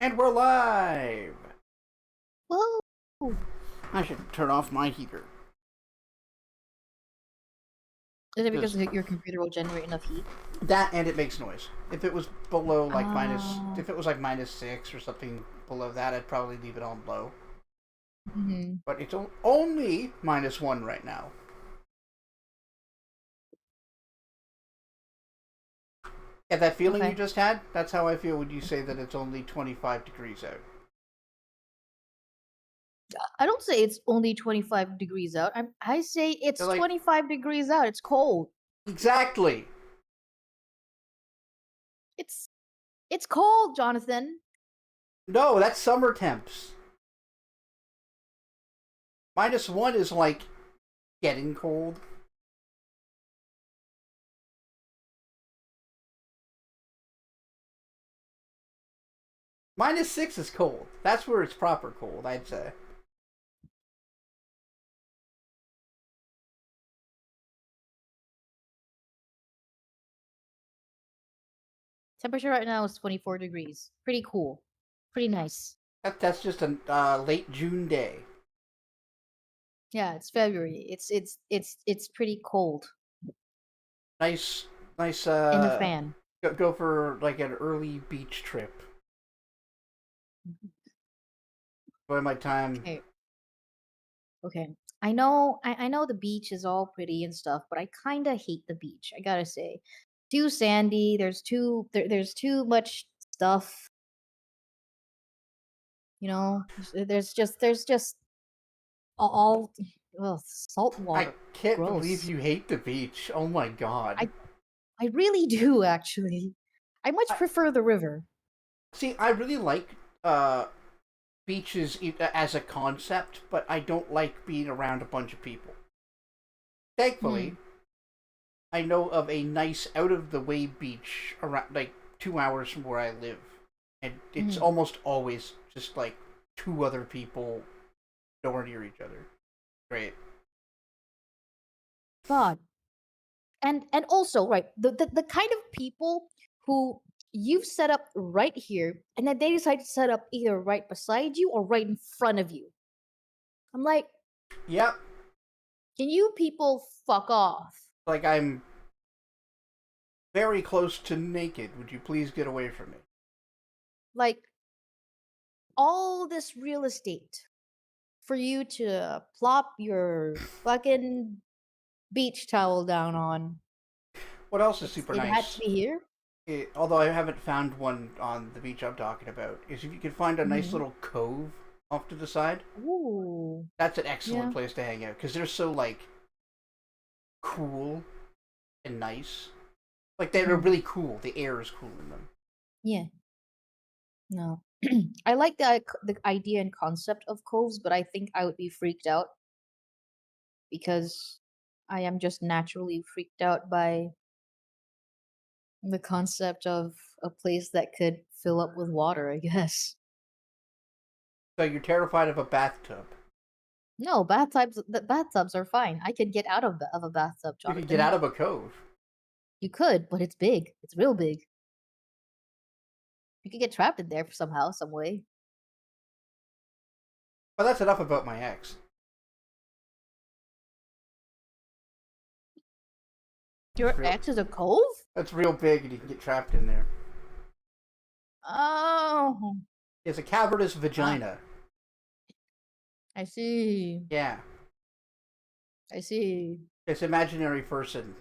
And we're live! Whoa! I should turn off my heater. Is it because Because your computer will generate enough heat? that and it makes noise. If it was below like Oh. if it was like -6 or something below that, I'd probably leave it on low. Mhm. But it's only -1 right now. Yeah, that feeling you Okay. just had, that's how I feel when you say that it's only 25 degrees out. I don't say it's only 25 degrees out. I say They're it's like, 25 degrees out. It's cold. exactly! It's it's cold, Jonathan. No, that's summer temps. -1 is like getting cold. -6 is cold. That's where it's proper cold, I'd say. Temperature right now is 24 degrees. Pretty cool. Pretty nice. That's just a late June day. Yeah, it's February. It's pretty cold. Nice, nice. In the fan. Go for like an early beach trip. Enjoy my time. Okay. Okay. I know the beach is all pretty and stuff, but I kind of hate the beach. I gotta say, too sandy. There's too much stuff. There's just all well, salt I water. can't believe Gross. you hate the beach. Oh my god. I I really do actually. I much I prefer the river. see. I really like uh beaches as a concept, but I don't like being around a bunch of people. Hmm. Thankfully, I know of a nice out of the way beach around like 2 hours from where I live, and it's Hmm. almost always just like two other people nowhere near each other. Great. God. And also, right, the kind of people who you've set up right here, and then they decide to set up either right beside you or right in front of you. I'm like, Yep. can you people fuck off? Like I'm very close to naked. Would you please get away from me? Like, all this real estate for you to plop your fucking beach towel down on. What else is super It had to nice? be here. Although I haven't found one on the beach I'm talking about, is if you can find a nice Hmm. little cove off to the side. Ooh. That's an excellent Yeah. place to hang out because they're so like cool and nice. Like they're Hmm. really cool. The air is cool in them. Yeah. No. I like the idea and concept of coves, but I think I would be freaked out because I am just naturally freaked out by the concept of a place that could fill up with water, I guess. So you're terrified of a bathtub. No, the bathtubs are fine. I could get out of a bathtub, You can get Jonathan. out of a cove. You could, but it's big. It's real big. You could get trapped in there somehow, some way. But that's enough about my ex. That's Your real. ex is a cove? That's real big, and you can get trapped in there. Oh, It's a cavernous ah, vagina. I see. Yeah, I see. it's imaginary person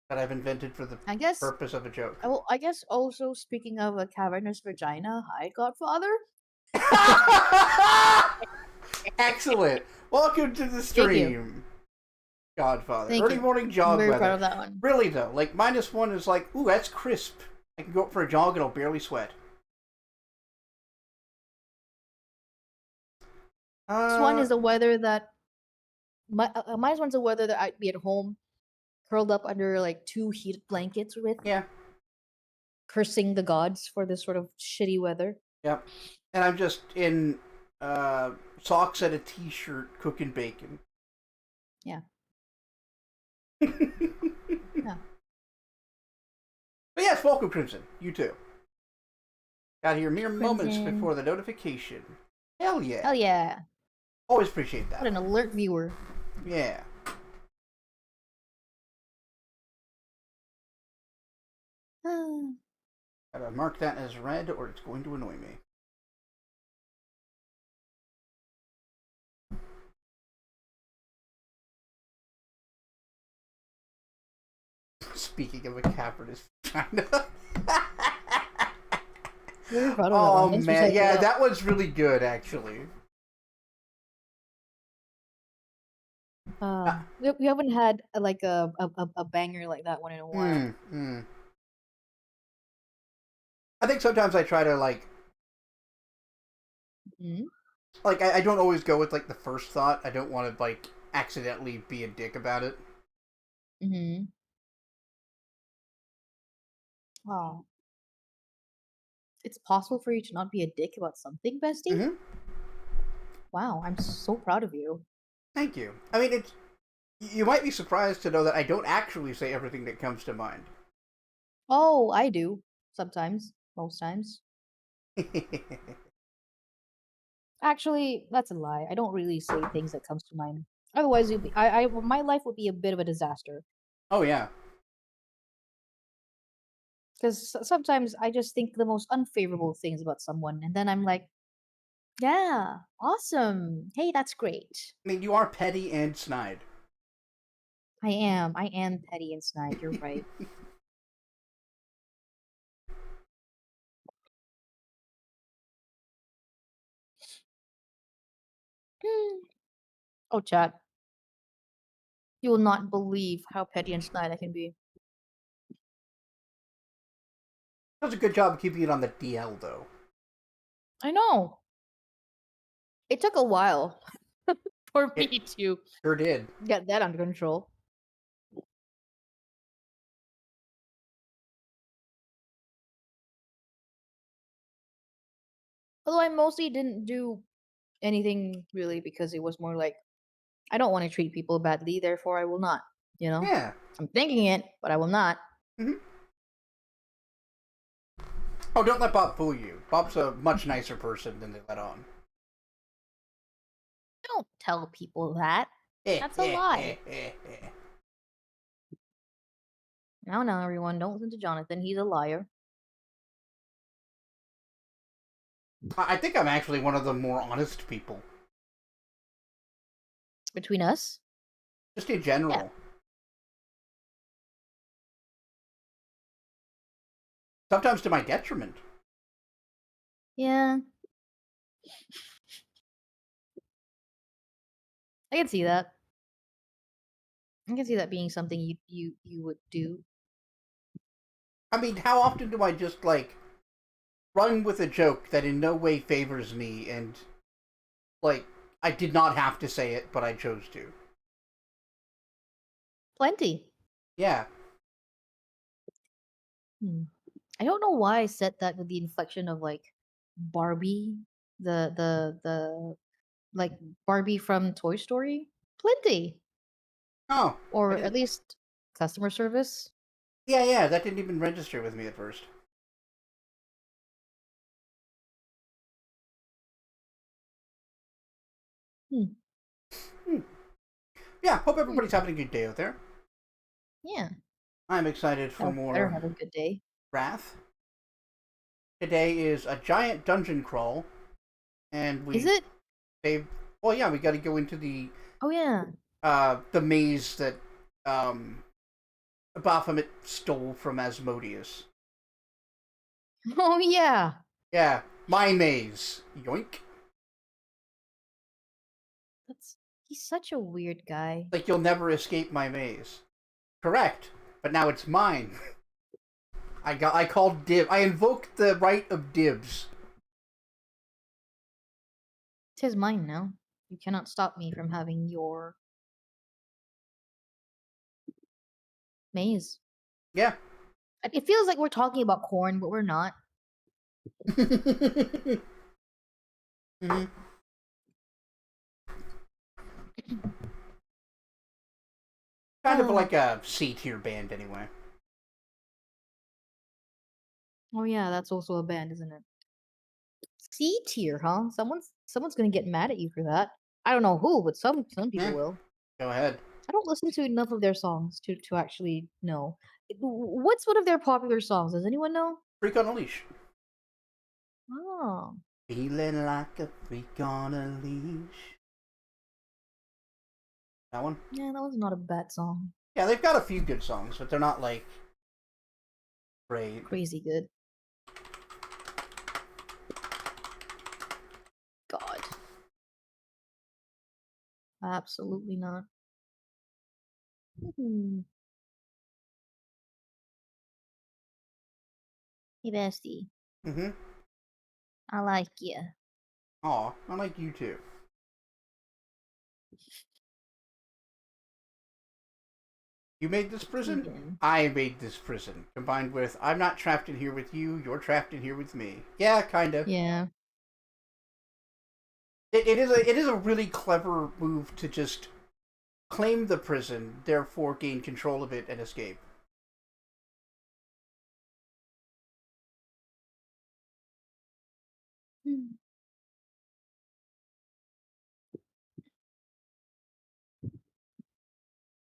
that I've invented for the I guess purpose of a joke. I guess also speaking of a cavernous vagina, hi Godfather. Excellent. Welcome to the Thank you. stream, Godfather. Thank Early you. morning I'm jog very proud weather. of that one. Really though, like -1 is like, ooh, that's crisp. I can go up for a jog and I'll barely sweat. This one Uh, is the weather that minus one's the weather that I'd be at home, curled up under like two heated blankets with, yeah, cursing the gods for this sort of shitty weather. yep. And I'm just in socks and a t-shirt cooking bacon. Yeah. But Yeah. yes, welcome Crimson. You too. Got here mere moments Crimson. before the notification. Hell yeah. Hell yeah. Always appreciate What that. an alert viewer. Yeah. Gotta mark that as red or it's going to annoy me. Speaking of a cavernous vagina. Very proud of that Oh one. Thanks for man, setting it yeah, up. that was really good actually. Uh, We haven't had like a banger like that one in a while. mm, mm. I think sometimes I try to Mm-hmm. I don't always go with like the first thought. I don't want to like accidentally be a dick about it. Mm-hmm. Wow. It's possible for you to not be a dick about something, bestie? Mm-hmm. Wow, I'm so proud of you. Thank you. I mean, it's you might be surprised to know that I don't actually say everything that comes to mind. Oh, I do. Sometimes. Most times. Actually, that's a lie. I don't really say things that comes to mind. Otherwise, my life would be a bit of a disaster. Oh yeah. Because sometimes I just think the most unfavorable things about someone, and then I'm like, yeah, awesome. Hey, that's great. I mean, you are petty and snide. I am. I am petty and snide. You're right. Hmm. Oh, chat. You will not believe how petty and snide I can be. Does a good job of keeping it on the DL though. I know. It took a while for It me to sure did. get that under control. Although I mostly didn't do anything really because it was more like, I don't want to treat people badly, therefore I will not. You know? Yeah. I'm thinking it, but I will not. Mm-hmm. Oh, don't let Bob fool you. Bob's a much nicer person than they let on. Don't tell people that. Eh, That's a eh, eh, lie. eh, eh. Now, everyone, don't listen to Jonathan. He's a liar. I think I'm actually one of the more honest people, Between us? just in Yeah. general. Sometimes to my detriment. Yeah. I can see that. I can see that being something you would do. I mean, how often do I just run with a joke that in no way favors me and like I did not have to say it, but I chose to. Plenty. Yeah. Hmm. I don't know why I said that with the inflection of like Barbie, the like Barbie from Toy Story. Plenty, Oh, I or at didn't. least customer service. Yeah, yeah, that didn't even register with me at first. Hmm. Hmm. Yeah, hope everybody's Hmm. having a good day out there. Yeah. I'm excited for No, better more have a good day. Wrath. Today is a giant dungeon crawl, and Is we it? saved. Well, yeah, we got to go into Oh yeah. the maze that um Baphomet stole from Asmodeus. Oh yeah. Yeah, my maze. Yoink. That's he's such a weird guy. Like you'll never escape my maze. Correct, but now it's mine. I called I invoked the right of dibs. Tis mine now. You cannot stop me from having your maze. Yeah. It feels like we're talking about corn, but we're not. hmm Kind of Ah. like a C tier band, anyway. Oh yeah, that's also a band, isn't it? C tier, huh? Someone's gonna get mad at you for that. I don't know who, but some Eh, people will. go ahead. I don't listen to enough of their songs to actually know. What's one of their popular songs? Does anyone know? Freak on a leash. Oh, Feeling like a freak on a leash. That one? yeah, that was not a bad song. Yeah, they've got a few good songs, but they're not like great. Crazy good. God, absolutely not. Hmm. Hey, bestie, Mm-hmm. I like you. Aw, I like you too. You made this prison? Again. I made this prison. Combined with, I'm not trapped in here with you, you're trapped in here with me. Yeah, kinda. Yeah. It is a really clever move to just claim the prison, therefore gain control of it and escape. Hmm.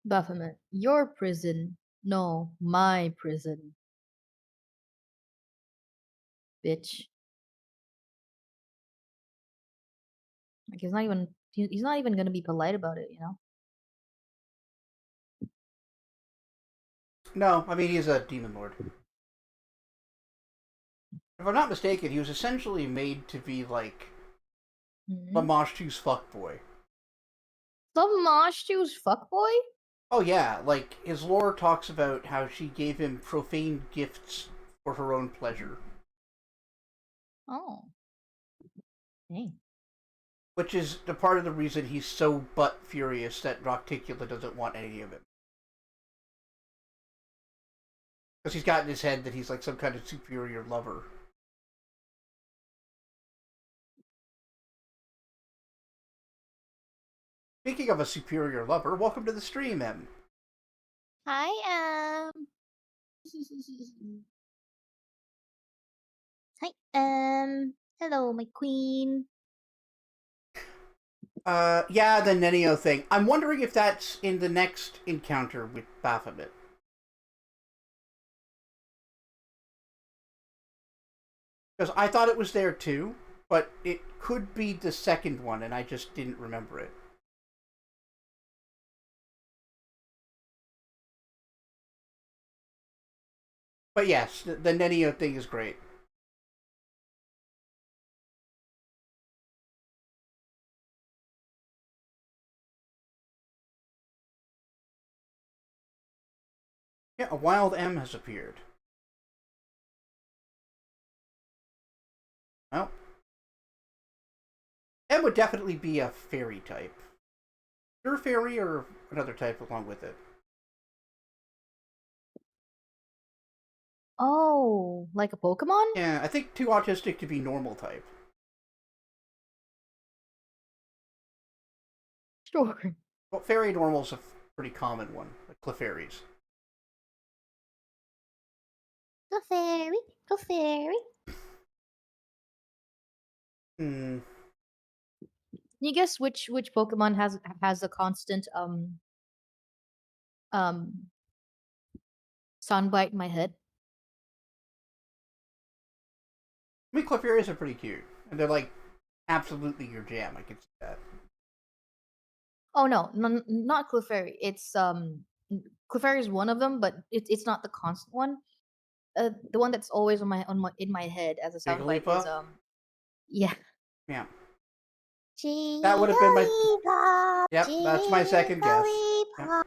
Baphomet, your prison. No, my prison, bitch. Like he's not even gonna be polite about it, you know? No, I mean he's a demon lord. If I'm not mistaken, he was essentially made to be like Mm-hmm. Lamashtu's fuckboy. Some Moshtu's fuckboy? Oh yeah, like his lore talks about how she gave him profane gifts for her own pleasure, Oh, dang. which is the part of the reason he's so butt furious that Rocticula doesn't want any of him. Because he's got in his head that he's like some kind of superior lover. Speaking of a superior lover, welcome to the stream, Em. Hi, Hi, hello, my queen. Yeah, the Nenio thing. I'm wondering if that's in the next encounter with Baphomet. Because I thought it was there too, but it could be the second one, and I just didn't remember it. But yes, the Nenio thing is great. Yeah, a wild M has appeared. Well, M would definitely be a fairy type. Pure fairy or another type along with it. Oh, like a Pokemon? Yeah, I think too autistic to be normal type. Sure. Well, fairy normal's a pretty common one, like Clefairies. Go fairy, go fairy. Hmm. Can you guess which Pokemon has a constant um soundbite in my head? I mean, Clefairies are pretty cute, and they're like absolutely your jam. I can see that. Oh no, not Clefairy. It's Clefairy is one of them, but it's not the constant one. The one that's always on my in my head as a soundbite is Jigglypuff. yeah. Yeah, that would have been my. Jigglypuff, Yep, that's my second guess. Yep. Jigglypuff.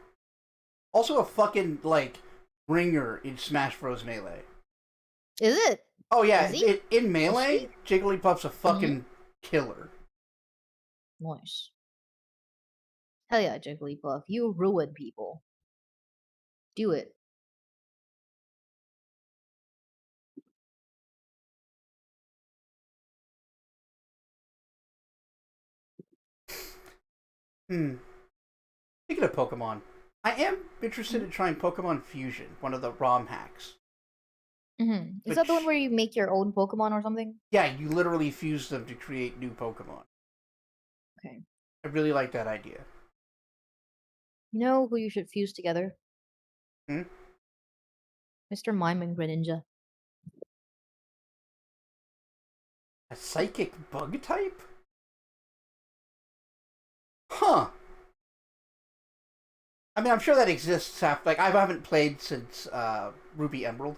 Also, a fucking like ringer in Smash Bros. Melee. Is it? Oh yeah, Is he? in Is Melee, she? Jigglypuff's a Mm-hmm. fucking killer. Nice. Hell yeah, Jigglypuff. You ruin people. Do it. Hmm. Speaking of Pokemon, I am interested Mhm. in trying Pokemon Fusion, one of the ROM hacks. Is that the one which, where you make your own Pokemon or something? yeah, you literally fuse them to create new Pokemon. Okay. I really like that idea. You know who you should fuse together? Hmm? Mr. Mime and Greninja. A psychic bug type? Huh. I mean, I'm sure that exists. Like, I haven't played since Ruby Emerald,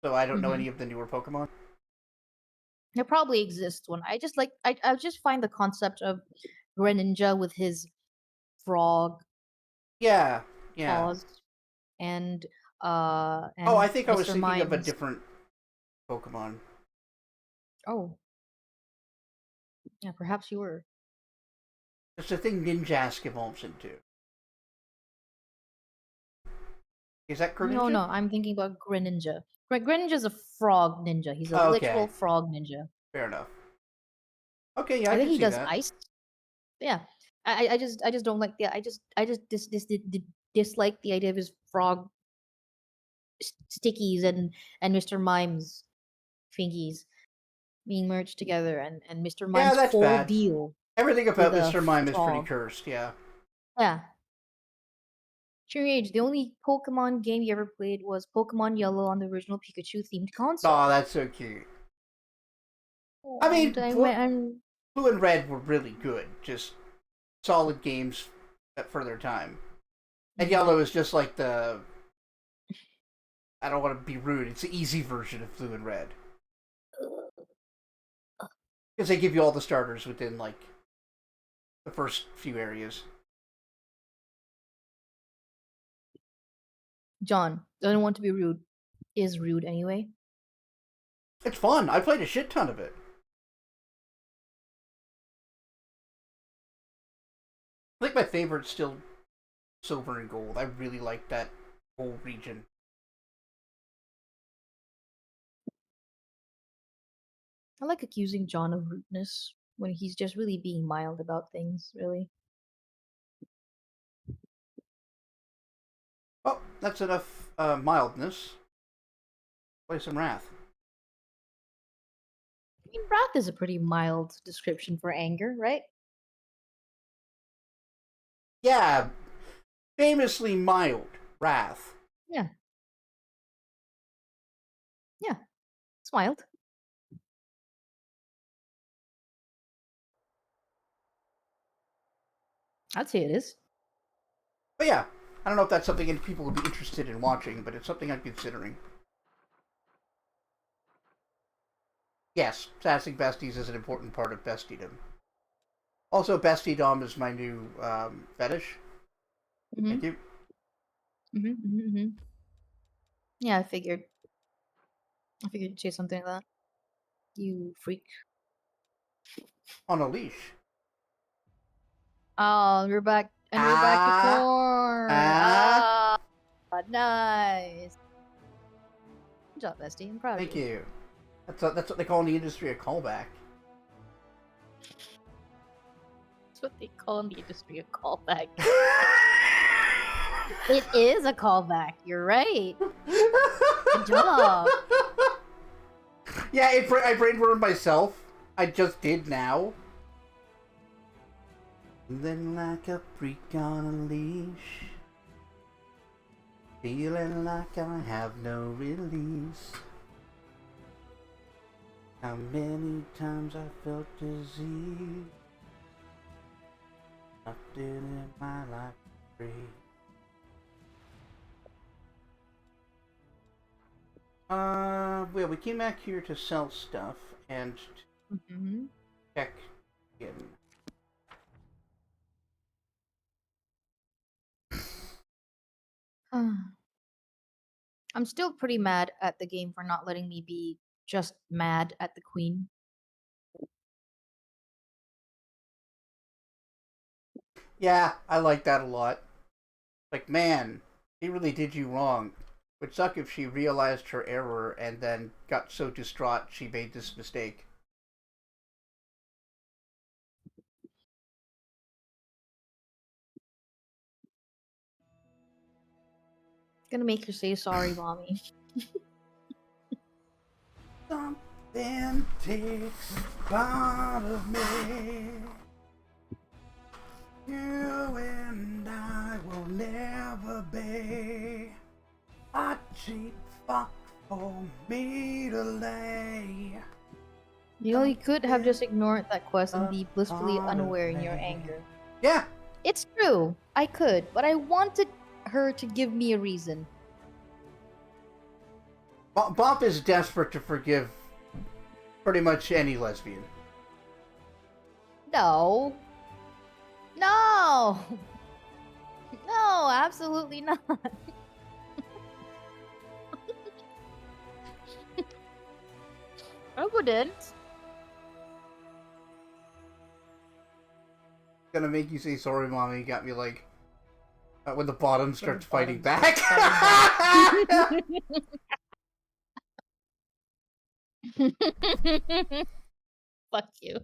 so I don't know Mm-hmm. any of the newer Pokemon. There probably exists one. I just like I just find the concept of Greninja with his frog Yeah, yeah. paws Oh, I and think I was Mr. thinking of a Mime's. different Pokemon. Oh, yeah, perhaps you were. It's the thing Ninjask evolves into. Is that No, Greninja? no, I'm thinking about Greninja. Greninja's a frog ninja. He's a literal Okay, frog ninja. fair enough. Okay, yeah, I I think can he see does that. ice. Yeah, I just don't like the I just dislike the idea of his frog stickies and Mr. Mime's fingies being merged together and Mr. Yeah, Mime's that's full bad. deal Everything with about a Mr. Mime is pretty frog. cursed, yeah. Yeah. Sure age, the only Pokemon game you ever played was Pokemon Yellow on the original Pikachu themed Aw, console. that's so cute. I And mean, I went and Blue and Red were really good. Just solid games for their time. And mhm. Yellow is just like the. I don't want to be rude. It's the easy version of Blue and Red. Because they give you all the starters within, like, the first few areas. John, I don't want to be rude. Is rude anyway. It's fun. I played a shit ton of it. I think my favorite's still Silver and Gold. I really like that whole region. I like accusing John of rudeness when he's just really being mild about things, really. Well, that's enough mildness. Play some Wrath. I mean, wrath is a pretty mild description for anger, right? Yeah, famously mild Wrath. Yeah, yeah, it's mild. I'd say it is. But yeah, I don't know if that's something people would be interested in watching, but it's something I'm considering. Yes, sassing besties is an important part of bestiedom. Also, bestiedom is my new fetish. Mm-hmm. Thank you. Mm-hmm. Mm-hmm. Mm-hmm. Yeah, I figured. I figured you'd say something like that. You freak. On a leash. Oh, we're back to Ah, corn. ah. Ah, nice. Good job, bestie. I'm proud of Thank you. you. That's what they call in the industry a callback. That's what they call in the industry a callback. It is a callback. You're right. Good job. Yeah, I brainwormed myself. I just did now. Feeling like a freak on a leash. Feeling like I have no release. How many times I felt disease. Nothing in my life free. Well, we came back here to sell stuff and Mm-hmm. check in. I'm still pretty mad at the game for not letting me be just mad at the queen. Yeah, I like that a lot. Like, man, he really did you wrong. Would suck if she realized her error and then got so distraught she made this mistake. Gonna make her say sorry, mommy. Something takes part of me. You and I will never be a cheap fuck for me to lay. You know, you could have just ignored that quest and be blissfully Part of unaware in your me. anger. Yeah, It's true. I could, but I wanted her to give me a reason. Bop is desperate to forgive pretty much any lesbian. No. No! No, absolutely not. I wouldn't. Gonna make you say sorry, mommy. Got me like when the bottom starts fighting bottom back. Fuck you.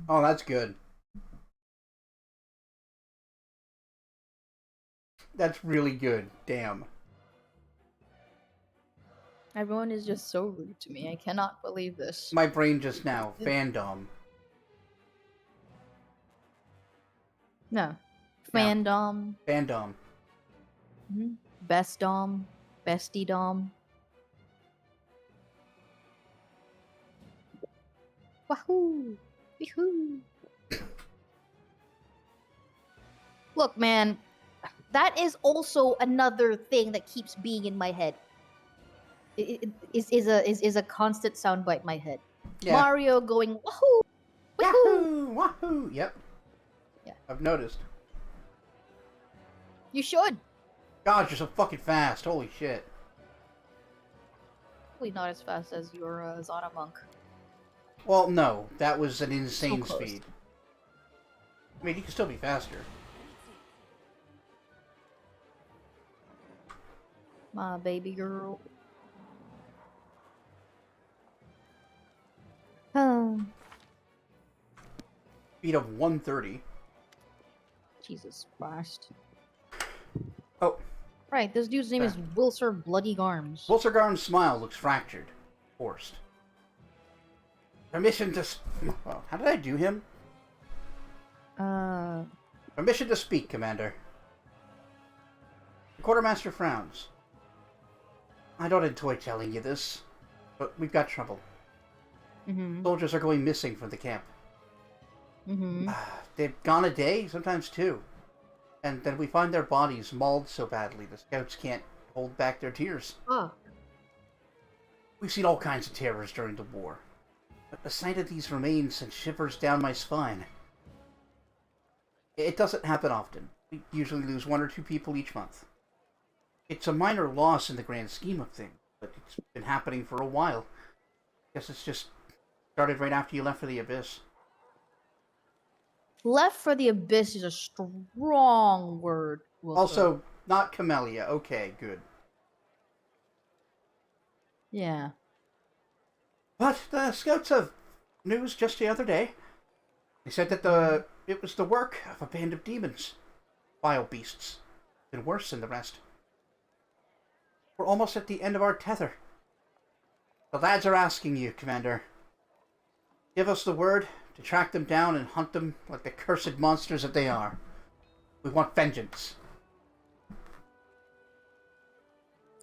Oh, that's good. That's really good. Damn. Everyone is just so rude to me. I cannot believe this. My brain just now. Fandom. No. No. Fandom. Fandom. Best dom. Bestie dom. Wahoo! Woohoo! Look, man, that is also another thing that keeps being in my head. Is a constant soundbite in my head. Yeah. Mario going wahoo! Yahoo! Wahoo! Yep. Yeah. I've noticed. You should. God, you're so fucking fast. Holy shit. Probably not as fast as your Zana monk. Well, no. That was an insane close. speed. I mean, you can still be faster. My baby girl. Speed of 130. Jesus Christ. Oh. Right, this dude's name is Wilser Bloody Garms. Wilsergarm's smile looks fractured. Forced. Permission to... Oh, how did I do him? Permission to speak, Commander. The Quartermaster frowns. I don't enjoy telling you this, but we've got trouble. Soldiers are going missing from the camp. They've gone a day, sometimes two. And then we find their bodies mauled so badly the scouts can't hold back their tears. We've seen all kinds of terrors during the war, but the sight of these remains sends shivers down my spine. It doesn't happen often. We usually lose 1 or 2 people each month. It's a minor loss in the grand scheme of things, but it's been happening for a while. Guess it's just started right after you left for the Abyss. Left for the Abyss is a strong word. Wilson. Also, not Camellia. Okay, good. Yeah. But the scouts have news just the other day. They said that it was the work of a band of demons. Vile beasts. Been worse than the rest. We're almost at the end of our tether. The lads are asking you, Commander. Give us the word to track them down and hunt them like the cursed monsters that they are. We want vengeance.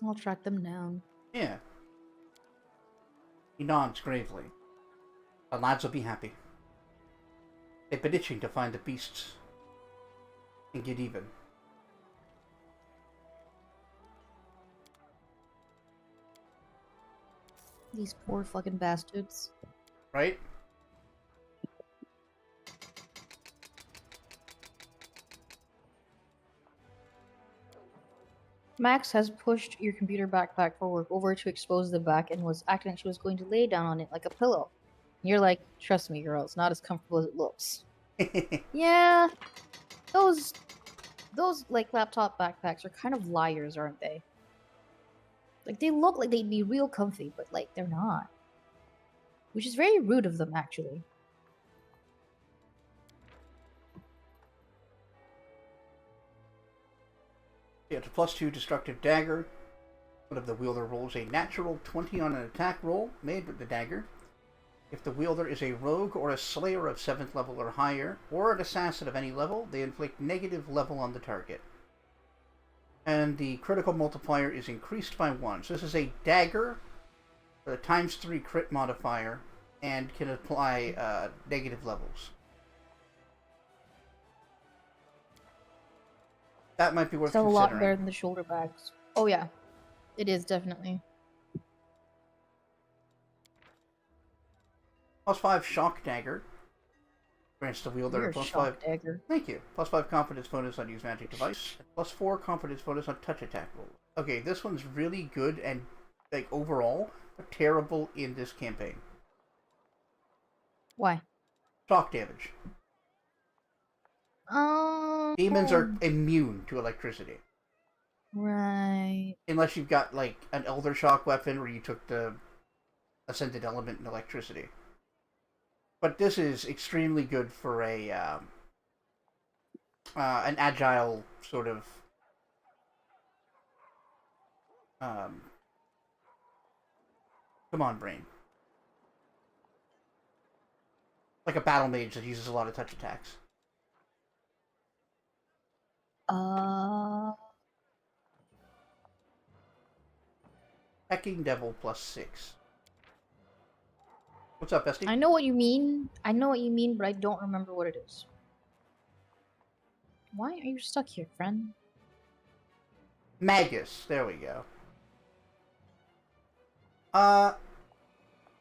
I'll track them down. Yeah. He nods gravely. The lads will be happy. They've been itching to find the beasts and get even. These poor fucking bastards. Right? Max has pushed your computer backpack forward over to expose the back and was acting like she was going to lay down on it like a pillow. And you're like, trust me, girl, it's not as comfortable as it looks. Yeah, those like laptop backpacks are kind of liars, aren't they? Like they look like they'd be real comfy, but like they're not. Which is very rude of them, actually. Yeah, it's a +2 destructive dagger. One of the wielder rolls a natural 20 on an attack roll made with the dagger. If the wielder is a rogue or a slayer of 7th level or higher, or an assassin of any level, they inflict negative level on the target. And the critical multiplier is increased by 1. So this is a dagger with a ×3 crit modifier and can apply negative levels. That might be worth Still a considering. lot better than the shoulder bags. Oh yeah, it is definitely. +5 shock dagger grants the wielder You're a plus shock 5. dagger. Thank you. +5 confidence bonus on use magic device. And +4 confidence bonus on touch attack rolls. Okay, this one's really good and like overall, but terrible in this campaign. Why? Shock damage. Demons are immune to electricity. Right. Unless you've got like an elder shock weapon where you took the ascended element in electricity. But this is extremely good for a an agile sort of come on, brain. Like a battle mage that uses a lot of touch attacks. Hacking Devil +6. What's up, Bestie? I know what you mean. I know what you mean, but I don't remember what it is. Why are you stuck here, friend? Magus. There we go.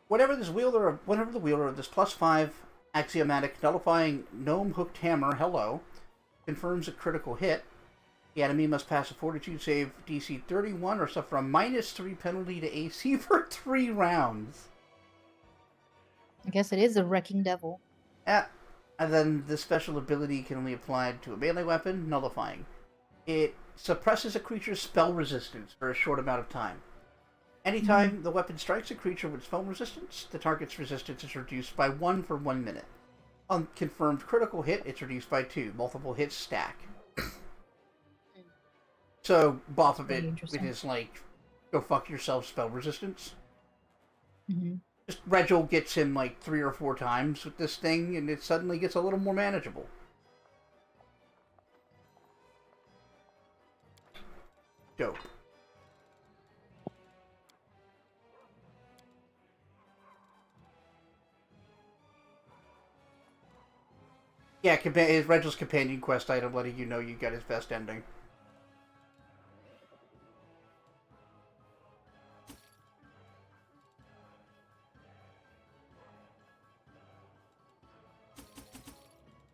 Whenever the wielder of this +5 axiomatic nullifying gnome hooked hammer, hello, confirms a critical hit, the enemy must pass a fortitude save DC 31 or suffer a -3 penalty to AC for 3 rounds. I guess it is a wrecking devil. Yeah. And then the special ability can only apply to a melee weapon, nullifying. It suppresses a creature's spell resistance for a short amount of time. Anytime the weapon strikes a creature with spell resistance, the target's resistance is reduced by 1 for 1 minute. On confirmed critical hit, it's reduced by 2. Multiple hits stack. So, Bop of it is like, go fuck yourself spell resistance. Just Regil gets him like 3 or 4 times with this thing, and it suddenly gets a little more manageable. Dope. Yeah, his Regil's companion quest item letting you know you got his best ending.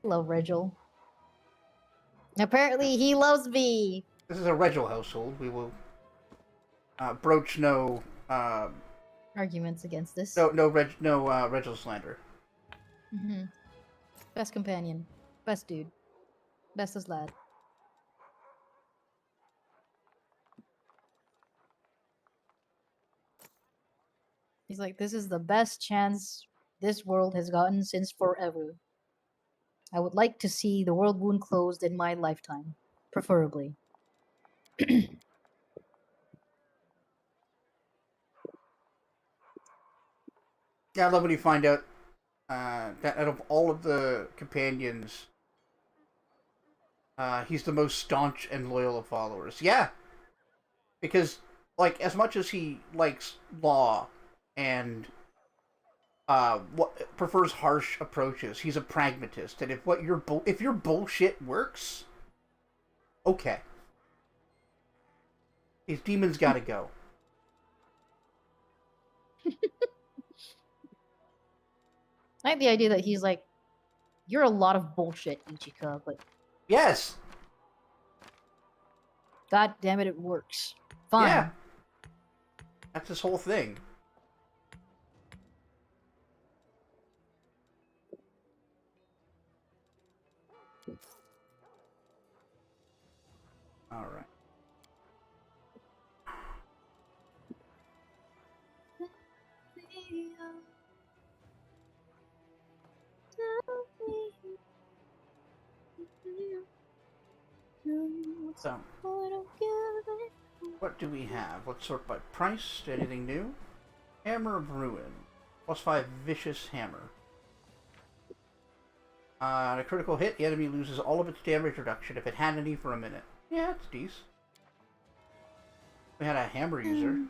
Love Regil. Apparently he loves me. This is a Regil household. We will broach no Arguments against this. no Regil slander. Best companion. Best dude. Bestest lad. He's like, this is the best chance this world has gotten since forever. I would like to see the world wound closed in my lifetime. Preferably. Yeah, I love when you find out that out of all of the companions, he's the most staunch and loyal of followers. Yeah, because like as much as he likes law and prefers harsh approaches, he's a pragmatist. And if your bullshit works, okay, these demons gotta go. I like the idea that he's like, you're a lot of bullshit, Ichika, but Yes. god damn it, it works. Fine. Yeah. That's his whole thing. All right. So, What do we have? Let's sort by price. Anything new? Hammer of Ruin. +5 vicious hammer. On a critical hit, the enemy loses all of its damage reduction if it had any for a minute. Yeah, it's decent. We had a hammer user.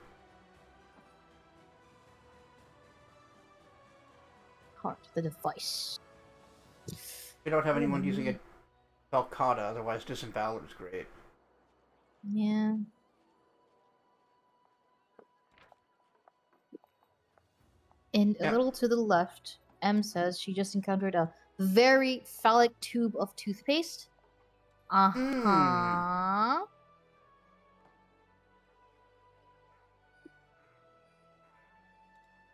Heart, the device. We don't have anyone using a Valcata, otherwise Disembowel is great. Yeah. And a little to the left, M says she just encountered a very phallic tube of toothpaste. Uh-huh.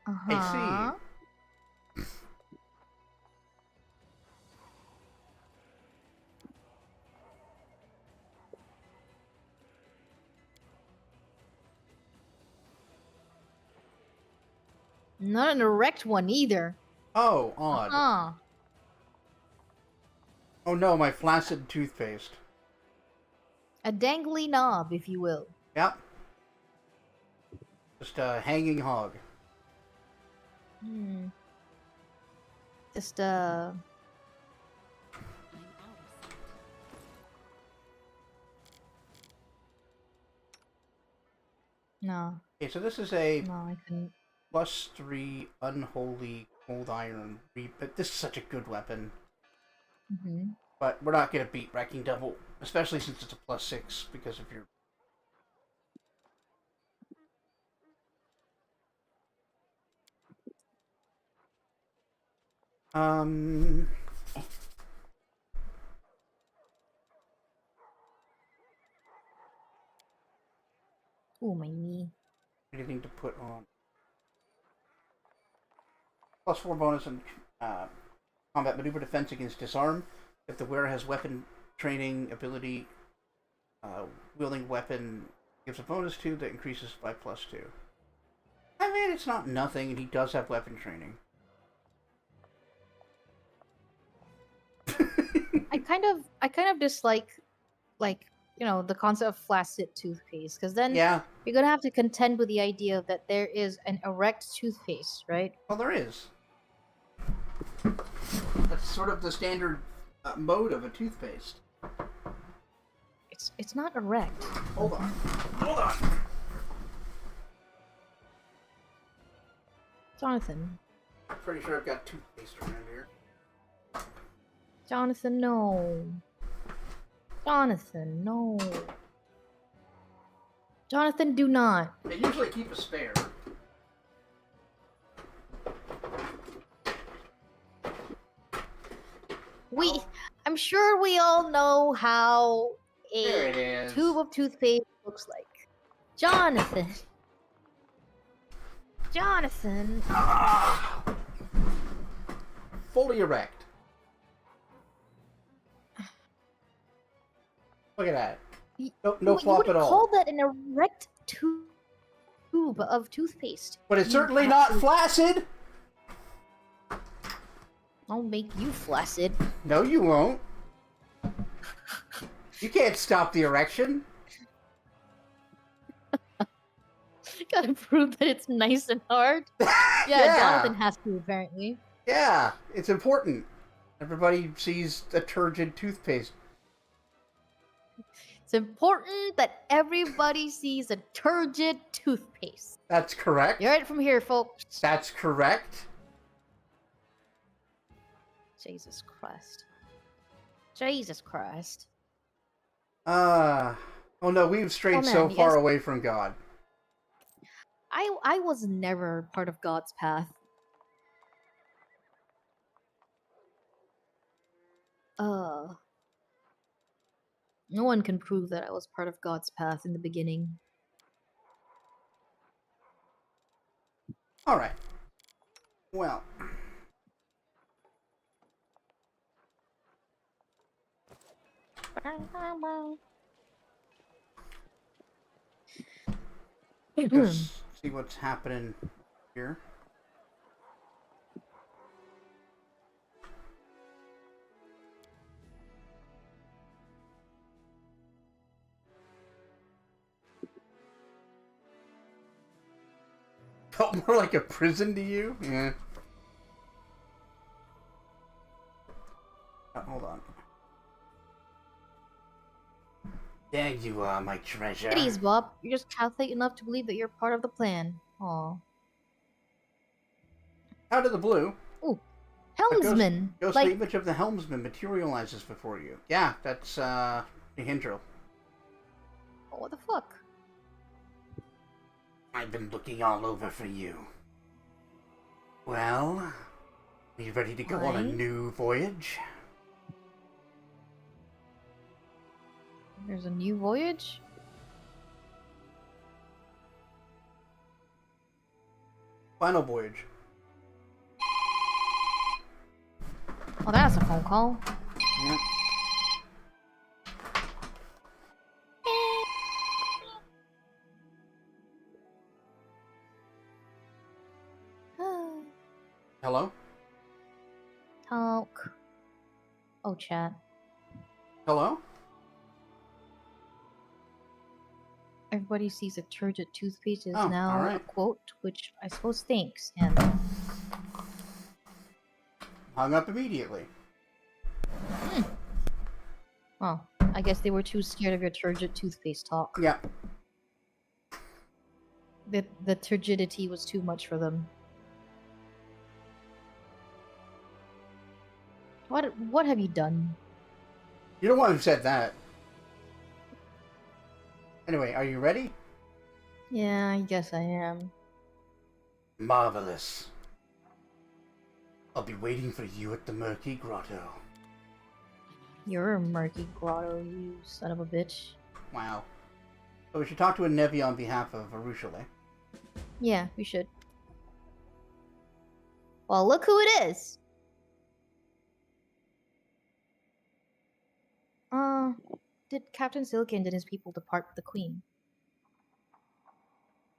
I see. Not an erect one either. Oh, odd. Oh no, my flaccid toothpaste. A dangly knob, if you will. Yep. Just a hanging hog. Just No. Okay, so this is a No, I couldn't. +3 unholy cold iron. But this is such a good weapon. But we're not gonna beat Wrecking Devil, especially since it's a +6 because of your. Oh, my knee. Anything to put on? +4 bonus on combat maneuver defense against disarm. If the wearer has weapon training ability, wielding weapon gives a bonus to that increases by +2. I mean, it's not nothing, and he does have weapon training. I kind of dislike, like, you know, the concept of flaccid toothpaste, because then Yeah. you're gonna have to contend with the idea that there is an erect toothpaste, right? Well, there is. That's sort of the standard mode of a toothpaste. It's not erect. Hold on. Hold on. Jonathan. I'm pretty sure I've got toothpaste around here. Jonathan, no. Jonathan, no. Jonathan, do not. I usually keep a spare. I'm sure we all know how There it a is. tube of toothpaste looks like. Jonathan. Jonathan. Fully erect. Look at that. No flop at all. You would call that an erect tube of toothpaste. But it's certainly not flaccid. I'll make you flaccid. No, you won't. You can't stop the erection. Gotta prove that it's nice and hard. Yeah, Jonathan has to, apparently. Yeah, it's important. Everybody sees a turgid toothpaste. It's important that everybody sees a turgid toothpaste. That's correct. You heard it from here, folks. That's correct. Jesus Christ. Jesus Christ. Oh no, we've strayed so far away from God. I was never part of God's path. No one can prove that I was part of God's path in the beginning. Alright. Well. Just see what's happening here. Felt more like a prison to you? Yeah. Oh, hold on. There you are, my treasure. It is, Bob. You're just Catholic enough to believe that you're part of the plan. Aw. Out of the blue, Ooh. a Helmsman! ghostly image of the helmsman materializes before you. Yeah, that's, Hindril. Oh, what the fuck? I've been looking all over for you. Well, are you ready to go on a new voyage? There's a new voyage? Final voyage. Oh, that's a phone call. Yep. Hello? Talk. Oh, chat. Hello? Everybody sees a turgid toothpaste is Oh, now alright. a quote, which I suppose thinks, and Hung up immediately. well, I guess they were too scared of your turgid toothpaste talk. Yeah. The turgidity was too much for them. What have you done? You're the one who said that. Anyway, are you ready? Yeah, I guess I am. Marvelous. I'll be waiting for you at the Murky Grotto. You're a murky grotto, you son of a bitch. Wow. So we should talk to a Nevi on behalf of Arushale. Yeah, we should. Well, look who it is! Did Captain Silicon and his people depart with the Queen?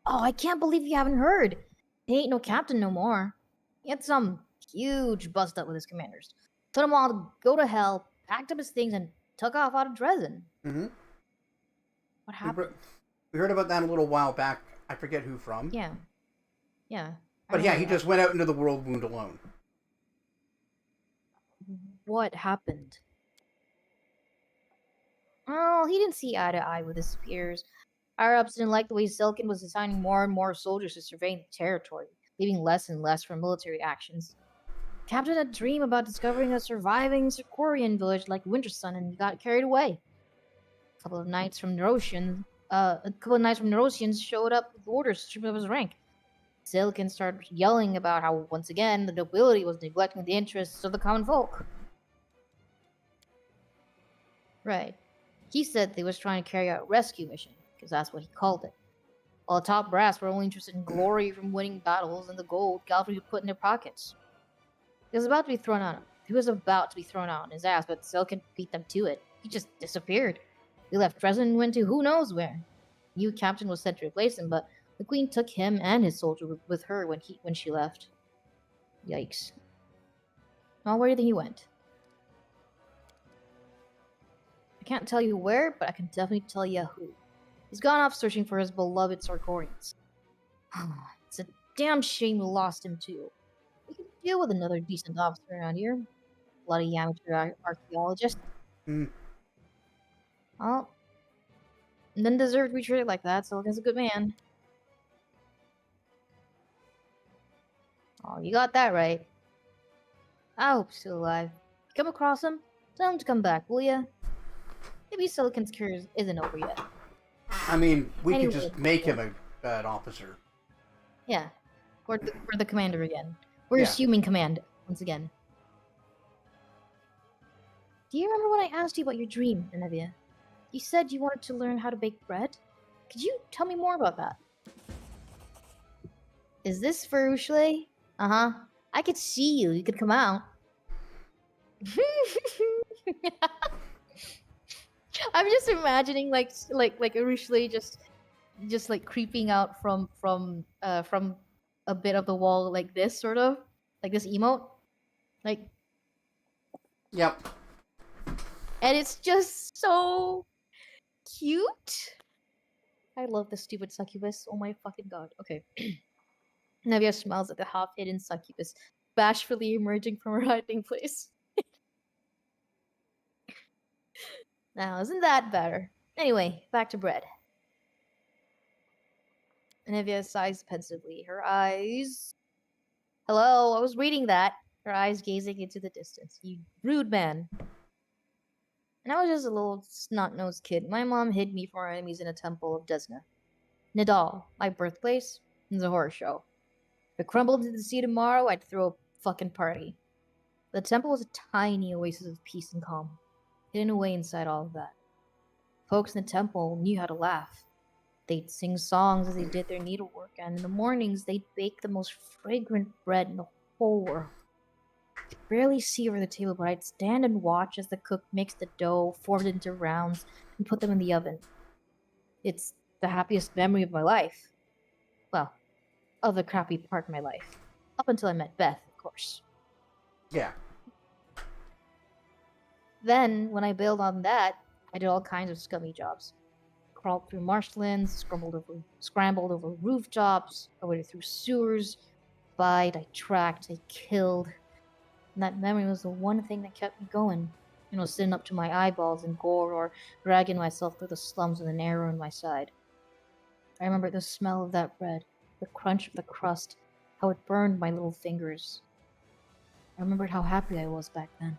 Oh, I can't believe you haven't heard! He ain't no captain no more. He had some huge bust up with his commanders. Told them all to go to hell, packed up his things, and took off out of Dresden. Mm-hmm. What happened? We heard about that a little while back. I forget who from. Yeah. Yeah. But yeah, he just went out into the world wound alone. What happened? Oh, he didn't see eye to eye with his peers. Higher ups didn't like the way Silken was assigning more and more soldiers to surveying the territory, leaving less and less for military actions. Captain had a dream about discovering a surviving Circorian village like Wintersun, and he got carried away. A couple of knights from Nerosians showed up with orders to strip him of his rank. Silken started yelling about how, once again, the nobility was neglecting the interests of the common folk. Right. He said they was trying to carry out a rescue mission, because that's what he called it. While the top brass were only interested in glory from winning battles and the gold Galfrey would put in their pockets. He was about to be thrown out. He was about to be thrown out on his ass, but Silken beat them to it. He just disappeared. He left Dresden and went to who knows where. New captain was sent to replace him, but the queen took him and his soldier with her when she left. Yikes. Well, where do you think he went? I can't tell you where, but I can definitely tell you who. He's gone off searching for his beloved Sarkorians. It's a damn shame we lost him too. We could deal with another decent officer around here. Bloody amateur archaeologist. Hmm. Well, none deserve to be treated like that, so he's a good man. Oh, you got that right. I hope he's still alive. Come across him, tell him to come back, will ya? Maybe Silicon's cure isn't over yet. I mean, we Anyway, could just make him an officer. Yeah. We're the commander again. We're assuming command once again. Do you remember when I asked you about your dream, Nenevia? You said you wanted to learn how to bake bread? Could you tell me more about that? Is this for Ushle? Uh-huh. I could see you. You could come out. I'm just imagining like Ushle just like creeping out from a bit of the wall like this, sort of like this emote, like. Yep. And it's just so cute. I love the stupid succubus. Oh my fucking god. Okay. Nevia smiles at the half-hidden succubus, bashfully emerging from her hiding place. Now, isn't that better? Anyway, back to bread. Nevia sighs pensively, her eyes... Hello, I was reading that. Her eyes gazing into the distance. You rude man. And I was just a little snot-nosed kid. My mom hid me from our enemies in a temple of Desna. Nidal, my birthplace, is a horror show. If it crumbled into the sea tomorrow, I'd throw a fucking party. The temple was a tiny oasis of peace and calm, hidden away inside all of that. Folks in the temple knew how to laugh. They'd sing songs as they did their needlework, and in the mornings they'd bake the most fragrant bread in the whole world. I could barely see over the table, but I'd stand and watch as the cook mixed the dough, formed it into rounds, and put them in the oven. It's the happiest memory of my life. Well, of the crappy part of my life. Up until I met Beth, of course. Yeah. Then, when I bailed on that, I did all kinds of scummy jobs. Crawled through marshlands, scrambled over rooftops, I waded through sewers, spied, I tracked, I killed. And that memory was the one thing that kept me going. Sitting up to my eyeballs in gore or dragging myself through the slums with an arrow in my side. I remember the smell of that bread, the crunch of the crust, how it burned my little fingers. I remembered how happy I was back then.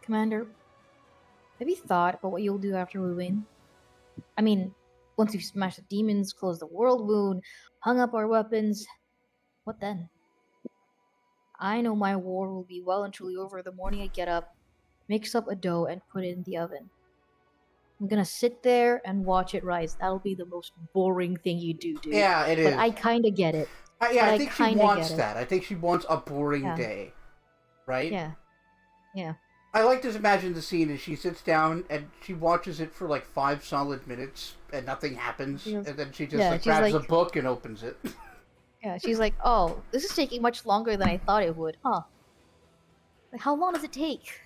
Commander, have you thought about what you'll do after we win? I mean, once we've smashed the demons, closed the world wound, hung up our weapons, what then? I know my war will be well and truly over the morning I get up, mix up a dough, and put it in the oven. I'm gonna sit there and watch it rise. That'll be the most boring thing you do, dude. Yeah, it is. But I kinda get it. I think she wants that. I think she wants a boring day. Right? Yeah. Yeah. I like to imagine the scene as she sits down and she watches it for like 5 solid minutes and nothing happens. And then she just grabs a book and opens it. Yeah, she's like, oh, this is taking much longer than I thought it would, huh? Like, how long does it take?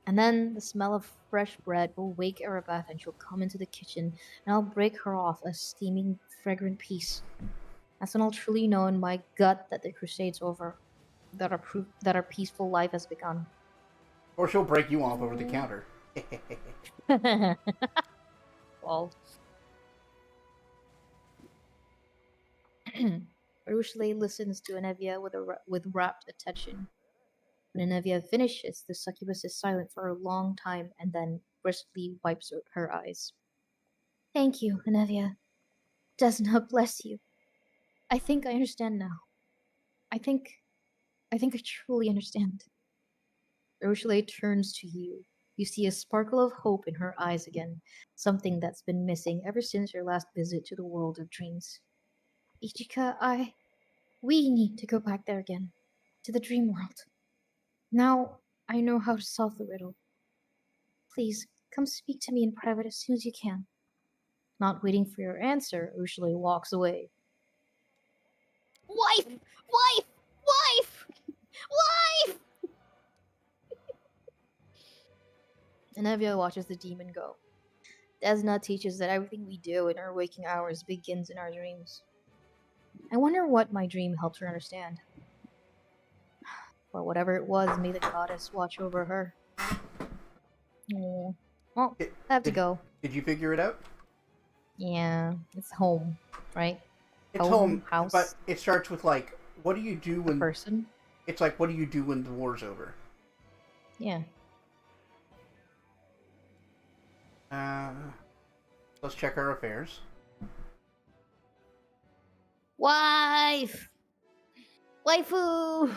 And then the smell of fresh bread will wake Arabeth and she'll come into the kitchen and I'll break her off a steaming, fragrant piece. That's when I'll truly know in my gut that the crusade's over, that our peaceful life has begun. Or she'll break you off over the counter. Well. Rushley listens to Anevia with rapt attention. When Anevia finishes, the succubus is silent for a long time and then briskly wipes her eyes. Thank you, Anevia. Desna, bless you. I think I understand now. I think I truly understand. Rushley turns to you. You see a sparkle of hope in her eyes again, something that's been missing ever since your last visit to the world of dreams. Ichika, we need to go back there again, to the dream world. Now I know how to solve the riddle. Please, come speak to me in private as soon as you can. Not waiting for your answer, Usually walks away. Wife! Wife! Wife! Wife! Anevia watches the demon go. Desna teaches that everything we do in our waking hours begins in our dreams. I wonder what my dream helped her understand. Or whatever it was, may the goddess watch over her. Oh. Well, I have to go. Did you figure it out? Yeah, it's home, right? It's home, house. but it starts with like, what do you do when... person? It's like, what do you do when the war's over? Yeah. Let's check our affairs. Wife! Waifu!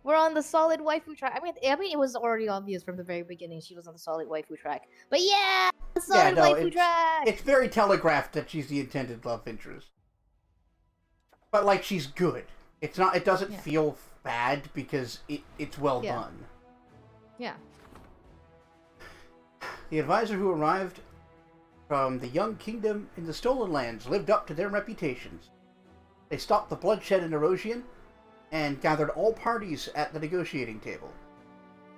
We're on the solid waifu track. I mean, it was already obvious from the very beginning she was on the solid waifu track. But yeah, the solid waifu track! It's very telegraphed that she's the intended love interest. But, like, she's good. It's not. It doesn't feel bad because it's well done. Yeah. The advisor who arrived from the young kingdom in the Stolen Lands lived up to their reputations. They stopped the bloodshed in Erosian and gathered all parties at the negotiating table.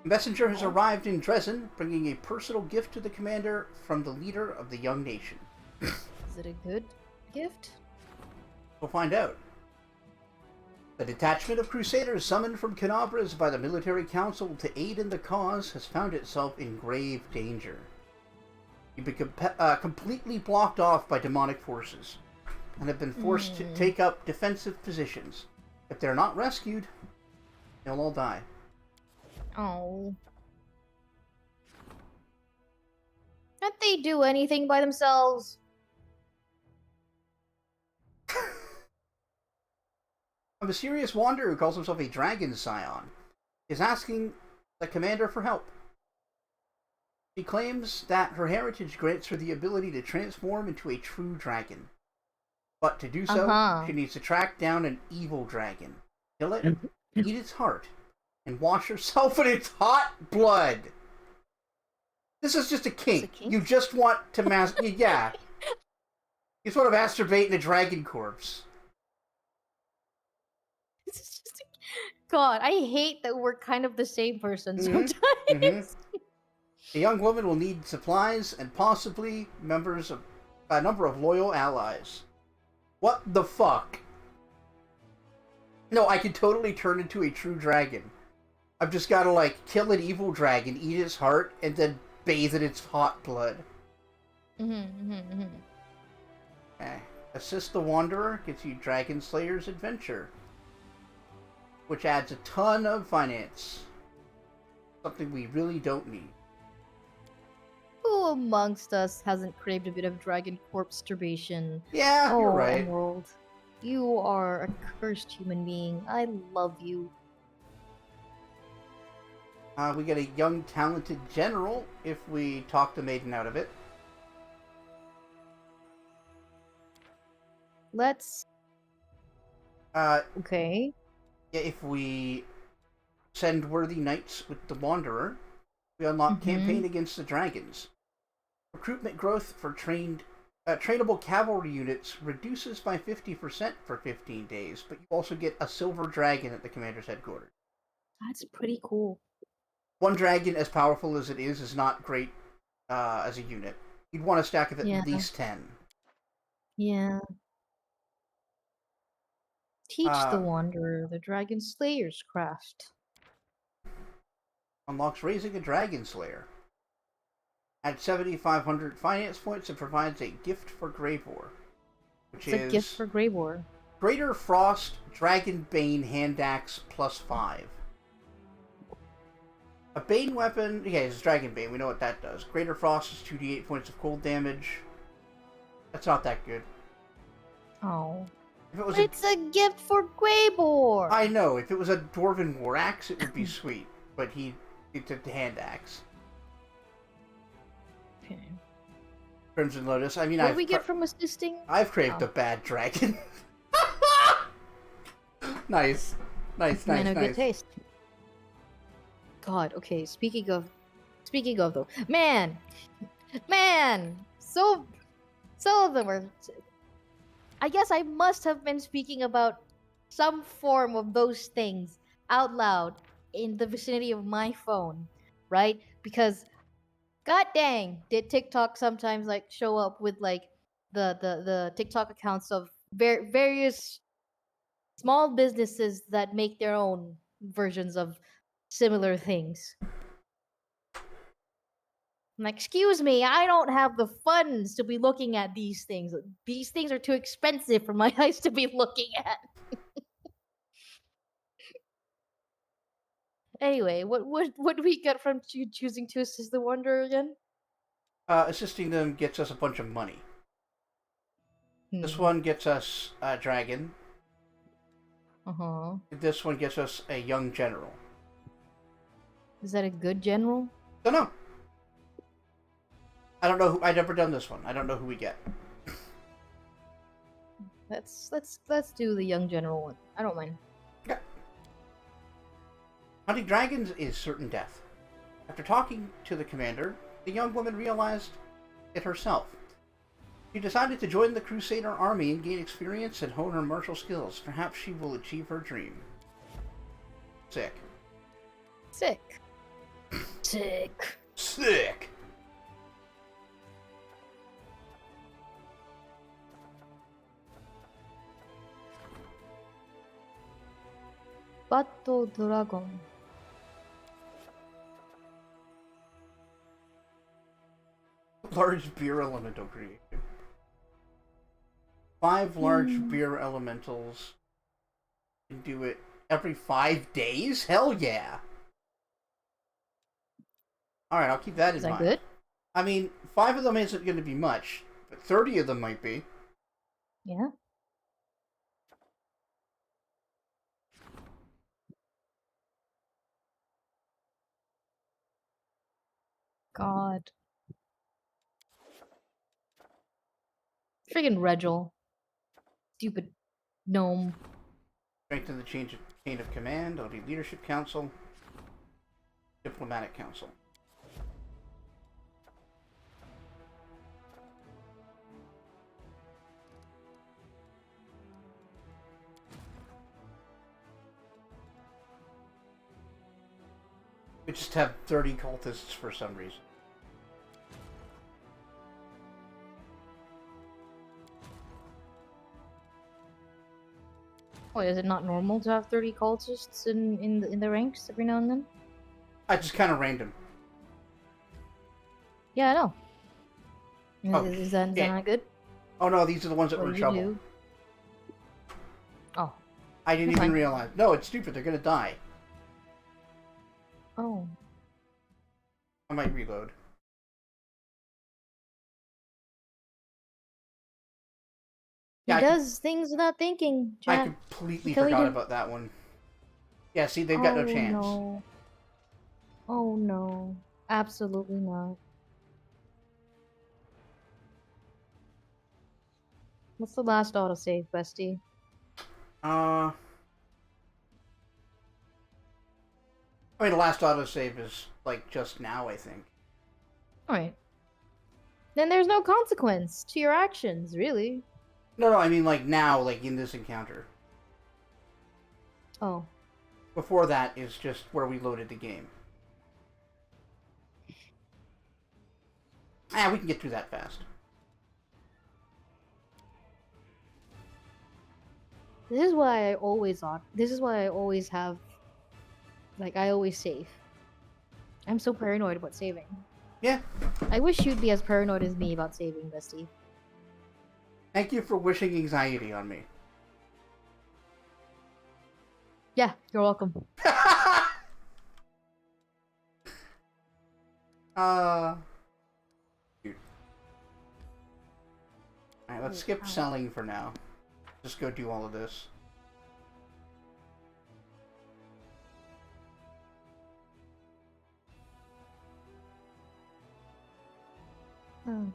A messenger has arrived in Dresden, bringing a personal gift to the commander from the leader of the young nation. Is it a good gift? We'll find out. The detachment of Crusaders summoned from Canabras by the military council to aid in the cause has found itself in grave danger. You've been completely blocked off by demonic forces and have been forced to take up defensive positions. If they're not rescued, they'll all die. Oh. Can't they do anything by themselves? A mysterious wanderer who calls himself a dragon scion is asking the commander for help. She claims that her heritage grants her the ability to transform into a true dragon. But to do so, she needs to track down an evil dragon, kill it, eat its heart, and wash herself in its hot blood. This is just a kink. You just want to yeah. You just want to masturbate in a dragon corpse. God, I hate that we're kind of the same person sometimes. The young woman will need supplies and possibly a number of loyal allies. What the fuck? No, I can totally turn into a true dragon. I've just gotta, like, kill an evil dragon, eat its heart, and then bathe in its hot blood. Okay. Assist the Wanderer gets you Dragon Slayer's Adventure, which adds a ton of finance. Something we really don't need. Who amongst us hasn't craved a bit of dragon corpse masturbation? Yeah, you're right. Emerald, you are a cursed human being. I love you. We get a young, talented general if we talk the maiden out of it. Let's... okay. Yeah, if we send worthy knights with the Wanderer, we unlock Campaign Against the Dragons. Recruitment growth for trainable cavalry units reduces by 50% for 15 days, but you also get a silver dragon at the commander's headquarters. That's pretty cool. One dragon, as powerful as it is not great as a unit. You'd want a stack of at least 10. Yeah. Teach the Wanderer the Dragon Slayer's craft. Unlocks Raising a Dragon Slayer. At 7,500 finance points, it provides a gift for Gravor. Which is a gift for Gravor. Greater Frost Dragon Bane Hand Axe +5. A Bane weapon, yeah, it's Dragon Bane, we know what that does. Greater Frost is 2d8 points of cold damage. That's not that good. Oh. If it was it's a gift for Gravor! I know, if it was a Dwarven War Axe, it would be sweet. But it's a hand axe. Okay. Crimson Lotus, I mean, what do we get from assisting? I've craved a bad dragon. Nice. Nice. Good taste. God, okay, speaking of though, man, so of them were, I guess I must have been speaking about some form of those things out loud in the vicinity of my phone, right? Because god dang, did TikTok sometimes like show up with like the TikTok accounts of various small businesses that make their own versions of similar things. I'm like, excuse me, I don't have the funds to be looking at these things. These things are too expensive for my eyes to be looking at. Anyway, what do we get from choosing to assist the Wanderer again? Assisting them gets us a bunch of money. This one gets us a dragon. This one gets us a young general. Is that a good general? Don't know. I don't know who. I've never done this one. I don't know who we get. Let's do the young general one. I don't mind. Okay. Hunting dragons is certain death. After talking to the commander, the young woman realized it herself. She decided to join the Crusader army and gain experience and hone her martial skills. Perhaps she will achieve her dream. Sick. Sick. Sick. Sick. Battle Dragon. Large beer elemental creation. 5 large beer elementals. Can do it every 5 days? Hell yeah! Alright, I'll keep that in Is that mind. good? I mean, 5 of them isn't going to be much, but 30 of them might be. Yeah. God. Friggin' Regil. Stupid gnome. Strengthen the chain of command. I'll do leadership council. Diplomatic council. We just have 30 cultists for some reason. Wait, is it not normal to have 30 cultists in the ranks every now and then? I just kind of random. Yeah, I know. Oh, Is that shit. not good? Oh no, these are the ones that What were in did you trouble. do? Oh. I didn't You're even fine. realize. No, it's stupid. They're gonna die. Oh. I might reload. He Yeah, does things without thinking, I chat. completely Can we forgot do... about that one. Yeah, see, they've got no Oh chance. no. Oh no. Absolutely not. What's the last autosave, bestie? I mean, the last autosave is, like, just now, I think. Alright. Then there's no consequence to your actions, really. No, I mean, like, now, like, in this encounter. Oh. Before that is just where we loaded the game. Ah, we can get through that fast. This is why I always have, like, I always save. I'm so paranoid about saving. Yeah. I wish you'd be as paranoid as me about saving, bestie. Thank you for wishing anxiety on me. Yeah, you're welcome. Dude. Alright, let's skip selling for now. Just go do all of this. Oh.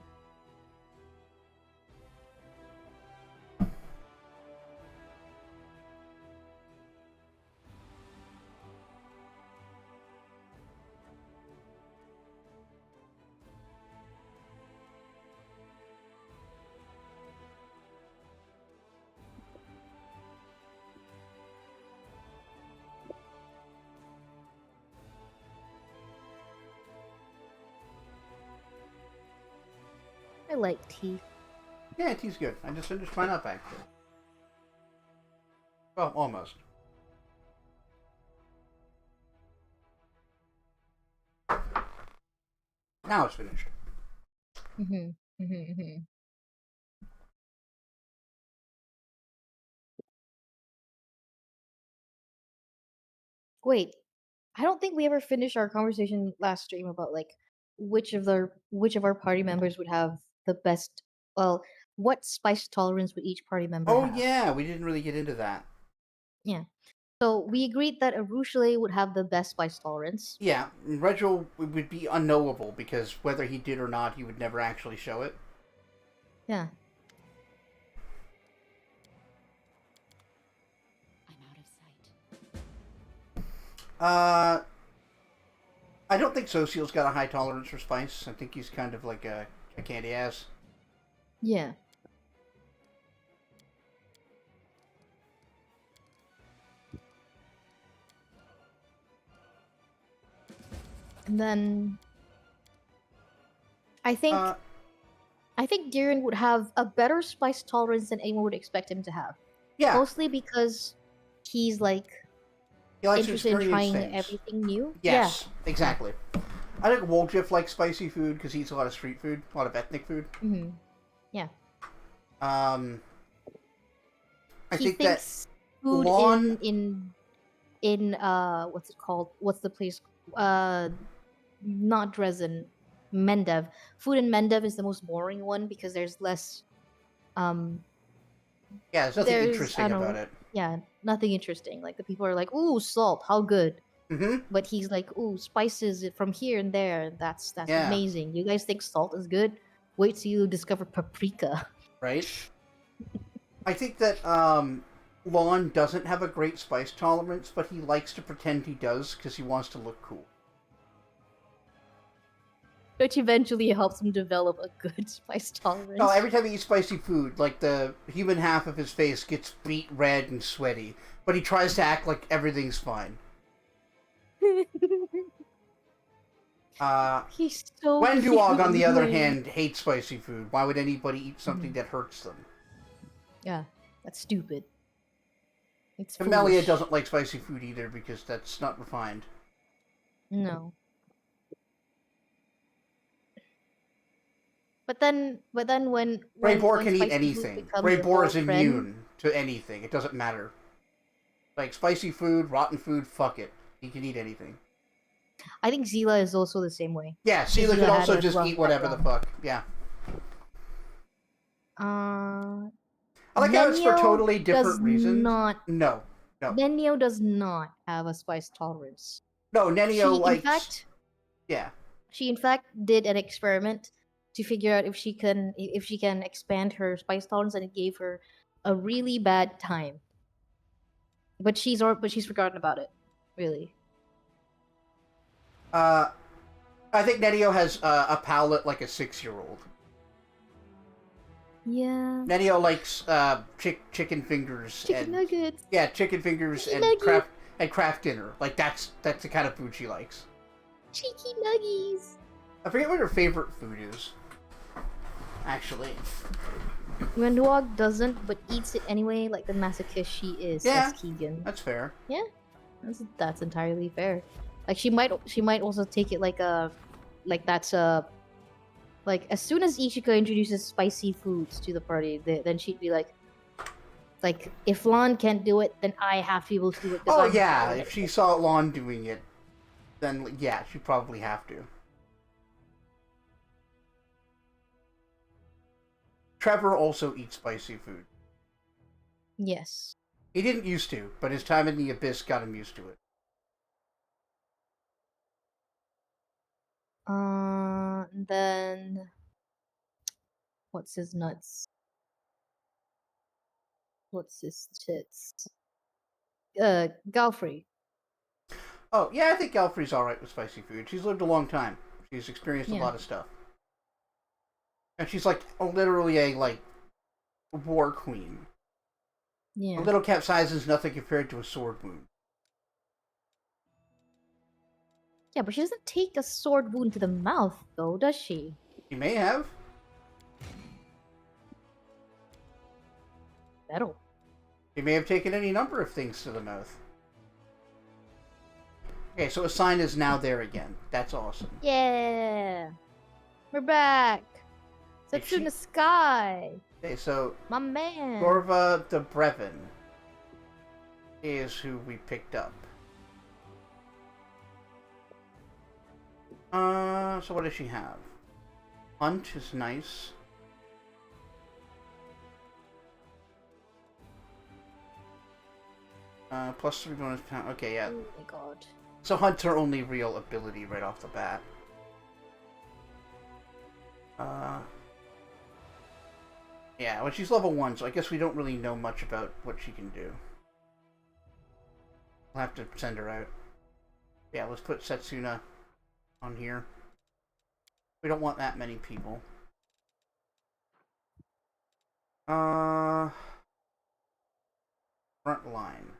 I like tea. Yeah, tea's good. I just finished mine up, actually. Well, almost. Now it's finished. Wait, I don't think we ever finished our conversation last stream about like which of our party members would have the best. Well, what spice tolerance would each party member Oh, have? yeah, we didn't really get into that. Yeah. So we agreed that Arushale would have the best spice tolerance. Yeah, Regil would be unknowable because whether he did or not, he would never actually show it. Yeah. I'm out of sight. I don't think Social's got a high tolerance for spice. I think he's kind of like a candy ass. Yeah. And then I think Uh, Darren would have a better spice tolerance than anyone would expect him to have. yeah, Mostly because he's like He likes to interested in experience trying things. everything new. Yes, exactly. I think Woljif likes spicy food because he eats a lot of street food, a lot of ethnic food. Yeah. Mm-hmm. Yeah. I He think that thinks food Lon... in what's it called? What's the place? Uh, not Dresden, Mendev. Food in Mendev is the most boring one because there's less. Yeah, there's nothing I interesting don't about know. it. Yeah, nothing interesting. Like the people are like, "Ooh, salt, how good." Mm-hmm. But he's like, "Ooh, spices from here and there. That's Yeah. amazing. You guys think salt is good? Wait till you discover paprika." Right? I think that Lon doesn't have a great spice tolerance, but he likes to pretend he does because he wants to look cool. Which eventually helps him develop a good spice tolerance. No, every time he eats spicy food, like the human half of his face gets beet red and sweaty, but he tries to act like everything's fine. He's so Wenduog, cute on the and other annoying. hand, hates spicy food. Why would anybody eat something that hurts them? Yeah, that's stupid. It's Camellia foolish. doesn't like spicy food either because that's not refined. No. But then when Raybor can eat spicy food anything. becomes a Raybor whole is trend, immune to anything. It doesn't matter. Like, spicy food, rotten food, fuck it. He can eat anything. I think Zila is also the same way. Yeah, Sela could Zila had also a just rough eat whatever the background. fuck. Yeah. Uh, I like how it's for Nenio totally does different reasons. not. No. No. Nenio does not have a spice tolerance. No, Nenio likes... Yeah. She in fact did an experiment to figure out if she can expand her spice tolerance, and it gave her a really bad time. But she's forgotten about it. Really. I think Nenio has a palate like a 6-year-old. Yeah. Nenio likes chicken fingers Chicken nuggets. Yeah, chicken fingers Chicken and nuggets. craft dinner. Like that's the kind of food she likes. Cheeky nuggies. I forget what her favorite food is. Actually. Wenduog doesn't, but eats it anyway, like the masochist she is, Yeah, says Keegan. that's fair. Yeah, that's entirely fair. Like she might also take it like that's like as soon as Ichika introduces spicy foods to the party, then she'd be like if Lon can't do it, then I have to be able to do it. Oh yeah, if she saw Lon doing it, then yeah, she'd probably have to. Trevor also eats spicy food. Yes. He didn't used to, but his time in the Abyss got him used to it. Then what's his nuts? What's his tits? Galfrey. Oh, yeah, I think Galfrey's alright with spicy food. She's lived a long time. She's experienced a lot of stuff. And she's like literally a war queen. Yeah. A little capsize is nothing compared to a sword wound. Yeah, but she doesn't take a sword wound to the mouth, though, does she? She may have. Metal. She may have taken any number of things to the mouth. Okay, so a sign is now there again. That's awesome. Yeah. We're back. It's in the sky. Okay, so My man. Gorva the Brevin is who we picked up. So what does she have? Hunt is nice. +3 bonus pound. Okay, yeah. Oh my god. So Hunt's her only real ability right off the bat. Yeah, well, she's level 1, so I guess we don't really know much about what she can do. We'll have to send her out. Yeah, let's put Setsuna on here. We don't want that many people. Front line.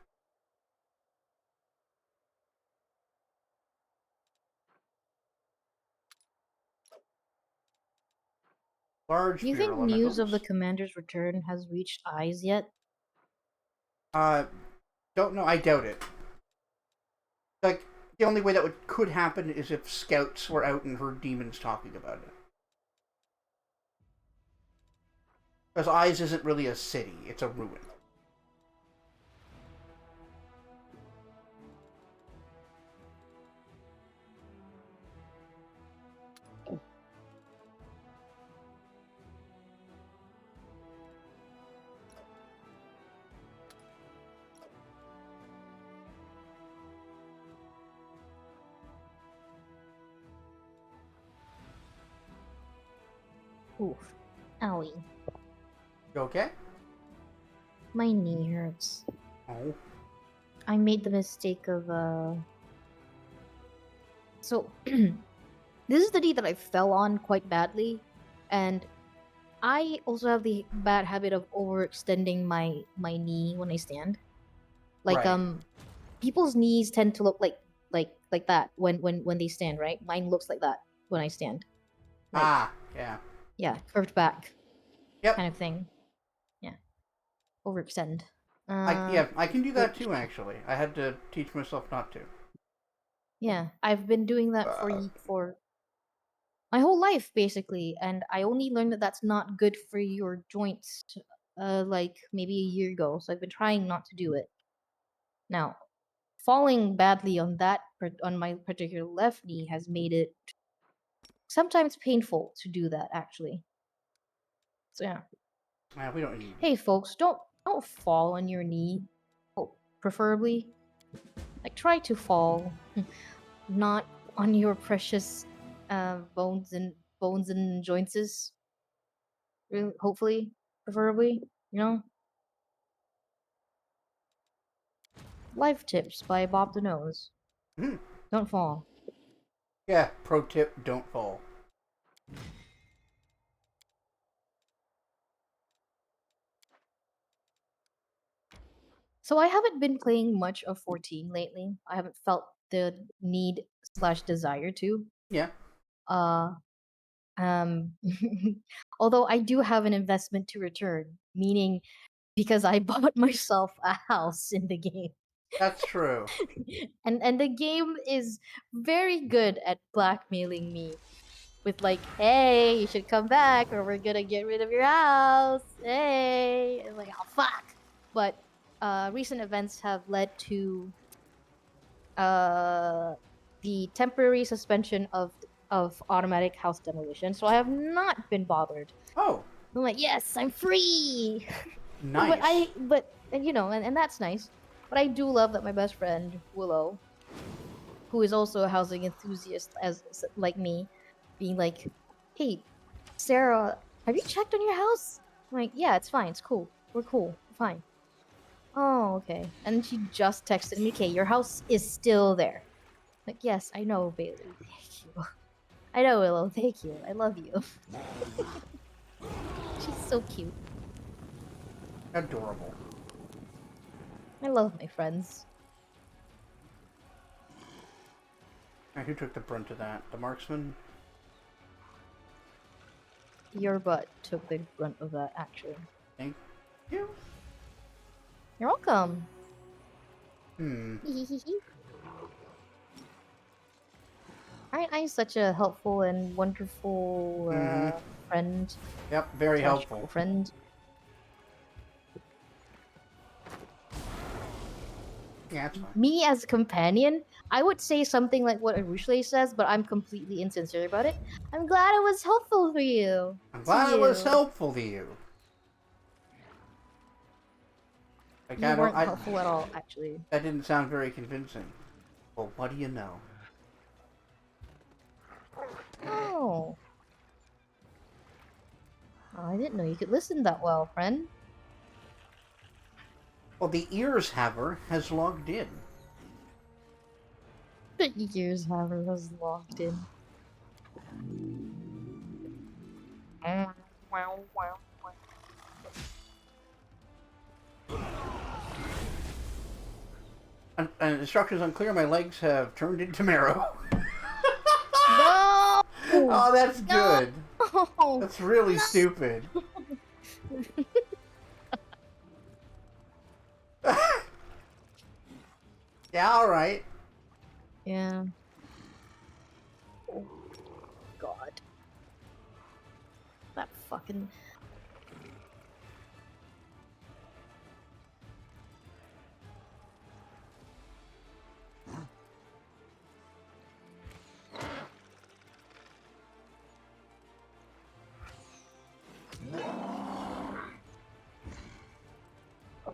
Large. Do you think news of the commander's return has reached eyes yet? Don't know. I doubt it. Like, the only way that could happen is if scouts were out and heard demons talking about it. Because Eyes isn't really a city, it's a ruin. Oof. Owie. You okay? My knee hurts. Oh. I made the mistake of So this is the knee that I fell on quite badly, and I also have the bad habit of overextending my knee when I stand. Like Right. people's knees tend to look like that when they stand, right? Mine looks like that when I stand. Like Yeah. yeah, curved back Yep. kind of thing. Yeah. Overextend. I can do that Which too, actually. I had to teach myself not to. yeah, I've been doing that for my whole life basically, and I only learned that that's not good for your joints like maybe a year ago, so I've been trying not to do it. Now, falling badly on on my particular left knee has made it sometimes painful to do that actually. So yeah. We don't need. Hey folks, don't fall on your knee. Oh, preferably like try to fall not on your precious bones and jointses. Really, hopefully, preferably, you know. Life tips by Bob the Nose. Hmm. Don't fall. Yeah, pro tip, don't fall. So I haven't been playing much of 14 lately. I haven't felt the need slash desire to. Yeah. Uh, um, although I do have an investment to return, meaning because I bought myself a house in the game. That's true. And the game is very good at blackmailing me with like, hey, you should come back or we're gonna get rid of your house. Hey, it's like, oh fuck. But recent events have led to uh the temporary suspension of automatic house demolition. So I have not been bothered. Oh, I'm like, yes, I'm free. nice. But and you know, and that's nice. But I do love that my best friend Willow, who is also a housing enthusiast like me, being like, "Hey, Sarah, have you checked on your house?" I'm like, "Yeah, it's fine. It's cool. We're cool. We're fine." Oh, okay. And she just texted me, "Okay, your house is still there." Like, yes, I know, Bailey. Thank you. I know, Willow. Thank you. I love you. She's so cute. Adorable. I love my friends. And who took the brunt of that? The marksman? Your butt took the brunt of that, actually. Thank you. You're welcome. Hmm. Aren't I such a helpful and wonderful friend? Yep, very Slash helpful. Friend. Yeah, it's fine. Me as a companion, I would say something like what Arushle says, but I'm completely insincere about it. I'm glad it was helpful for you. I'm To glad it was you. helpful to you. Like, You weren't helpful at all, actually. That didn't sound very convincing. Well, what do you know? Oh. Oh, I didn't know you could listen that well, friend. Well, the ears haver has logged in. The years Haver was logged in. Instructions unclear. My legs have turned into marrow. No! Oh, that's No! good. That's really stupid. Yeah, alright. Yeah. Oh God. That fucking.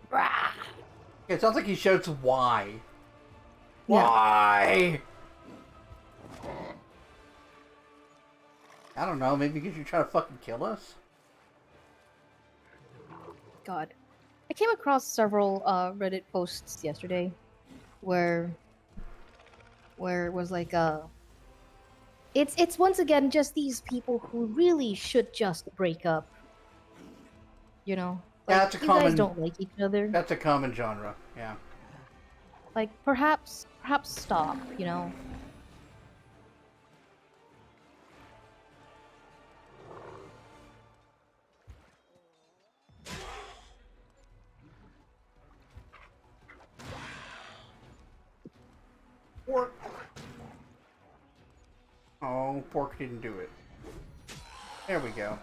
Rah! It sounds like he shouts why. Yeah. Why? I don't know, maybe because you're trying to fucking kill us? God. I came across several Reddit posts yesterday where it was like it's once again just these people who really should just break up. You know? Yeah, Like that's a you guys common don't like each other. that's a common genre, yeah. Like perhaps stop, you know? Pork. Oh, pork didn't do it. There we go.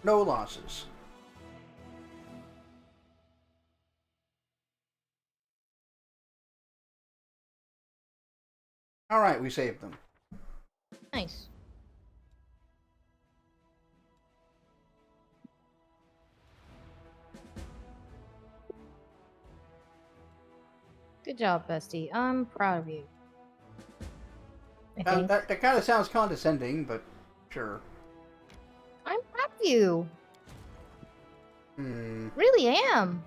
No losses. Alright, we saved them. Nice. Good job, bestie. I'm proud of you. I think. That kind of sounds condescending, but sure. I'm proud of you. Hmm. Really am.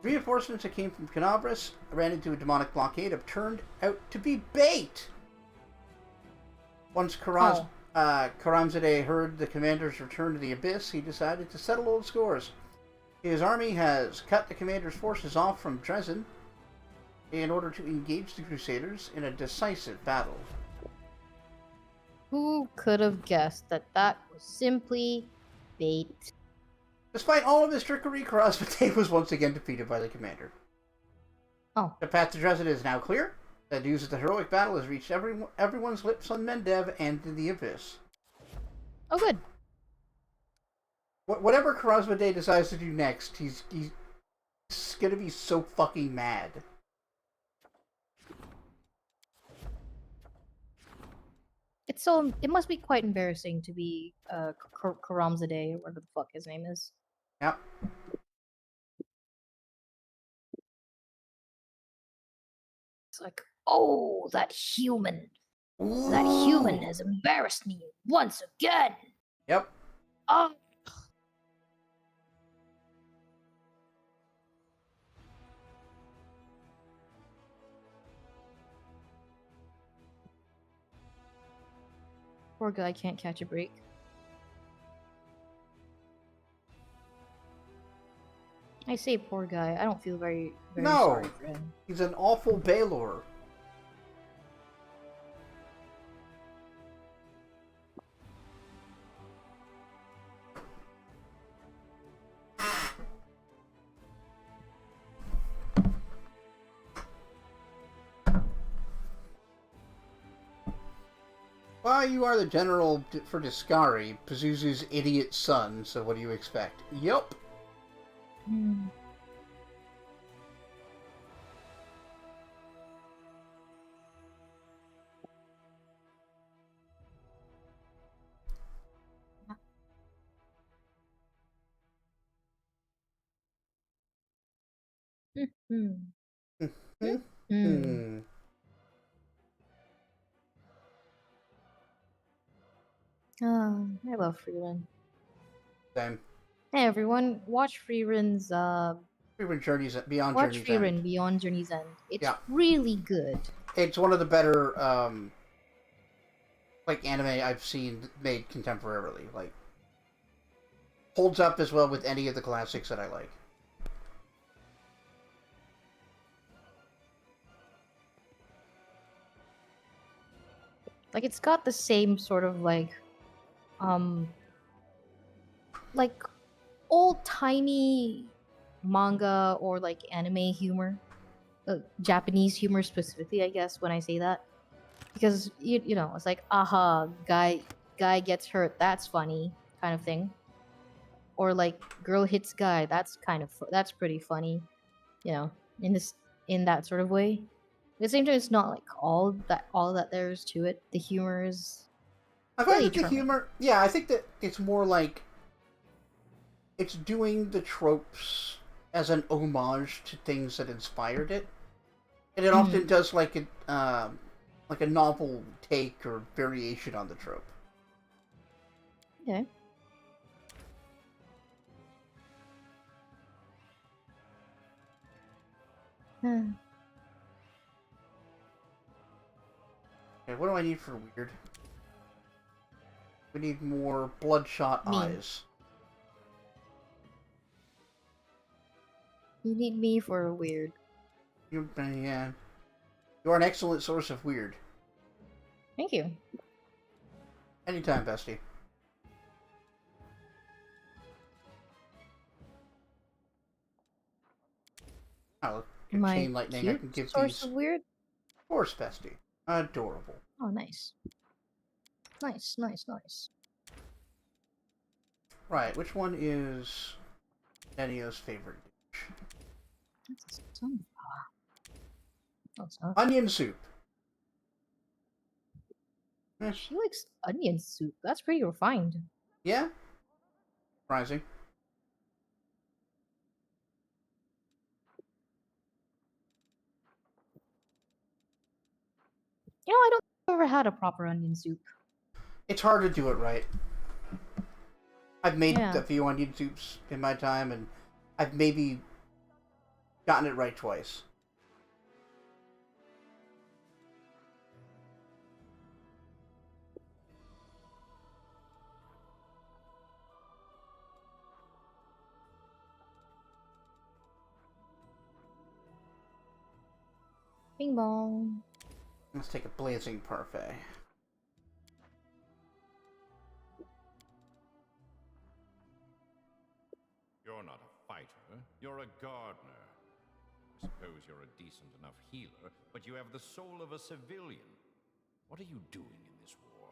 Reinforcements that came from Canabras ran into a demonic blockade have turned out to be bait! Once Karamzadeh heard the commander's return to the Abyss, he decided to settle old scores. His army has cut the commander's forces off from Dresden in order to engage the Crusaders in a decisive battle. Who could have guessed that that was simply bait? Despite all of his trickery, Karamzadeh was once again defeated by the commander. Oh. The path to Dresden is now clear. The news of the heroic battle has reached everyone's lips on Mendev and in the Abyss. Oh, good. Whatever Karamzadeh decides to do next, he's gonna be so fucking mad. It must be quite embarrassing to be Karamzadeh or whatever the fuck his name is. Yep. It's like, oh, that human. Ooh. That human has embarrassed me once again. Yep. Oh. Poor guy can't catch a break. I say poor guy. I don't feel very No. sorry for him. He's an awful Baylor. Well, you are the general for Discari, Pazuzu's idiot son, so what do you expect? Yup. Hmm. Hmm. Hmm. Hmm. Oh, I love Freerun. Same. Hey everyone, watch Freerun's Freerun Journeys Beyond watch Journey's Freerun End. Beyond Journey's End. It's Yeah. really good. It's one of the better like anime I've seen made contemporarily. Like holds up as well with any of the classics that I like. Like it's got the same sort of like old timey manga or like anime humor, Japanese humor specifically, I guess when I say that, because you know it's like aha, guy gets hurt, that's funny kind of thing, or like girl hits guy, that's that's pretty funny, you know, in this in that sort of way. At the same time, it's not like all that there is to it. The humor is I find really that the charming. humor, yeah, I think that it's more like it's doing the tropes as an homage to things that inspired it, and it often Mhm. does like a novel take or variation on the trope. Okay. Hmm. Okay, what do I need for weird? We need more bloodshot Me. eyes. You need me for a weird. Yeah, you're an excellent source of weird. Thank you. Anytime, bestie. Oh, look, get My chain lightning. I cute can give source these. of weird. Of course, bestie. Adorable. Oh, nice. Nice, nice, nice. Right, which one is Nenio's favorite dish? That's some. Oh, it's not. Onion soup. Eh, She likes onion soup. That's pretty refined. yeah? Surprising. You know, I don't think I've ever had a proper onion soup. It's hard to do it right. I've made Yeah. a few onion soups in my time, and I've maybe gotten it right twice. Bing bong. Let's take a blazing parfait. You're not a fighter, you're a gardener. I suppose you're a decent enough healer, but you have the soul of a civilian. What are you doing in this war?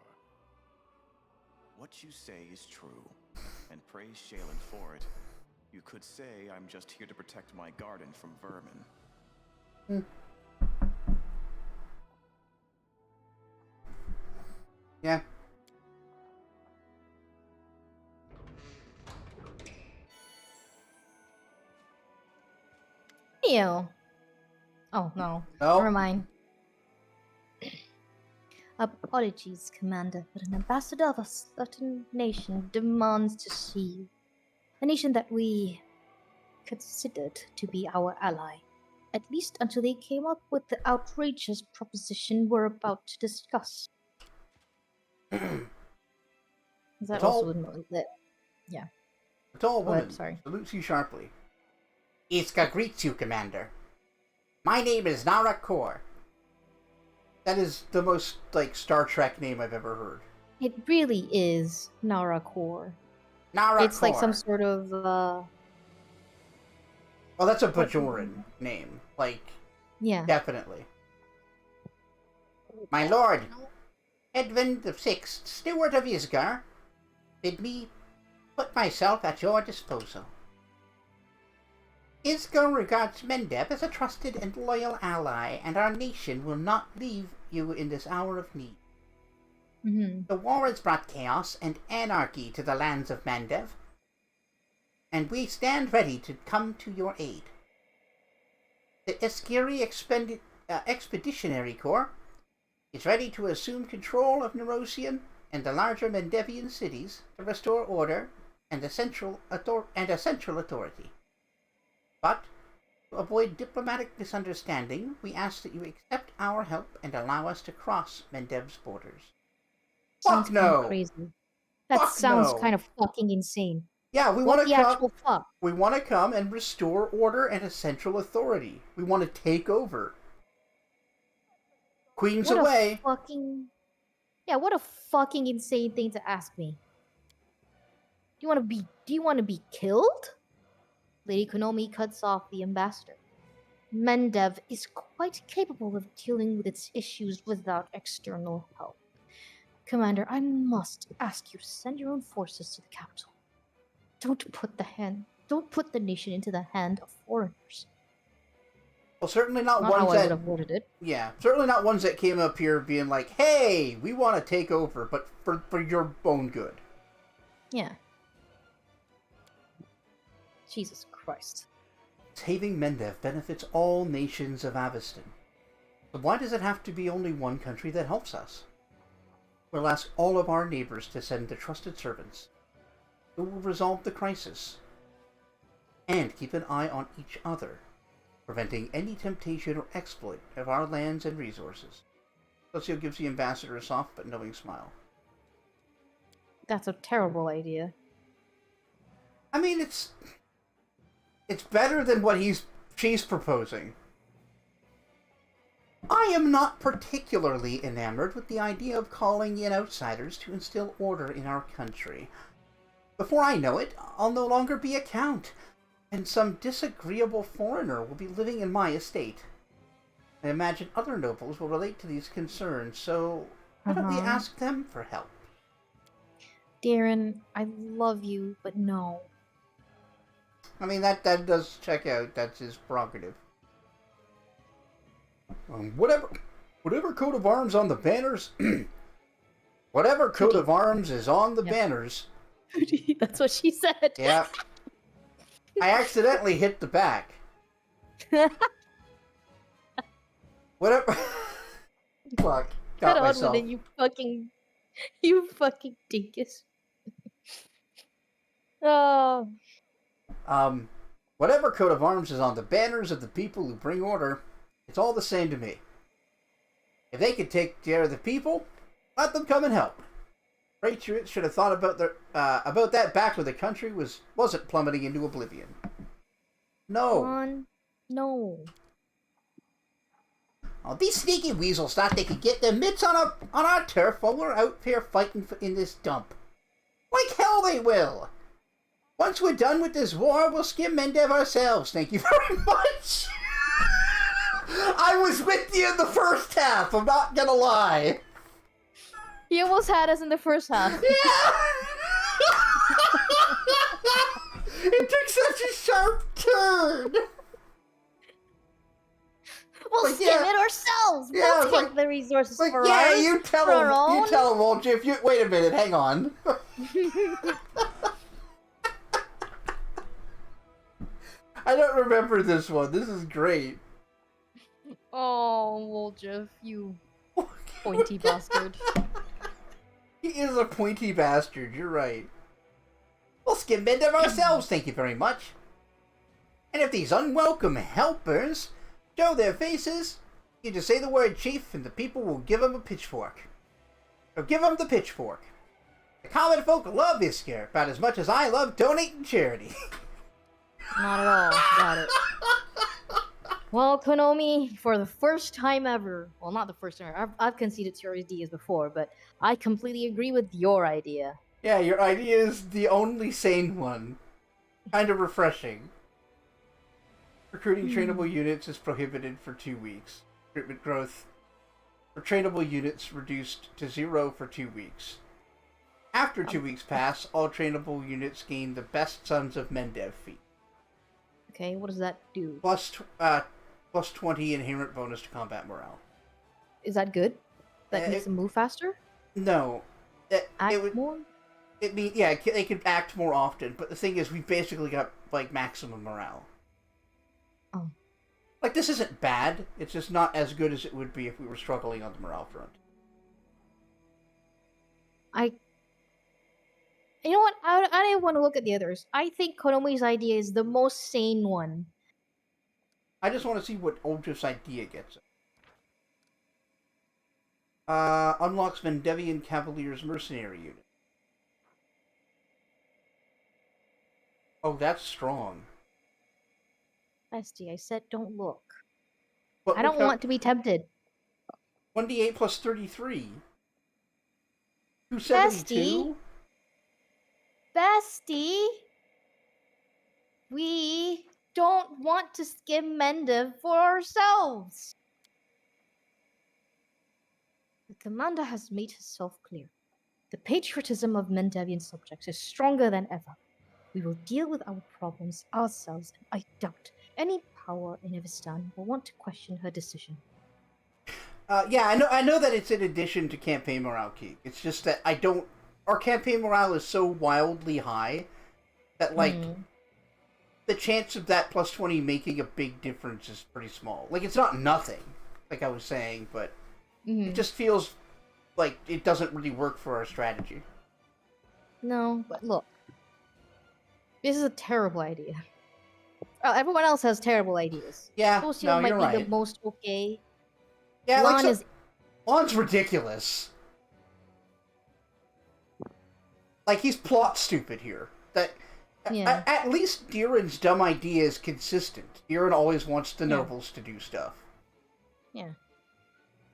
What you say is true, and praise Shailen for it. You could say I'm just here to protect my garden from vermin. Yeah. Ew. Oh, no. No. Never mind. Apologies, Commander, but an ambassador of a certain nation demands to see you. A nation that we considered to be our ally, at least until they came up with the outrageous proposition we're about to discuss. Is that The tall- also in the... Yeah. The tall Go ahead, woman sorry. salutes you sharply. Iska greets you, Commander. My name is Nara Kor. That is the most, like, Star Trek name I've ever heard. It really is Nara Kor. Nara It's like some Kor. sort of Well, that's a Bajoran name. Like, yeah. definitely. My lord, Edwin the Sixth, Steward of Isgar, bid me put myself at your disposal. Isgar regards Mendev as a trusted and loyal ally, and our nation will not leave you in this hour of need. Mm-hmm. The war has brought chaos and anarchy to the lands of Mendev, and we stand ready to come to your aid. The Eskiri Expeditionary Corps is ready to assume control of Nerosian and the larger Mendevian cities to restore order and a central authority. But, to avoid diplomatic misunderstanding, we ask that you accept our help and allow us to cross Mendev's borders. Sounds Fuck kind no! of crazy. That Fuck sounds no! kind of fucking insane. Yeah, we What want the to actual come. fuck? We want to come and restore order and a central authority. We want to take over. Queens What away. a fucking... Yeah, what a fucking insane thing to ask me. Do you want to be killed? Lady Konomi cuts off the ambassador. Mendev is quite capable of dealing with its issues without external help. Commander, I must ask you to send your own forces to the capital. Don't put the nation into the hand of foreigners. Well, certainly not Not how ones I would that. have worded it. Yeah, certainly not ones that came up here being like, "Hey, we want to take over, but for your own good." Yeah. Jesus Christ. Saving Mendev benefits all nations of Aveston. So why does it have to be only one country that helps us? We'll ask all of our neighbors to send the trusted servants who will resolve the crisis and keep an eye on each other, preventing any temptation or exploit of our lands and resources. Lucio gives the ambassador a soft but knowing smile. That's a terrible idea. I mean, it's better than what she's proposing. I am not particularly enamored with the idea of calling in outsiders to instill order in our country. Before I know it, I'll no longer be a count, and some disagreeable foreigner will be living in my estate. I imagine other nobles will relate to these concerns, so why don't we ask them for help? Darren, I love you, but no. I mean, that does check out. That's his prerogative. Whatever coat of arms on the banners, whatever coat of arms is on the banners. That's what she said. Yeah. I accidentally hit the back. Whatever. Fuck. Got Get on myself. with it, you fucking dinkus. Oh. Whatever coat of arms is on the banners of the people who bring order, it's all the same to me. If they could take care of the people, let them come and help. Patriots should have thought about that back when the country wasn't plummeting into oblivion. No. Ron, no. Oh, these sneaky weasels thought they could get their mitts on our turf while we're out here fighting in this dump. Like hell they will. Once we're done with this war, we'll skim Mendev ourselves. Thank you very much. I was with you in the first half. I'm not gonna lie. He almost had us in the first half. Yeah. It took such a sharp turn. We'll Like, skim yeah. it ourselves. Yeah, We'll it's take like- the resources Like, for yeah, ours. you tell for our him, own. you tell him, won't you? If you wait a minute, hang on. I don't remember this one. This is great. Oh, Woljeff, you pointy bastard. He is a pointy bastard. You're right. We'll skim Mendev ourselves, thank you very much. And if these unwelcome helpers show their faces, you just say the word chief and the people will give them a pitchfork. So give them the pitchfork. The common folk love Isker about as much as I love donating charity. Not at all. Got it. Well, Konomi, for the first time ever, well, not the first time ever, I've conceded to your ideas before, but I completely agree with your idea. Yeah, your idea is the only sane one. Kind of refreshing. Recruiting trainable units is prohibited for 2 weeks. Recruitment growth for trainable units reduced to 0 for 2 weeks. After 2 weeks pass, all trainable units gain the Best Sons of Mendev feat. Okay, what does that do? Plus 20 inherent bonus to combat morale. Is that good? That makes it- them move faster? No. Act more? It mean, yeah, they could act more often, but the thing is, we basically got, like, maximum morale. Oh. Like, this isn't bad, it's just not as good as it would be if we were struggling on the morale front. You know what? I didn't want to look at the others. I think Konomi's idea is the most sane one. I just want to see what Oldrift's idea gets. Unlocks Vendevian Cavalier's mercenary unit. Oh, that's strong. Bestie, I said don't look. But I don't want to be tempted. 1d8 plus 33. 272? Bestie? We don't want to skim Mendev for ourselves. The commander has made herself clear. The patriotism of Mendevian subjects is stronger than ever. We will deal with our problems ourselves, and I doubt any power in Evistan will want to question her decision. Yeah, I know that it's in addition to campaign morale keep. It's just that I don't. Our campaign morale is so wildly high that like the chance of that plus 20 making a big difference is pretty small. Like it's not nothing, like I was saying, but it just feels like it doesn't really work for our strategy. No, but look. This is a terrible idea. Everyone else has terrible ideas. Yeah, Socio no, might you're be right. the most okay. Yeah, Lon like so, is Lon's ridiculous. Like he's plot stupid here. That Yeah. at least Diren's dumb idea is consistent. Diren always wants the nobles to do stuff. Yeah.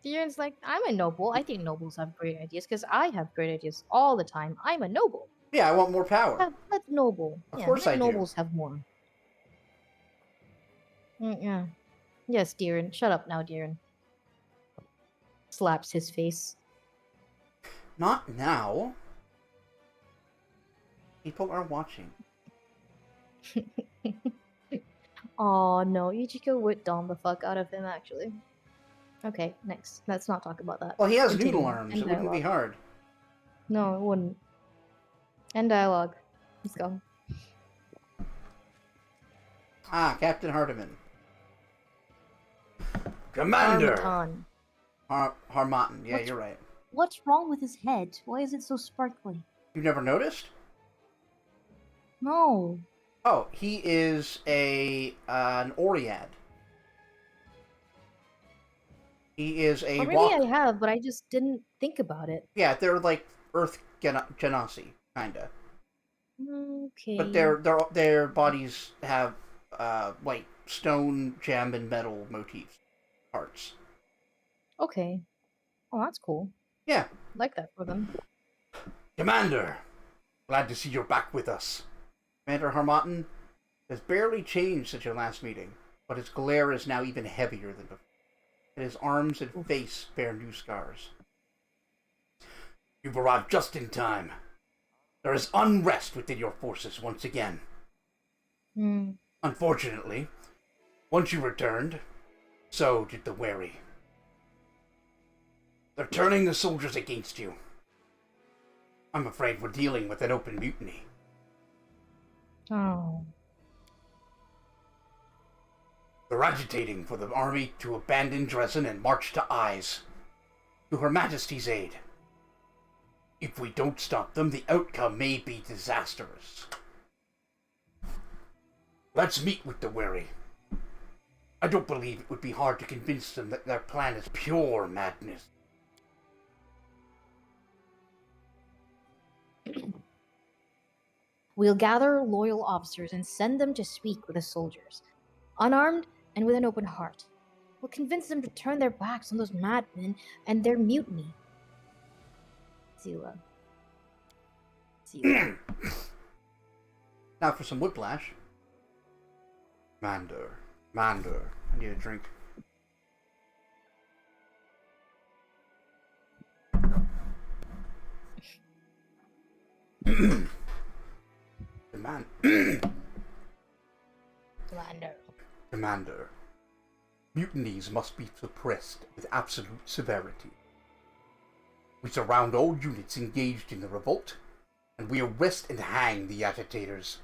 Theron's like, I'm a noble. I think nobles have great ideas because I have great ideas all the time. I'm a noble. Yeah, I want more power. Let noble. Of Yeah, course let I do. nobles have more. Yeah. Yes, Diren. Shut up now, Diren. Slaps his face. Not now. People are watching. Oh no, Ichiko would dom the fuck out of him actually. Okay, next. Let's not talk about that. Well, he has Continue. noodle arms. End It wouldn't be dialogue. hard. No, it wouldn't. End dialogue. Let's go. Ah, Captain Hardiman. Commander! Armatan. Harmatan. Yeah, What's- you're right. What's wrong with his head? Why is it so sparkly? You never noticed? No. Oh, he is an Oread. He is a Or maybe walk. I have, but I just didn't think about it. Yeah, they're like Earth Genasi, kinda. Okay. But their bodies have like stone, gem, and metal motifs, parts. Okay. Oh, that's cool. Yeah. I like that for them. Commander, glad to see you're back with us. Commander Harmatan has barely changed since your last meeting, but his glare is now even heavier than before, and his arms and face bear new scars. You've arrived just in time. There is unrest within your forces once again. Unfortunately, once you returned, so did the wary. They're turning the soldiers against you. I'm afraid we're dealing with an open mutiny. Oh. They're agitating for the army to abandon Dresden and march to Eyes, to Her Majesty's aid. If we don't stop them, the outcome may be disastrous. Let's meet with the wary. I don't believe it would be hard to convince them that their plan is pure madness. We'll gather loyal officers and send them to speak with the soldiers, unarmed and with an open heart. We'll convince them to turn their backs on those madmen and their mutiny. Zila. Now for some whiplash. Mander. I need a drink. Commander. Mutinies must be suppressed with absolute severity. We surround all units engaged in the revolt, and we arrest and hang the agitators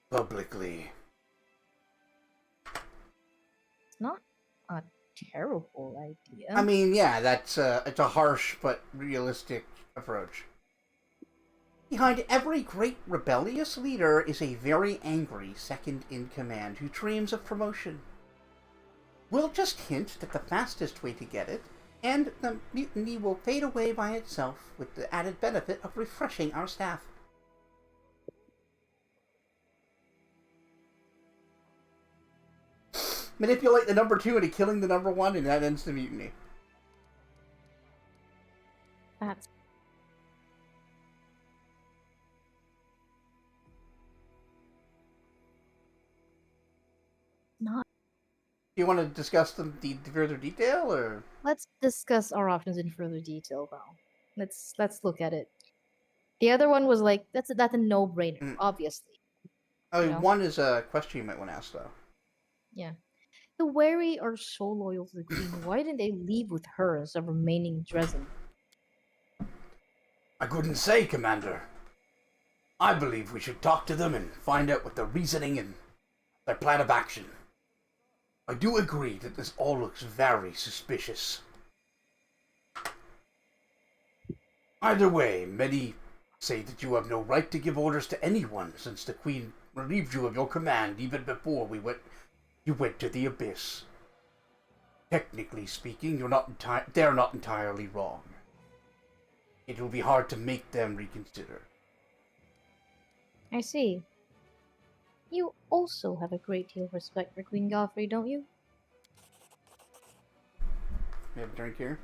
publicly. It's not a terrible idea. I mean, yeah, it's a harsh but realistic approach. Behind every great rebellious leader is a very angry second-in-command who dreams of promotion. We'll just hint at the fastest way to get it, and the mutiny will fade away by itself with the added benefit of refreshing our staff. Manipulate the number 2 into killing the number 1, and that ends the mutiny. That's you want to discuss them in further detail, or? Let's discuss our options in further detail now. Let's look at it. The other one was like that's a no-brainer, Mm. obviously. I mean, No. one is a question you might want to ask, though. Yeah. The wary are so loyal to the queen. Why didn't they leave with her instead of remaining in Dresden? I couldn't say, Commander. I believe we should talk to them and find out what their reasoning and their plan of action. I do agree that this all looks very suspicious. Either way, many say that you have no right to give orders to anyone since the Queen relieved you of your command even before you went to the Abyss. Technically speaking, they're not entirely wrong. It will be hard to make them reconsider. I see. You also have a great deal of respect for Queen Godfrey, don't you? You have a drink here?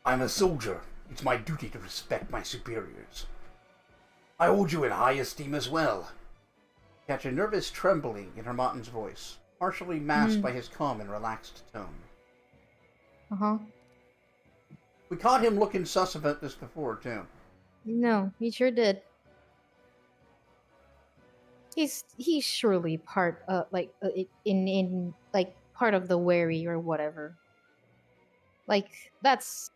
I'm a soldier. It's my duty to respect my superiors. I hold you in high esteem as well. Catch a nervous trembling in Hermotten's voice, partially masked by his calm and relaxed tone. Uh-huh. We caught him looking sus about this before, too. No, he sure did. He's surely part in like part of the wary or whatever. Like that's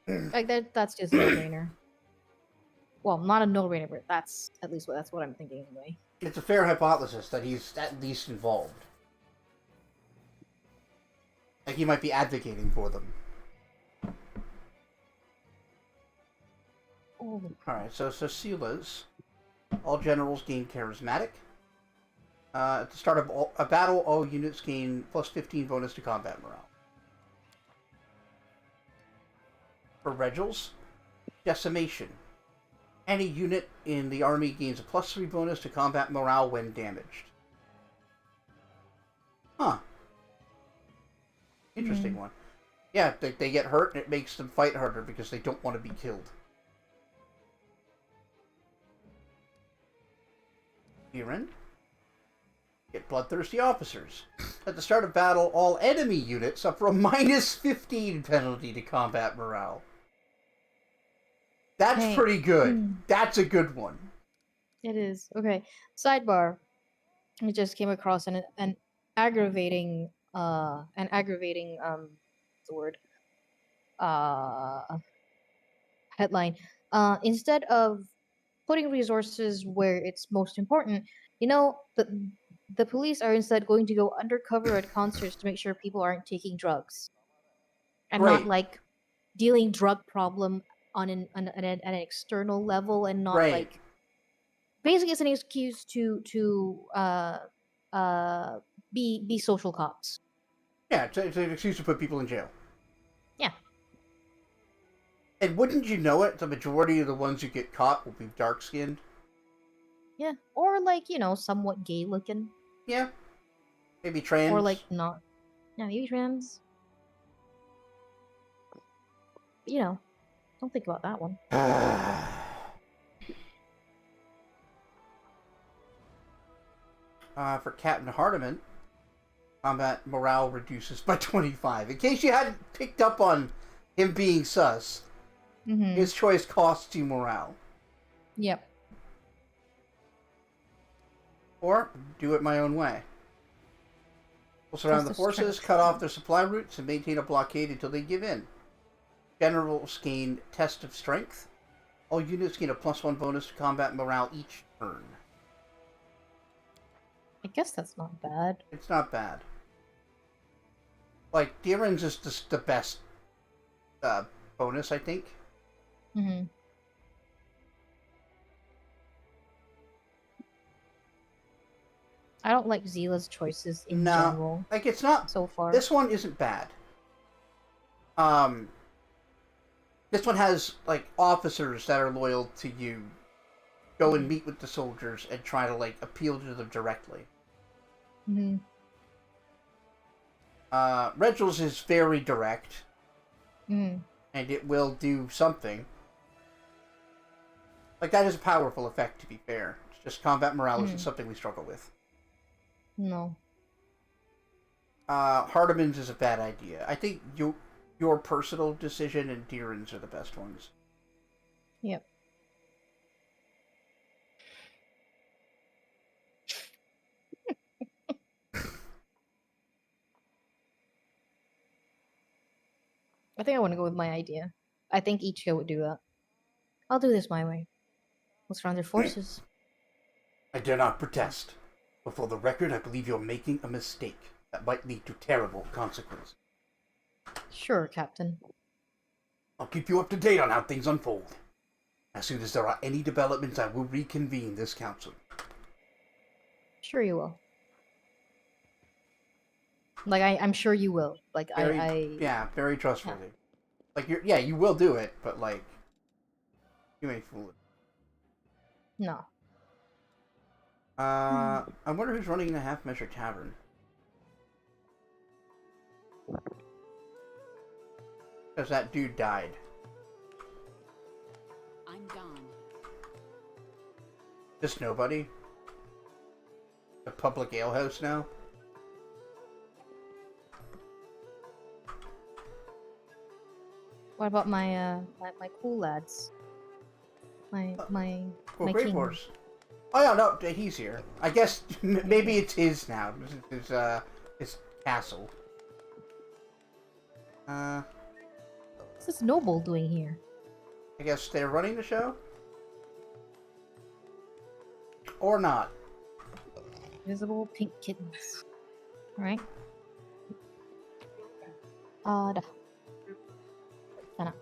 that's just a no-brainer. Well, not a no-brainer, but that's at least that's what I'm thinking anyway. It's a fair hypothesis that he's at least involved. Like he might be advocating for them. Oh, Alright, so Sila's. All generals gain charismatic. At the start of a battle, all units gain plus 15 bonus to combat morale. For Regils, decimation. Any unit in the army gains a plus 3 bonus to combat morale when damaged. Huh. Interesting one. Yeah, they get hurt and it makes them fight harder because they don't want to be killed. Viren. Get bloodthirsty officers. At the start of battle, all enemy units suffer a minus 15 penalty to combat morale. That's Hey. pretty good. That's a good one. it is. Okay. Sidebar. I just came across an aggravating what's the word? Headline. Instead of putting resources where it's most important, the police are instead going to go undercover at concerts to make sure people aren't taking drugs. And Right. not like dealing drug problem on an external level and not Right. like basically it's an excuse to be social cops. Yeah, it's an excuse to put people in jail. Yeah. And wouldn't you know it, the majority of the ones who get caught will be dark-skinned? Yeah. Or like, somewhat gay looking. Yeah. Maybe trans. Or like not. Yeah, maybe trans. Don't think about that one. For Captain Hardiman, combat morale reduces by 25. In case you hadn't picked up on him being sus, his choice costs you morale. Yep. Or, do it my own way. We'll surround the Test of forces, strength. cut off their supply routes, and maintain a blockade until they give in. Generals gain Test of Strength. All units gain a +1 bonus to combat morale each turn. I guess that's not bad. It's not bad. Like, Deeran's is just the best bonus, I think. Mm-hmm. I don't like Zila's choices in No. general Like, it's not... so far. This one isn't bad. This one has, like, officers that are loyal to you. Go and meet with the soldiers and try to, like, appeal to them directly. Mm-hmm. Regils is very direct. Mm-hmm. And it will do something. Like, that is a powerful effect, to be fair. It's just combat morale isn't Mm. something we struggle with. No. Hardiman's is a bad idea. I think your personal decision and Deeran's are the best ones. Yep. I think I want to go with my idea. I think each show would do that. I'll do this my way. Let's round their forces. I dare not protest. But for the record, I believe you're making a mistake that might lead to terrible consequences. Sure, Captain. I'll keep you up to date on how things unfold. As soon as there are any developments, I will reconvene this council. Sure you will. Like I'm sure you will. Like Very, yeah, very trustworthy. Like, you will do it, but, like, you ain't fooling. no. I wonder who's running the Half Measure Tavern. Because that dude died. I'm gone. Just nobody? A public alehouse now? What about my my cool lads? My Well, my Great king. Horse. Oh yeah, no, he's here. I guess maybe it's his now. His castle. What's this noble doing here? I guess they're running the show? Or not. Visible pink kittens. Alright. Dah. Sana.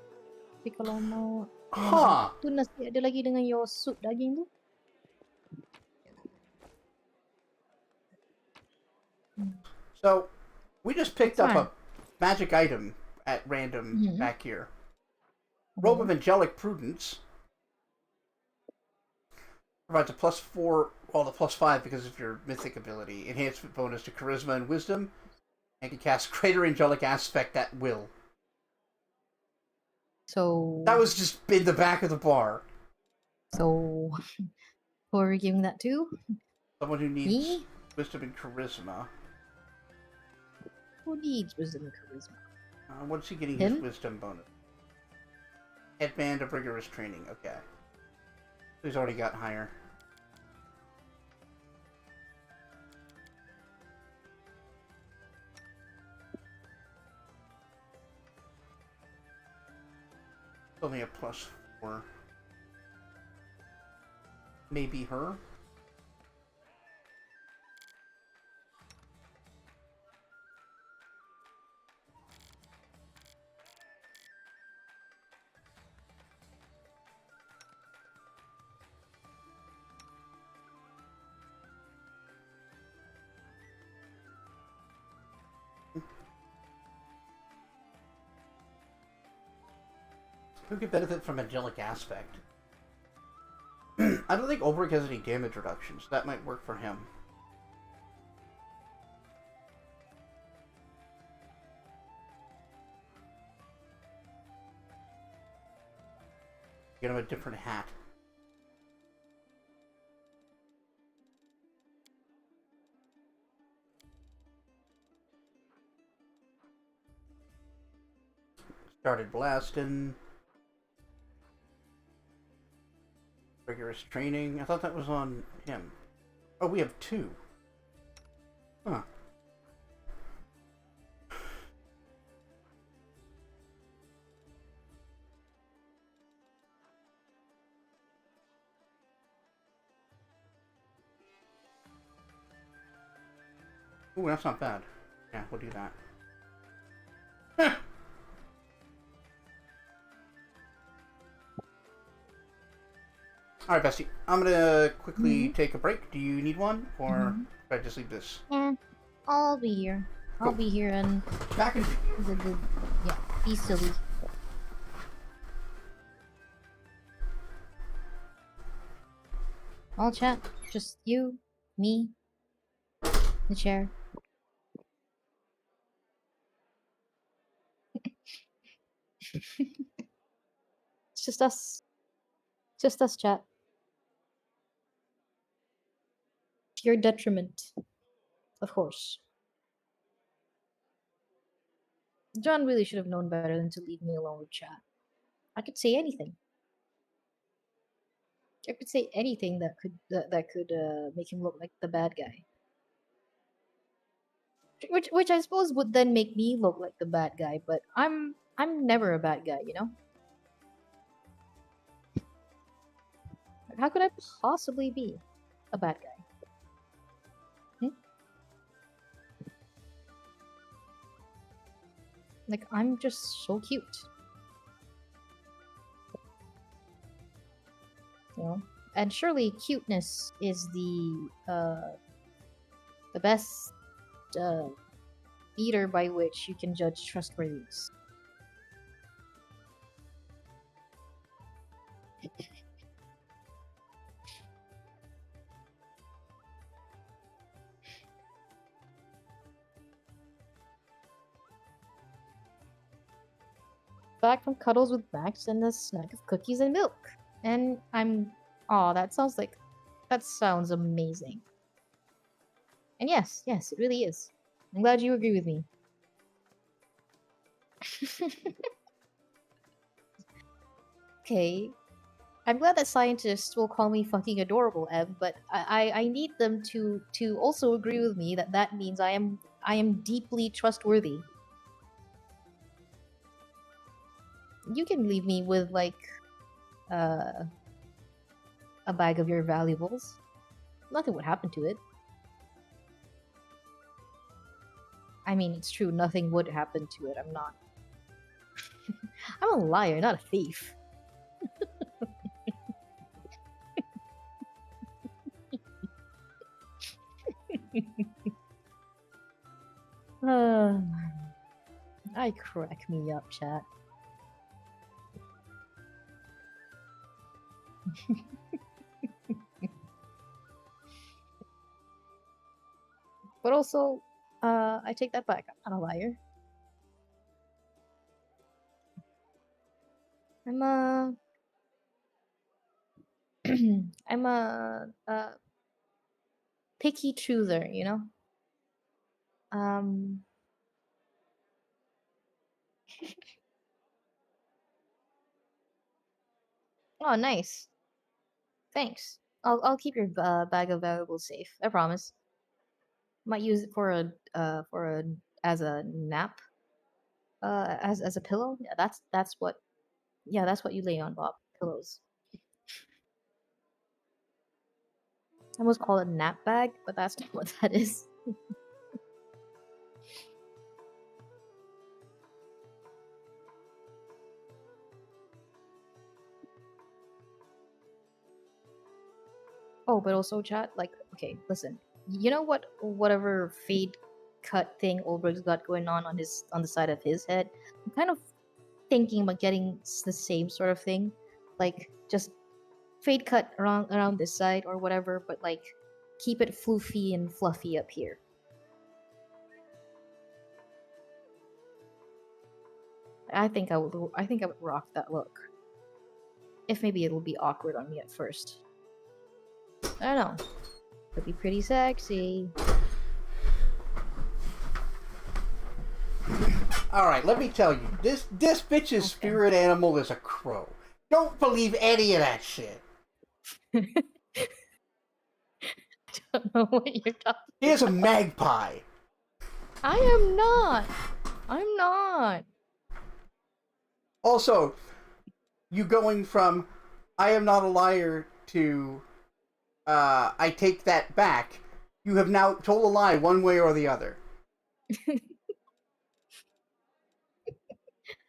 Tapi kalau mau Huh. tu nasi ada lagi dengan your soup daging tu. So, we just picked That's up a magic item at random Mhm. back here. Robe of Angelic Prudence provides a +4, well, the +5 because of your mythic ability. Enhancement bonus to Charisma and Wisdom, and can cast Greater Angelic Aspect at will. So That was just in the back of the bar. so who are we giving that to? Someone who needs Me? Wisdom and Charisma. Who needs wisdom and charisma? What's he getting Him? his Wisdom bonus? Headband of Rigorous Training, okay. He's already got higher. Only a +4. Maybe her? Who could benefit from Angelic Aspect? I don't think Ulrich has any damage reductions. That might work for him. Get him a different hat. Started blasting. Rigorous training. I thought that was on him. Oh, we have 2. Huh. Ooh, that's not bad. Yeah, we'll do that. Alright, Bestie. I'm gonna quickly take a break. Do you need one? Or should I just leave this? I'll be here. I'll Cool. be here and Back in... yeah, be silly. I'll chat. Just you, me, the chair. It's just us. Just us, chat. To your detriment, of course. John really should have known better than to leave me alone with chat. I could say anything. I could say anything that could make him look like the bad guy. Which I suppose would then make me look like the bad guy, but I'm never a bad guy, you know? How could I possibly be a bad guy? Like, I'm just so cute. You know? And surely cuteness is the best meter by which you can judge trustworthiness. Back from cuddles with Max and a snack of cookies and milk. And I'm... Aw, that sounds amazing. And yes, it really is. I'm glad you agree with me. Okay. I'm glad that scientists will call me fucking adorable, Em, but I need them to also agree with me that that means I am deeply trustworthy. You can leave me with, like, a bag of your valuables. Nothing would happen to it. I mean, it's true, nothing would happen to it. I'm not. I'm a liar, not a thief. I crack me up, chat. But also, I take that back. I'm not a liar. I'm a... I'm a picky chooser, you know? Oh, nice. Thanks. I'll keep your bag of valuables safe. I promise. Might use it for a as a nap. As a pillow. Yeah, that's what. Yeah, that's what you lay on, Bob. Pillows. I almost call it a nap bag, but that's not what that is. Oh, but also, chat. Like, okay, listen. You know what? Whatever fade cut thing Olberg's got going on the side of his head. I'm kind of thinking about getting the same sort of thing, like just fade cut around this side or whatever, but like keep it floofy and fluffy up here. I think I would rock that look. If maybe it'll be awkward on me at first. I don't know. It'd be pretty sexy. Alright, let me tell you. This bitch's spirit animal is a crow. Don't believe any of that shit. I don't know what you're talking Here's a magpie. I am not. I'm not. Also, you going from I am not a liar to I take that back. You have now told a lie one way or the other.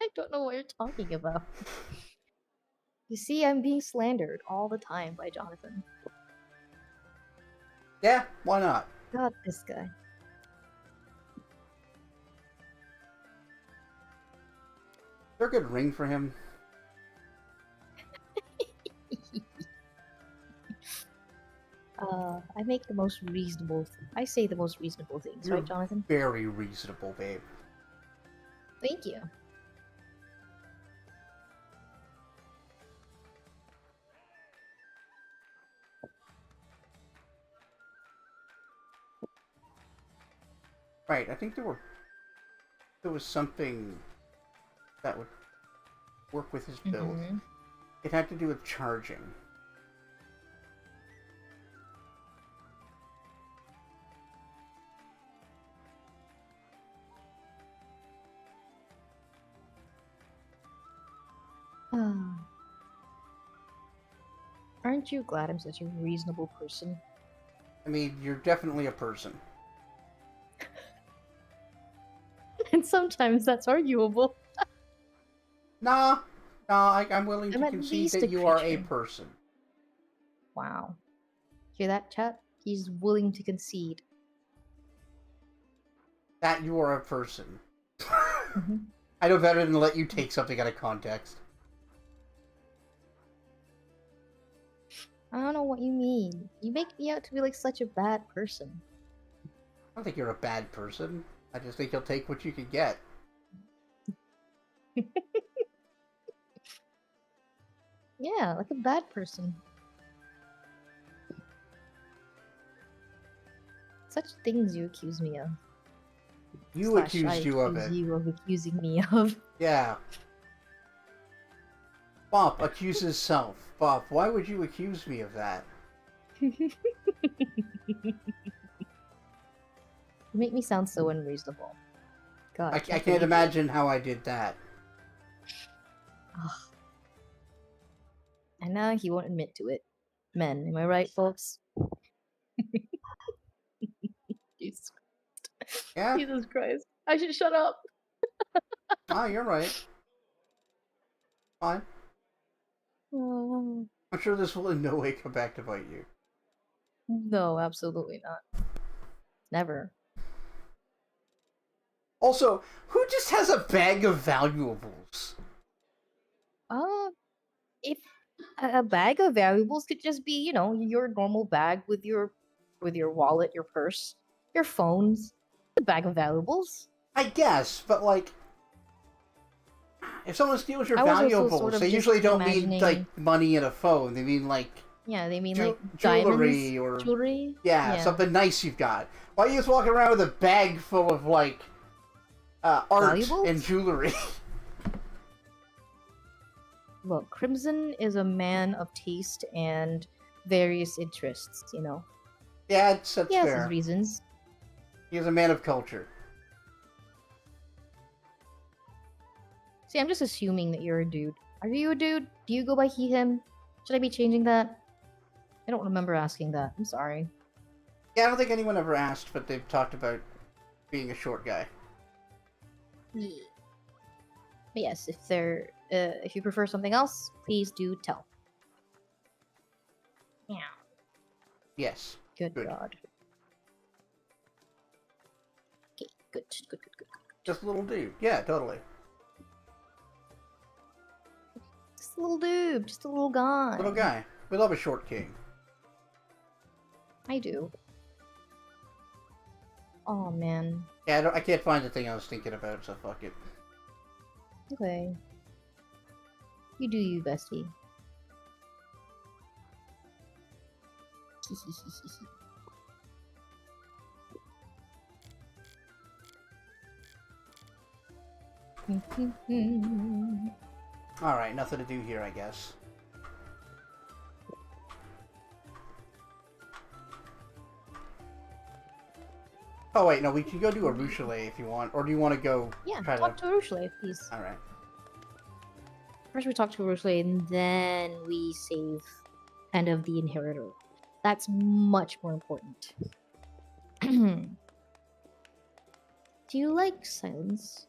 I don't know what you're talking about. You see, I'm being slandered all the time by Jonathan. Yeah, why not? God, this guy. Is there a good ring for him? I make the most reasonable. I say the most reasonable things, You're right, Jonathan? very reasonable, babe. Thank you. Right, I think there was something that would work with his build. Mhm. It had to do with charging. Ah. Aren't you glad I'm such a reasonable person? I mean, you're definitely a person. And sometimes that's arguable. Nah, I'm willing I'm to at concede least that a you are a creature. person. Wow. Hear that, chat? He's willing to concede. That you are a person. Mhm. I know better than to let you take something out of context. I don't know what you mean. You make me out to be like such a bad person. I don't think you're a bad person. I just think you'll take what you can get. Yeah, like a bad person. Such things you accuse me of. You Slash, accused I you of accuse it. you of accusing me of. Yeah. Bop accuses self. Bop, why would you accuse me of that? You make me sound so unreasonable. God, I can't can't believe it. imagine how I did that. Ugh. And now he won't admit to it. Men, am I right, folks? Jesus. Yeah? Jesus Christ. I should shut up. Ah, you're right. Fine. Oh, I'm sure this will in no way come back to bite you. no, absolutely not. Never. Also, who just has a bag of valuables? If a bag of valuables could just be, your normal bag with your wallet, your purse, your phones, a bag of valuables. I guess, but like, if someone steals your I was also valuables, sort of they just usually don't mean imagining, like money and a phone. They mean like yeah, they mean Ju- like jewelry diamonds, or- jewelry. yeah, something nice you've got. Why are you just walking around with a bag full of like art Valuables? and jewelry? Look, Crimson is a man of taste and various interests. Yeah, that's He has his fair. reasons. He's a man of culture. See, I'm just assuming that you're a dude. Are you a dude? Do you go by he, him? Should I be changing that? I don't remember asking that. I'm sorry. Yeah, I don't think anyone ever asked, but they've talked about being a short guy. Yeah. But yes, if you prefer something else, please do tell. Yeah. Yes. Good, Good. God. Okay, good. Just a little dude. Yeah, totally. Just a little dude, just a little guy. Little guy. We love a short king. I do. Oh man. Yeah, I can't find the thing I was thinking about, so fuck it. Okay. You do you, bestie. Alright, nothing to do here, I guess. Oh wait, no, we can go do a Ruchelet if you want, or do you want to go Yeah, try talk to Ruchelet, please. Alright. First we talk to Ruchelet, and then we save End of the Inheritor. That's much more important. Do you like silence?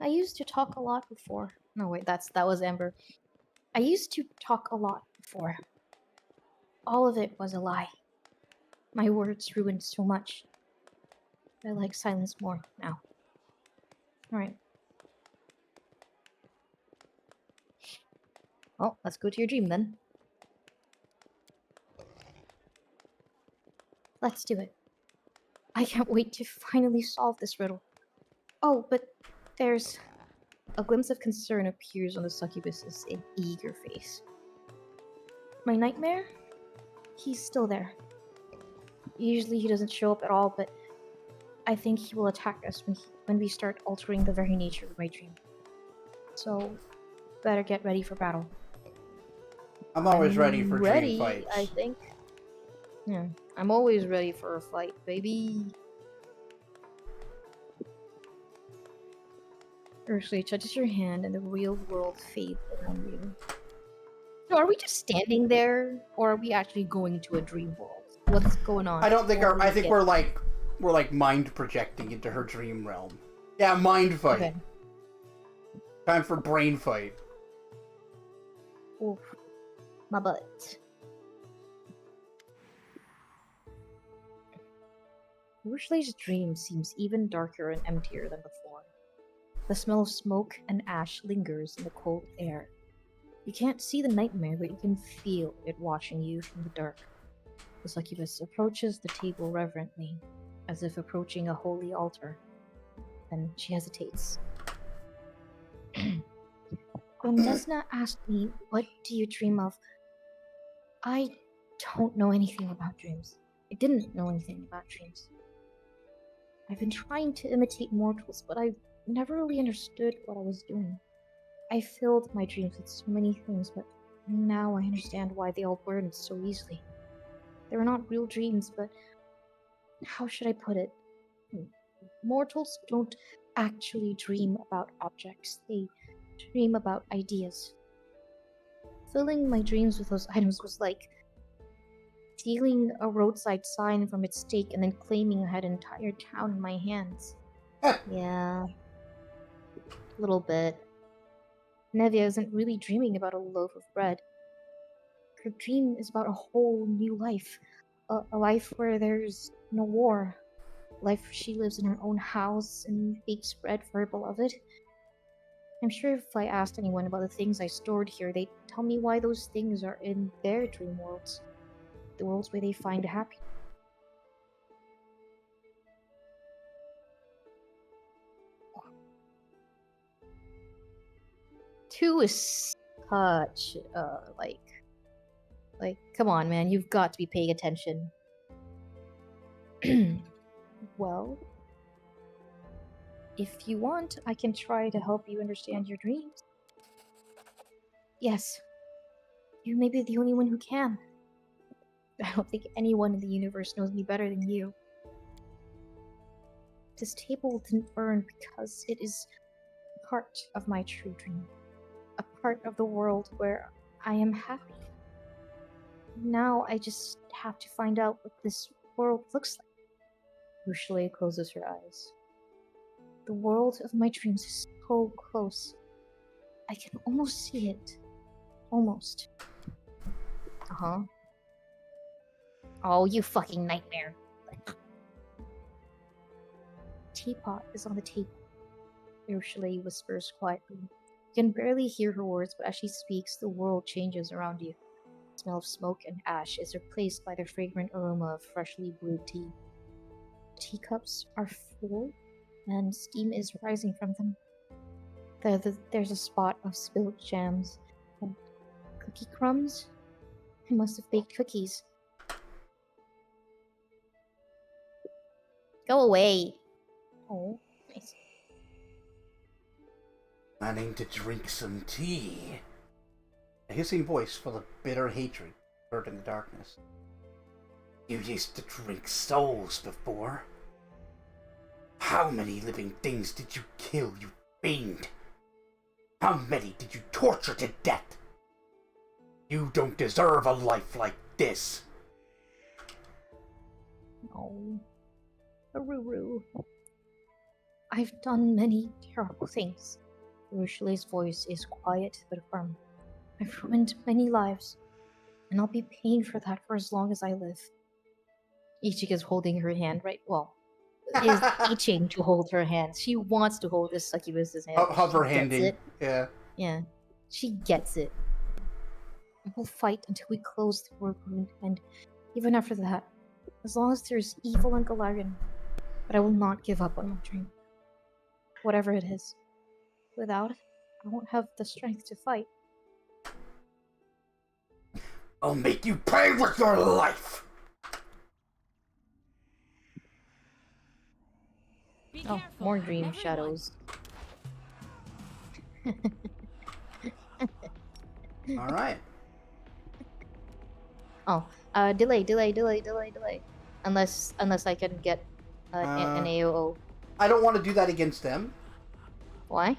I used to talk a lot before. No, wait, that was Amber. I used to talk a lot before. All of it was a lie. My words ruined so much. I like silence more now. Alright. Well, let's go to your dream then. Let's do it. I can't wait to finally solve this riddle. Oh, but there's... A glimpse of concern appears on the succubus's eager face. My nightmare? He's still there. Usually he doesn't show up at all, but I think he will attack us when we start altering the very nature of my dream. So, better get ready for battle. I'm always ready for dream Ready, fights. I think. Yeah, I'm always ready for a fight, baby. Ursula touches your hand and the real world fades around you. So are we just standing there, or are we actually going to a dream world? What's going on? I don't think Before I we think get- we're like mind projecting into her dream realm. Yeah, mind fight. Okay. Time for brain fight. Oof. My butt. Ursula's dream seems even darker and emptier than before. The smell of smoke and ash lingers in the cold air. You can't see the nightmare, but you can feel it watching you from the dark. The succubus approaches the table reverently, as if approaching a holy altar. Then she hesitates. When Desna asked me, "What do you dream of?" I don't know anything about dreams. I didn't know anything about dreams. I've been trying to imitate mortals, but I've never really understood what I was doing. I filled my dreams with so many things, but now I understand why they all burned so easily. They were not real dreams, but how should I put it? Mortals don't actually dream about objects, they dream about ideas. Filling my dreams with those items was like stealing a roadside sign from its stake and then claiming I had an entire town in my hands. Yeah. A little bit. Nevia isn't really dreaming about a loaf of bread. Her dream is about a whole new life. A life where there's no war. A life where she lives in her own house and bakes bread for her beloved. I'm sure if I asked anyone about the things I stored here, they'd tell me why those things are in their dream worlds. The worlds where they find happiness. Two is such like come on man, you've got to be paying attention. Well, if you want, I can try to help you understand your dreams. Yes, you may be the only one who can. I don't think anyone in the universe knows me better than you. This table didn't burn because it is part of my true dream. A part of the world where I am happy. Now I just have to find out what this world looks like. Usually closes her eyes. The world of my dreams is so close. I can almost see it. Almost. Uh-huh. Oh, you fucking nightmare. Teapot is on the table. Ursula whispers quietly. You can barely hear her words, but as she speaks, the world changes around you. The smell of smoke and ash is replaced by the fragrant aroma of freshly brewed tea. Teacups are full, and steam is rising from them. There's a spot of spilled jams and cookie crumbs. I must have baked cookies. Go away. Oh, nice. Planning to drink some tea. A hissing voice full of bitter hatred heard in the darkness. You used to drink souls before. How many living things did you kill, you fiend? How many did you torture to death? You don't deserve a life like this. Oh, Aruru. I've done many terrible things. Ursula's voice is quiet but firm. I've ruined many lives, and I'll be paying for that for as long as I live. Ichika's holding her hand right, well, is itching to hold her hand. She wants to hold this succubus's hand. Hover She gets handing. it. Yeah. Yeah, she gets it. We'll fight until we close the world wound, and even after that, as long as there's evil in Galarian, but I will not give up on my dream. Whatever it is. Without it, I won't have the strength to fight. I'll make you pay with your life. Oh, more dream shadows. All right. Oh, delay. Unless I can get an AOO. I don't want to do that against them. Why?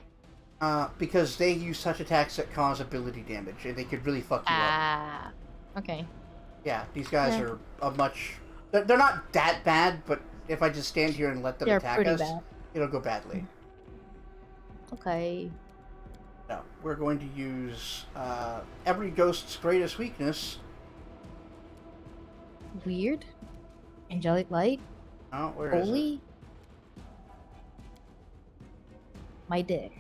Because they use such attacks that cause ability damage, and they could really fuck you up. Ah, okay. Yeah, these guys Yeah. are a much... They're not that bad, but if I just stand here and let them They're attack pretty us, bad. it'll go badly. Okay. No, we're going to use every ghost's greatest weakness. Weird. Angelic light. Oh, where is it? Holy. My dick.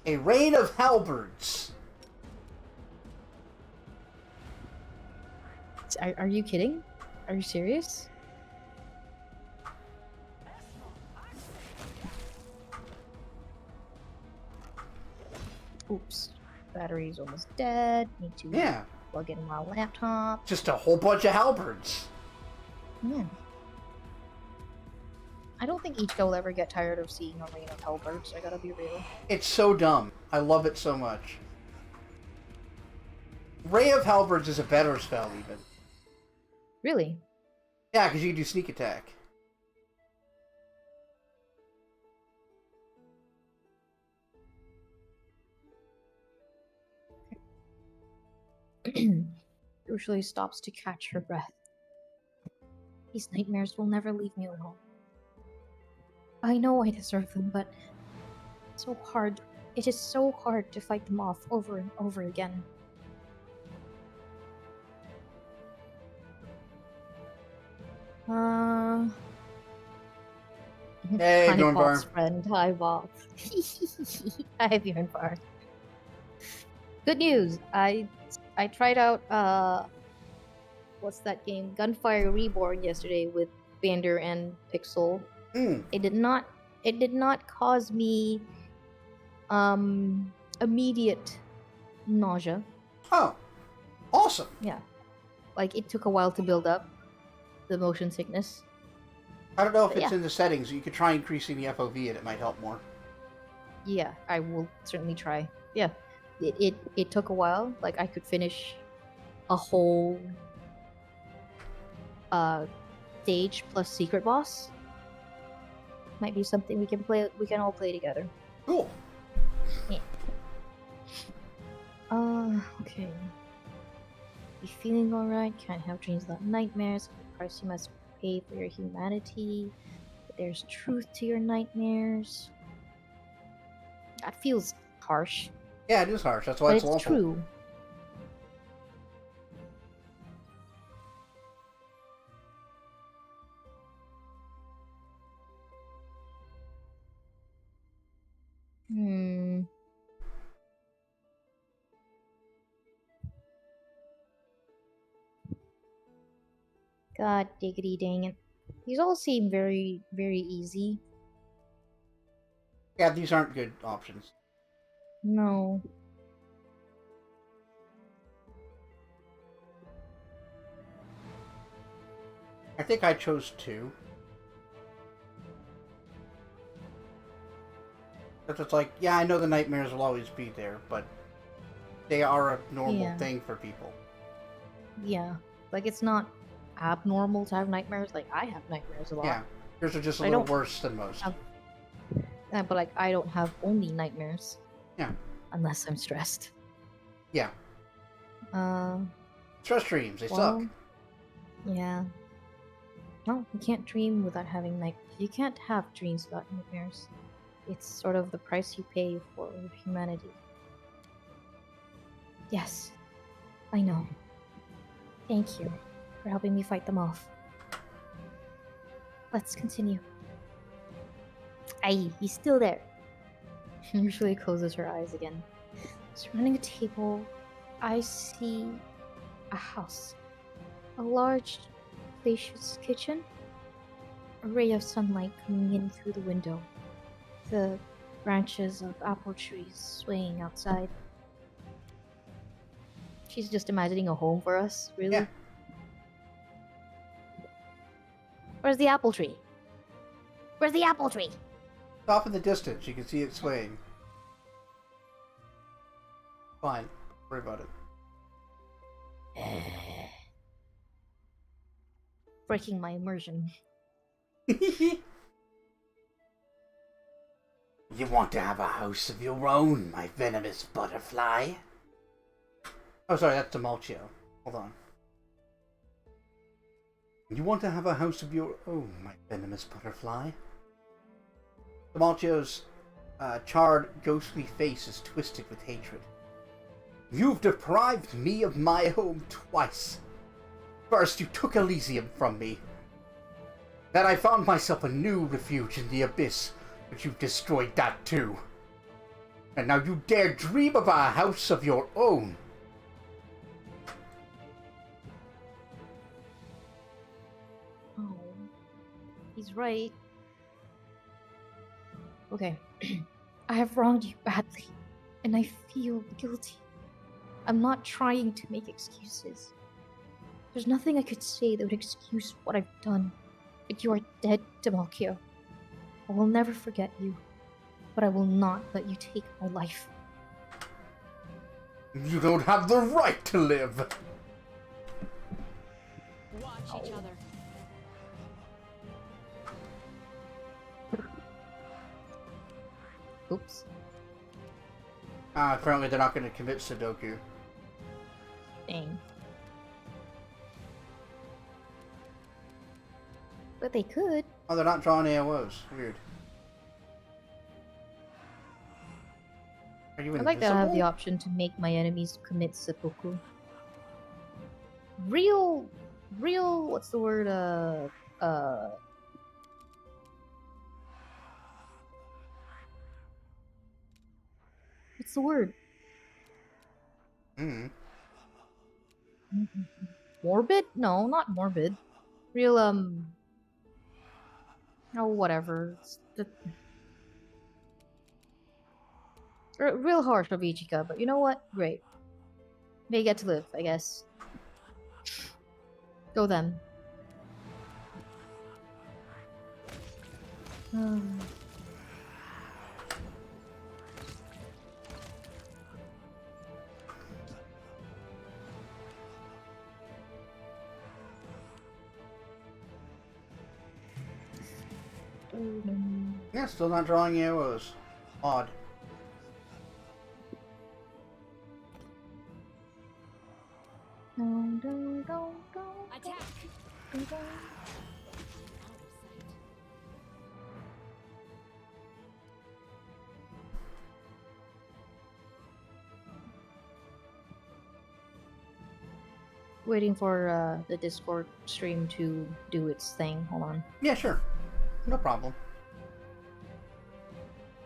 A rain of halberds. Are you kidding? Are you serious? Oops. Battery's almost dead. Need to Yeah, plug in my laptop. just a whole bunch of halberds. Yeah. I don't think each will ever get tired of seeing a rain of halberds. I gotta be real. It's so dumb. I love it so much. Ray of halberds is a better spell, even. Really? Yeah, because you can do sneak attack. Usually stops to catch her breath. These nightmares will never leave me alone. I know I deserve them, but so hard. It is so hard to fight them off over and over again. Hey, Hi, Bjorn Bop's Bar. friend. Hi, Bop. Hi, Bjorn Bar. Good news. I tried out what's that game? Gunfire Reborn yesterday with Bander and Pixel. Mm. It did not cause me immediate nausea. Oh, awesome. Yeah. Like it took a while to build up the motion sickness. I don't know if But it's yeah. in the settings. You could try increasing the FOV and it might help more. Yeah, I will certainly try. Yeah. It took a while. Like I could finish a whole stage plus secret boss. Might be something we can all play together. Cool. Okay. You feeling alright? Can't have dreams without nightmares. The price you must pay for your humanity. But there's truth to your nightmares. That feels harsh, Yeah, it is harsh. That's why but it's it's lawful. true. Hmm. God diggity dang it. These all seem very, very easy. Yeah, these aren't good options. No. I think I chose two. Because it's like, yeah, I know the nightmares will always be there, but they are a normal Yeah. thing for people. Yeah. Like it's not abnormal to have nightmares. Like I have nightmares a lot. Yeah, yours are just a I little don't worse than most. have- But like I don't have only nightmares. Yeah. Unless I'm stressed. Yeah. Stress dreams, they Well, suck. yeah. No, you can't dream without having You can't have dreams without nightmares. It's sort of the price you pay for humanity. Yes, I know. Thank you for helping me fight them off. Let's continue. Aye, he's still there. Usually closes her eyes again. Surrounding a table, I see a house. A large, spacious kitchen. A ray of sunlight coming in through the window. The branches of apple trees swaying outside. She's just imagining a home for us, really? Yeah. Where's the apple tree? Where's the apple tree? It's off in the distance. You can see it swaying. Fine. Don't worry about Breaking my immersion. it. You want to have a house of your own, my venomous butterfly? Oh, sorry, that's Demalchio. Hold on. You want to have a house of your own, my venomous butterfly? Demalchio's charred, ghostly face is twisted with hatred. You've deprived me of my home twice. First, you took Elysium from me. Then I found myself a new refuge in the Abyss, but you've destroyed that too. And now you dare dream of a house of your own. Oh, he's right. Okay, I have wronged you badly, and I feel guilty. I'm not trying to make excuses. There's nothing I could say that would excuse what I've done. But you are dead, Demalchio. I will never forget you, but I will not let you take my life. You don't have the right to live. Watch each other. Oops. Apparently they're not going to commit Sudoku. Dang. But they could. Oh, they're not drawing AOs. Weird. Are you I'd invisible? like to have the option to make my enemies commit seppuku. Real, what's the word, what's the word? Mm. Morbid? No, not morbid. Real, oh, whatever. It's real harsh of Ichika, but you know what? Great. They get to live, I guess. Go them. Yeah, still not drawing AOs. Odd. Attack! Out of sight. Waiting for the Discord stream to do its thing. Hold on. Yeah, sure. No problem.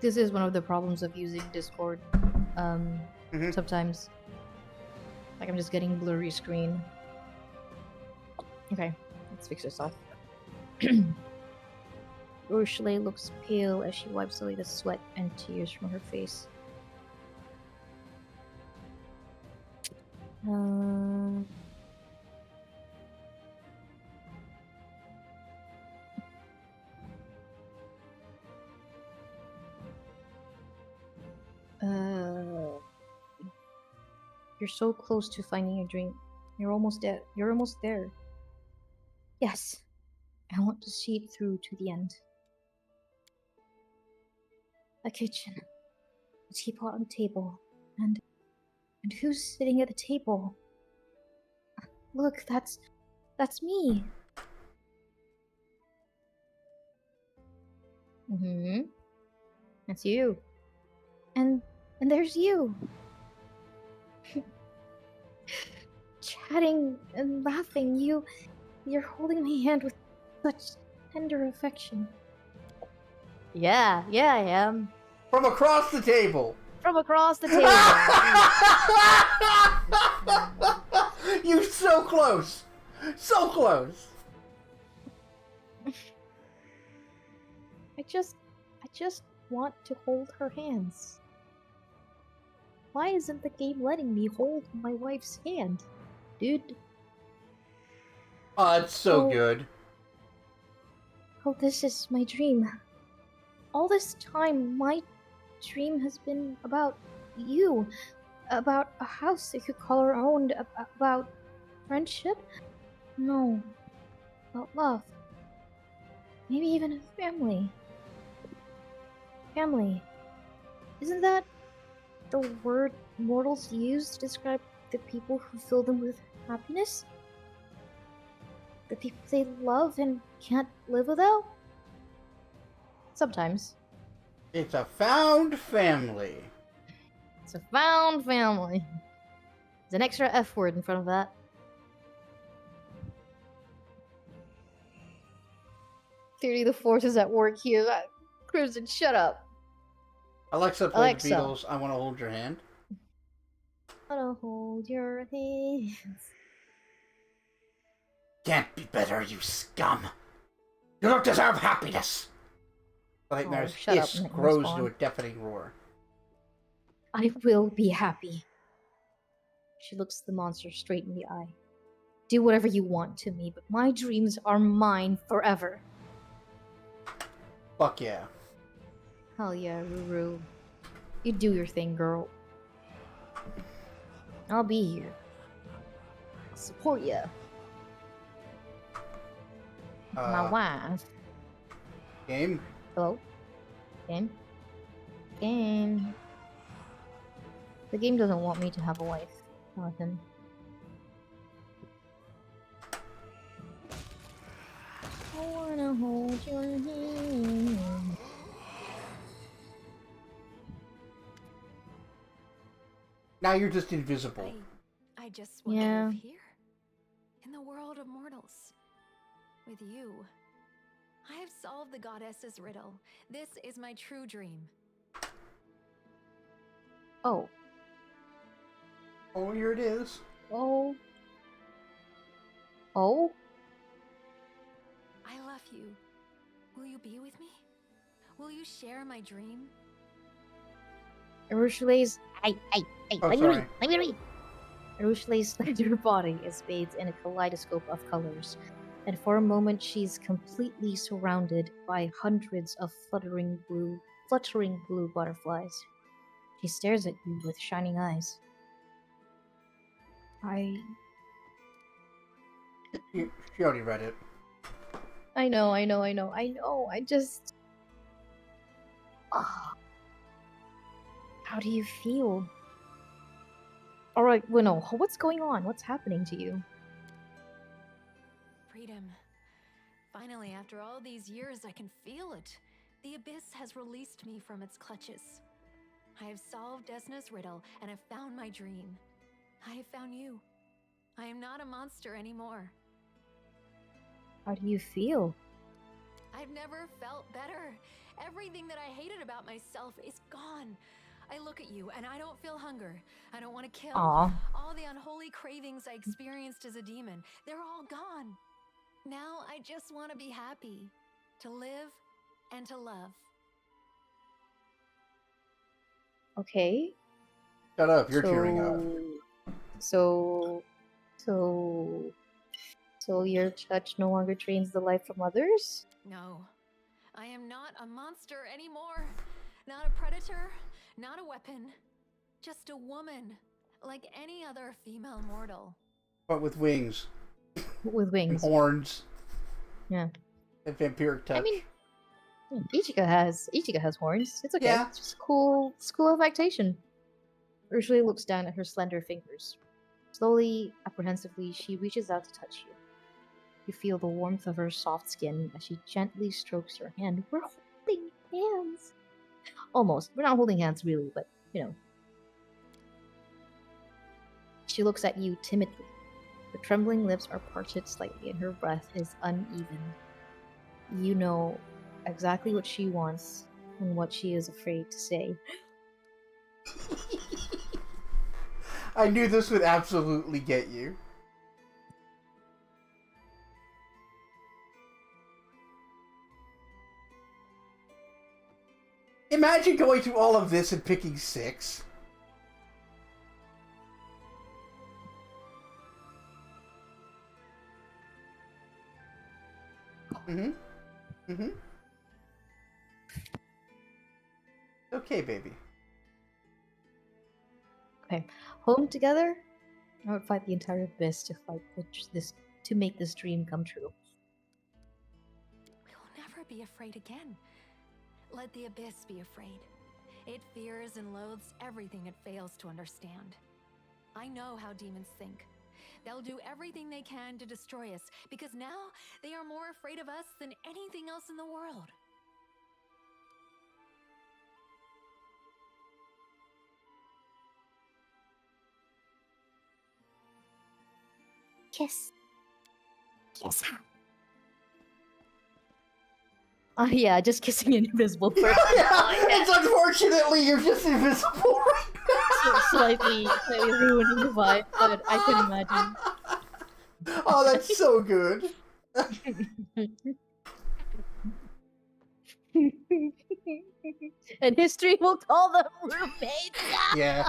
This is one of the problems of using Discord. Sometimes, like, I'm just getting blurry screen. Okay, let's fix this off. Ursula looks pale as she wipes away the sweat and tears from her face. You're so close to finding your dream. You're almost there. You're almost there. Yes, I want to see it through to the end. A kitchen, a teapot on the table, and who's sitting at the table? Look, that's me. That's you. And there's you. Chatting and laughing, you're holding my hand with such tender affection. Yeah, I am. From across the table! From across the table. You so close! So close! I just want to hold her hands. Why isn't the game letting me hold my wife's hand? Dude. Oh, it's so Oh. good. Oh, this is my dream. all this time, my dream has been about you, about a house that you could call our own, about friendship. No, about love. Maybe even a family. Family. Isn't that the word mortals use to describe the people who fill them with happiness? The people they love and can't live without? Sometimes. It's a found family. It's a found family. There's an extra F word in front of that. Clearly the force is at work here. Crimson, shut up. Alexa, play Alexa. the Beatles. I want to hold your hand. I wanna hold your hands. Can't be better, you scum. You don't deserve happiness. The nightmare's shut up, hiss Nightmare grows Spawn. to a deafening roar. I will be happy. She looks the monster straight in the eye. Do whatever you want to me, but my dreams are mine forever. Fuck yeah. Hell yeah, Ruru. You do your thing, girl. I'll be here. I'll support you. My wife. Game? Hello? Game? Game. The game doesn't want me to have a wife, Jonathan. I wanna hold your hand. Now you're just invisible. I just want to Yeah. live here, in the world of mortals, with you. I have solved the goddess's riddle. This is my true dream. Oh. Oh, here it is. Oh. Oh? I love you. Will you be with me? Will you share my dream? Urushile's. Hey, Oh, let me sorry. read, let me read. Urushile's slender body is bathed in a kaleidoscope of colors, and for a moment she's completely surrounded by hundreds of fluttering blue butterflies. She stares at you with shining eyes. She already read it. I know, I just... Ah. How do you feel? Alright, well, no, what's going on? What's happening to you? Freedom. Finally, after all these years, I can feel it. The abyss has released me from its clutches. I have solved Desna's riddle and have found my dream. I have found you. I am not a monster anymore. How do you feel? I've never felt better. Everything that I hated about myself is gone. I look at you and I don't feel hunger. I don't want to kill. Aw. All the unholy cravings I experienced as a demon, they're all gone. Now I just want to be happy, to live and to love. Okay. Shut up, you're tearing up. So your touch no longer drains the life from others? No, I am not a monster anymore. Not a predator, not a weapon. Just a woman, like any other female mortal. But with wings. With And wings. horns. Yeah. And vampiric touch. I mean, Ichigo has horns. It's okay. Yeah. It's just cool affectation. Ursula looks down at her slender fingers. Slowly, apprehensively, she reaches out to touch you. You feel the warmth of her soft skin as she gently strokes your hand. We're holding hands. Almost. We're not holding hands really, but you know. She looks at you timidly. Her trembling lips are parted slightly and her breath is uneven. You know exactly what she wants and what she is afraid to say. I knew this would absolutely get you. Imagine going through all of this and picking 6. Mm-hmm. Mm-hmm. Okay, baby. Okay, home together. I would fight the entire abyss to fight this to make this dream come true. We will never be afraid again. Let the abyss be afraid. It fears and loathes everything it fails to understand. I know how demons think. They'll do everything they can to destroy us because now they are more afraid of us than anything else in the world. Kiss. Kiss her. Oh yeah, just kissing an invisible person. It's unfortunately you're just invisible right So slightly ruining the vibe, but I can imagine. now. Oh, that's so good. And history will call them roommates. Yeah.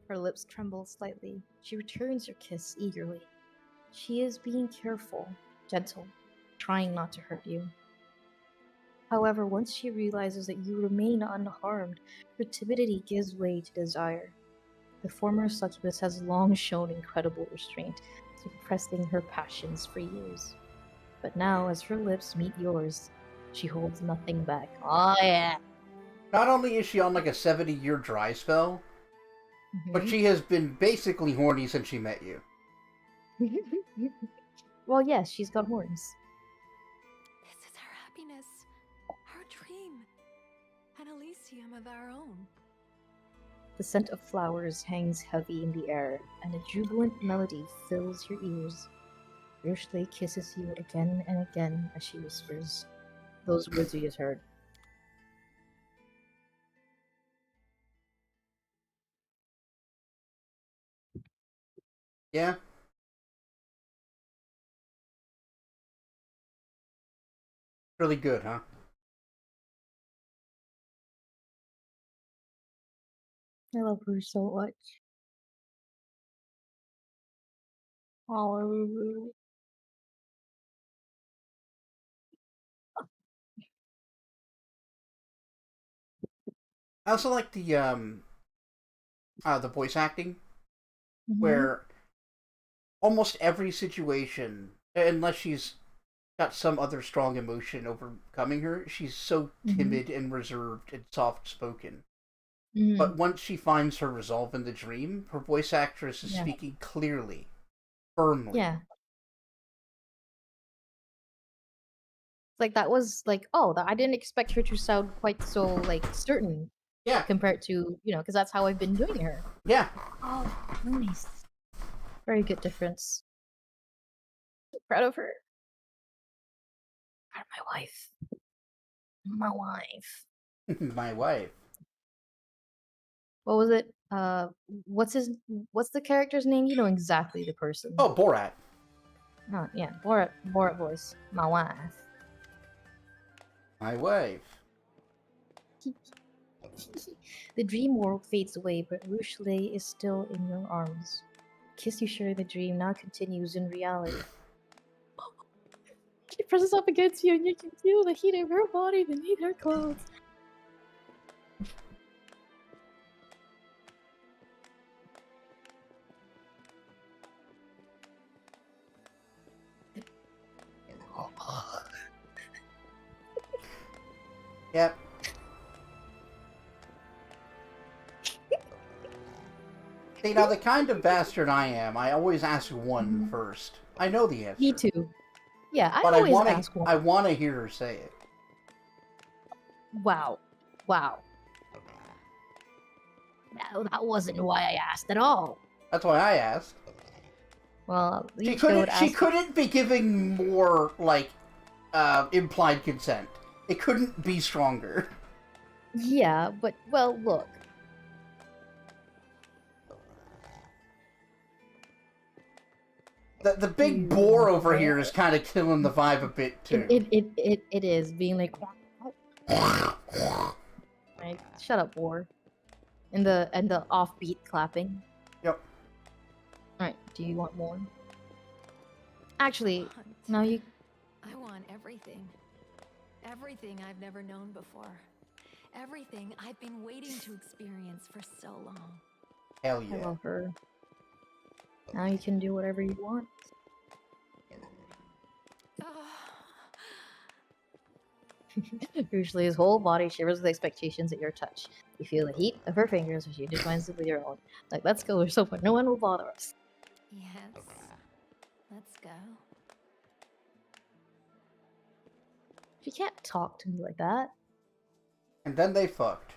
Her lips tremble slightly. She returns your kiss eagerly. She is being careful, gentle, trying not to hurt you. However, once she realizes that you remain unharmed, her timidity gives way to desire. The former succubus has long shown incredible restraint, suppressing her passions for years. But now, as her lips meet yours, she holds nothing back. Oh yeah! Not only is she on like a 70-year dry spell, but she has been basically horny since she met you. Well, yes, she's got horns. This is our happiness, our dream, an Elysium of our own. The scent of flowers hangs heavy in the air, and a jubilant melody fills your ears. Ursula kisses you again and again as she whispers those words you just heard. Yeah? Really good, huh? I love her so much. Oh, I also like the voice acting, mhm. where almost every situation, unless she's got some other strong emotion overcoming her, she's so timid and reserved and soft spoken. Mhm. But once she finds her resolve in the dream, her voice actress is Yeah. speaking clearly, firmly. Yeah. Like that was like, oh, I didn't expect her to sound quite so like certain Yeah. compared to, because that's how I've been doing her. Yeah. Oh, nice. Very good difference. Proud of her. Proud of my wife. My wife. My wife. What was it? What's the character's name? You know exactly the person. Oh, Borat. Oh, yeah, Borat voice. My wife. My wife. The dream world fades away, but Rochelet is still in your arms. The kiss you share in the dream now continues in reality. She presses up against you, and you can feel the heat of her body beneath her clothes. Yep. See, now the kind of bastard I am, I always ask one first. I know the answer. Me too. Yeah, I But always I ask one. I want to hear her say it. Wow. That wasn't why I asked at all. That's why I asked. Well, She couldn't be giving more like implied consent. It couldn't be stronger. Yeah, but well, look. The big boar over here is kind of killing the vibe a bit too. It is being like. Right, shut up, boar. And the offbeat clapping. Yep. Alright, do you want more? Actually, Want. no, you. I want everything. Everything I've never known before. Everything I've been waiting to experience for so long. Hell I yeah. love her. Now you can do whatever you want. Usually his whole body shivers with expectations at your touch. You feel the heat of her fingers as she intertwines it with your own. Like, let's go somewhere no one will bother us. Yes. Let's go. You can't talk to me like that. And then they fucked.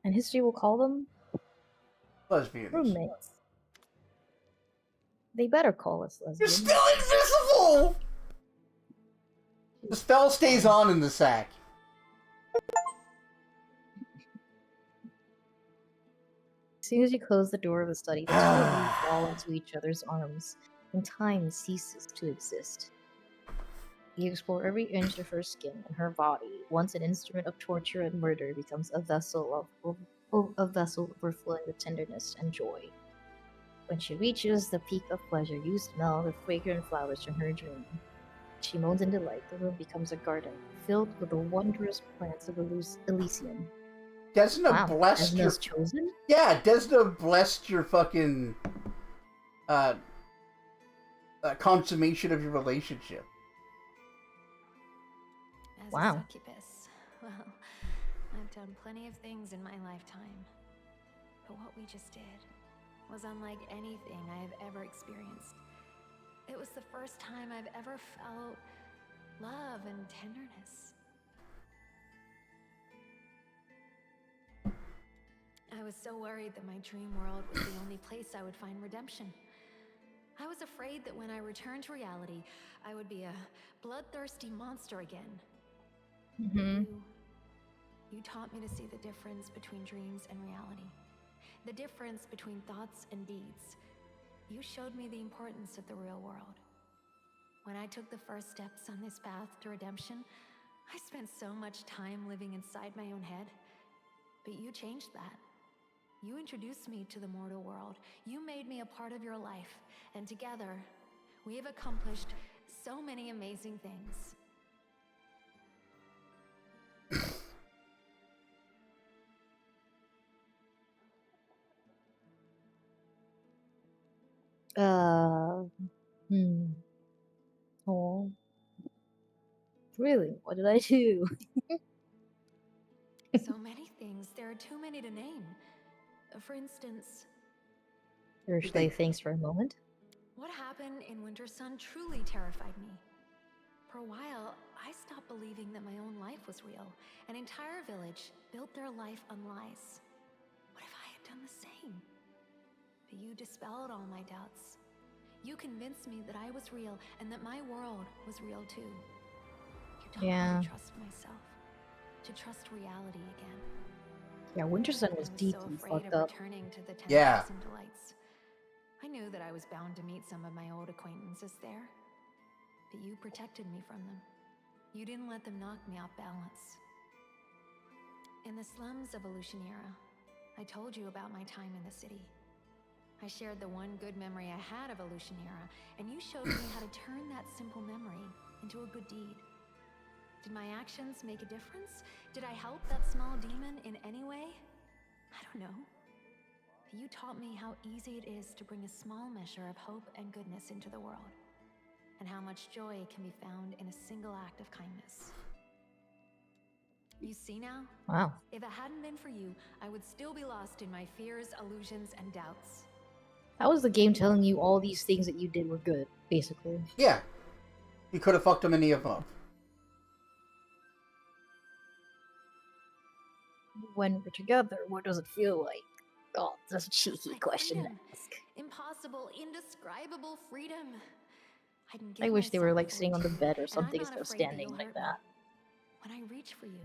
And history will call them Lesbians. roommates. They better call us You're lesbians. still invisible! The spell stays on in the sack. As soon as you close the door of the study, the two of you fall into each other's arms, and time ceases to exist. You explore every inch of her skin, and her body, once an instrument of torture and murder, becomes a vessel overflowing with tenderness and joy. When she reaches the peak of pleasure, you smell the fragrant flowers from her dream. She moans in delight. The room becomes a garden filled with the wondrous plants of Elysium. Desna Wow, blessed your... Desna's chosen? Yeah, Desna blessed your fucking... consummation of your relationship. As Wow. a succubus, well, I've done plenty of things in my lifetime. But what we just did was unlike anything I have ever experienced. It was the first time I've ever felt love and tenderness. I was so worried that my dream world was the only place I would find redemption. I was afraid that when I returned to reality, I would be a bloodthirsty monster again. Mm-hmm. You taught me to see the difference between dreams and reality. The difference between thoughts and deeds. You showed me the importance of the real world. When I took the first steps on this path to redemption, I spent so much time living inside my own head. But you changed that. You introduced me to the mortal world. You made me a part of your life. And together, we have accomplished so many amazing things. Hmm. Oh. Really? What did I do? So many things, there are too many to name. For instance, Ursula thinks for a moment. what happened in Winter Sun truly terrified me. For a while, I stopped believing that my own life was real. An entire village built their life on lies. What if I had done the same? But you dispelled all my doubts. You convinced me that I was real and that my world was real too. You taught Yeah. me to trust myself, to trust reality again. Yeah, Winter Sun was I was deeply so afraid fucked of up. returning to the 10,000 Yeah. delights. I knew that I was bound to meet some of my old acquaintances there, but you protected me from them. You didn't let them knock me off balance. In the slums of Illusioniera, I told you about my time in the city. I shared the one good memory I had of Illusioniera, and you showed me how to turn that simple memory into a good deed. Did my actions make a difference? Did I help that small demon in any way? I don't know. But you taught me how easy it is to bring a small measure of hope and goodness into the world, and how much joy can be found in a single act of kindness. You see now? Wow. If it hadn't been for you, I would still be lost in my fears, illusions, and doubts. How was the game telling you all these things that you did were good, basically? Yeah. You could have fucked them any of them up. When we're together, what does it feel like? Oh, that's a cheeky Like question to freedom. ask. Impossible, indescribable freedom. I can I give wish they were myself like fully sitting on the to you, bed or and I'm something not instead of afraid that standing you'll like hurt me. that. When I reach for you,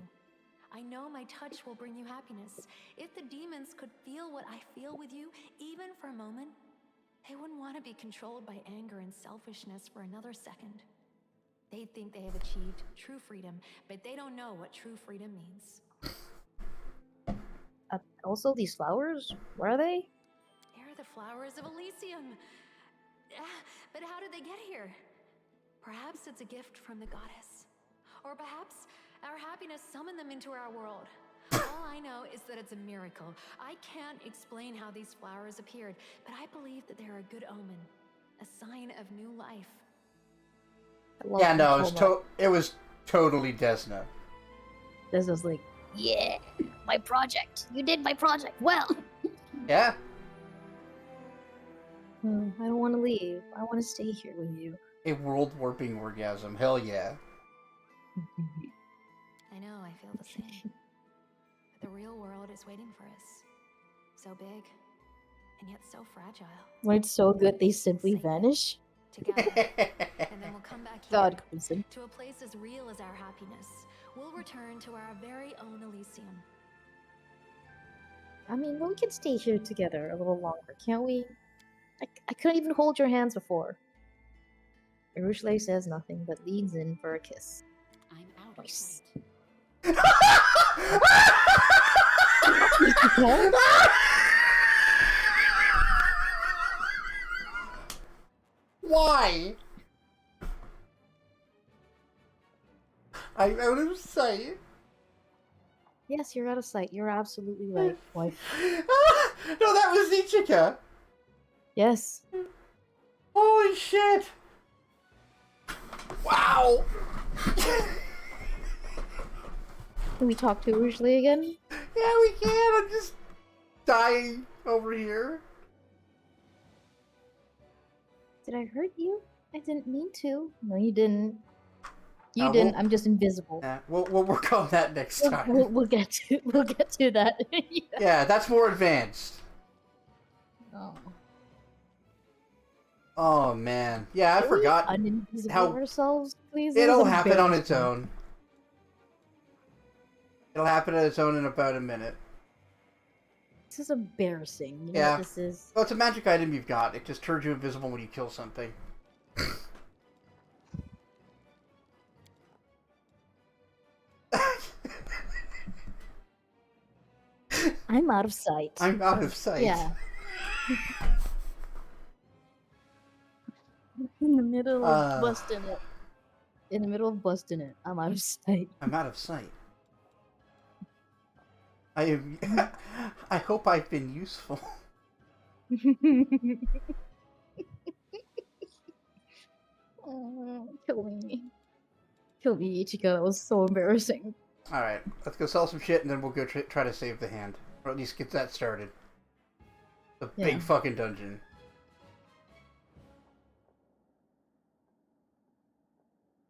I know my touch will bring you happiness. If the demons could feel what I feel with you, even for a moment, they wouldn't want to be controlled by anger and selfishness for another second. They think they have achieved true freedom, but they don't know what true freedom means. Also, these flowers, where are they? They're the flowers of Elysium. But how did they get here? Perhaps it's a gift from the goddess. Or perhaps our happiness summoned them into our world. All I know is that it's a miracle. I can't explain how these flowers appeared, but I believe that they're a good omen, a sign of new life. I love Yeah, them no, so much. it was totally Desna. This was like, yeah, my project. You did my project well. Yeah. I don't want to leave. I want to stay here with you. A world warping orgasm. Hell yeah. I know, I feel the same. But the real world is waiting for us. So big, and yet so fragile. When it's so good, they simply Save it. vanish. Together, and then we'll come back here God, Crimson. to a place as real as our happiness. We'll return to our very own Elysium. I mean, we can stay here together a little longer, can't we? I couldn't even hold your hands before. Urushley says nothing, but leans in for a kiss. I'm out of Nice. sight. Why? I'm out of sight. Yes, you're out of sight. You're absolutely right, wife. No, that was Ichika. Yes. Holy shit. Wow. Can we talk to Urushley again? Yeah, we can. I'm just dying over here. Did I hurt you? I didn't mean to. No, you didn't. You No, didn't. we'll- I'm just invisible. Yeah, we'll work on that next time. We'll get to that. Yeah. Yeah, that's more advanced. Oh. Oh man. Yeah, I Can we forgot. uninvisible how- ourselves, please? It'll This is happen on its embarrassing. own. It'll happen on its own in about a minute. This is embarrassing. You know Yeah. what this is? Well, it's a magic item you've got. It just turns you invisible when you kill something. I'm out of sight. I'm out of sight. Yeah. In the middle of busting it. In the middle of busting it. I'm out of sight. I'm out of sight. I am. I hope I've been useful. Oh, kill me. Kill me, Ichika. That was so embarrassing. All right, let's go sell some shit, and then we'll go try to save the hand, or at least get that started. The Yeah. big fucking dungeon.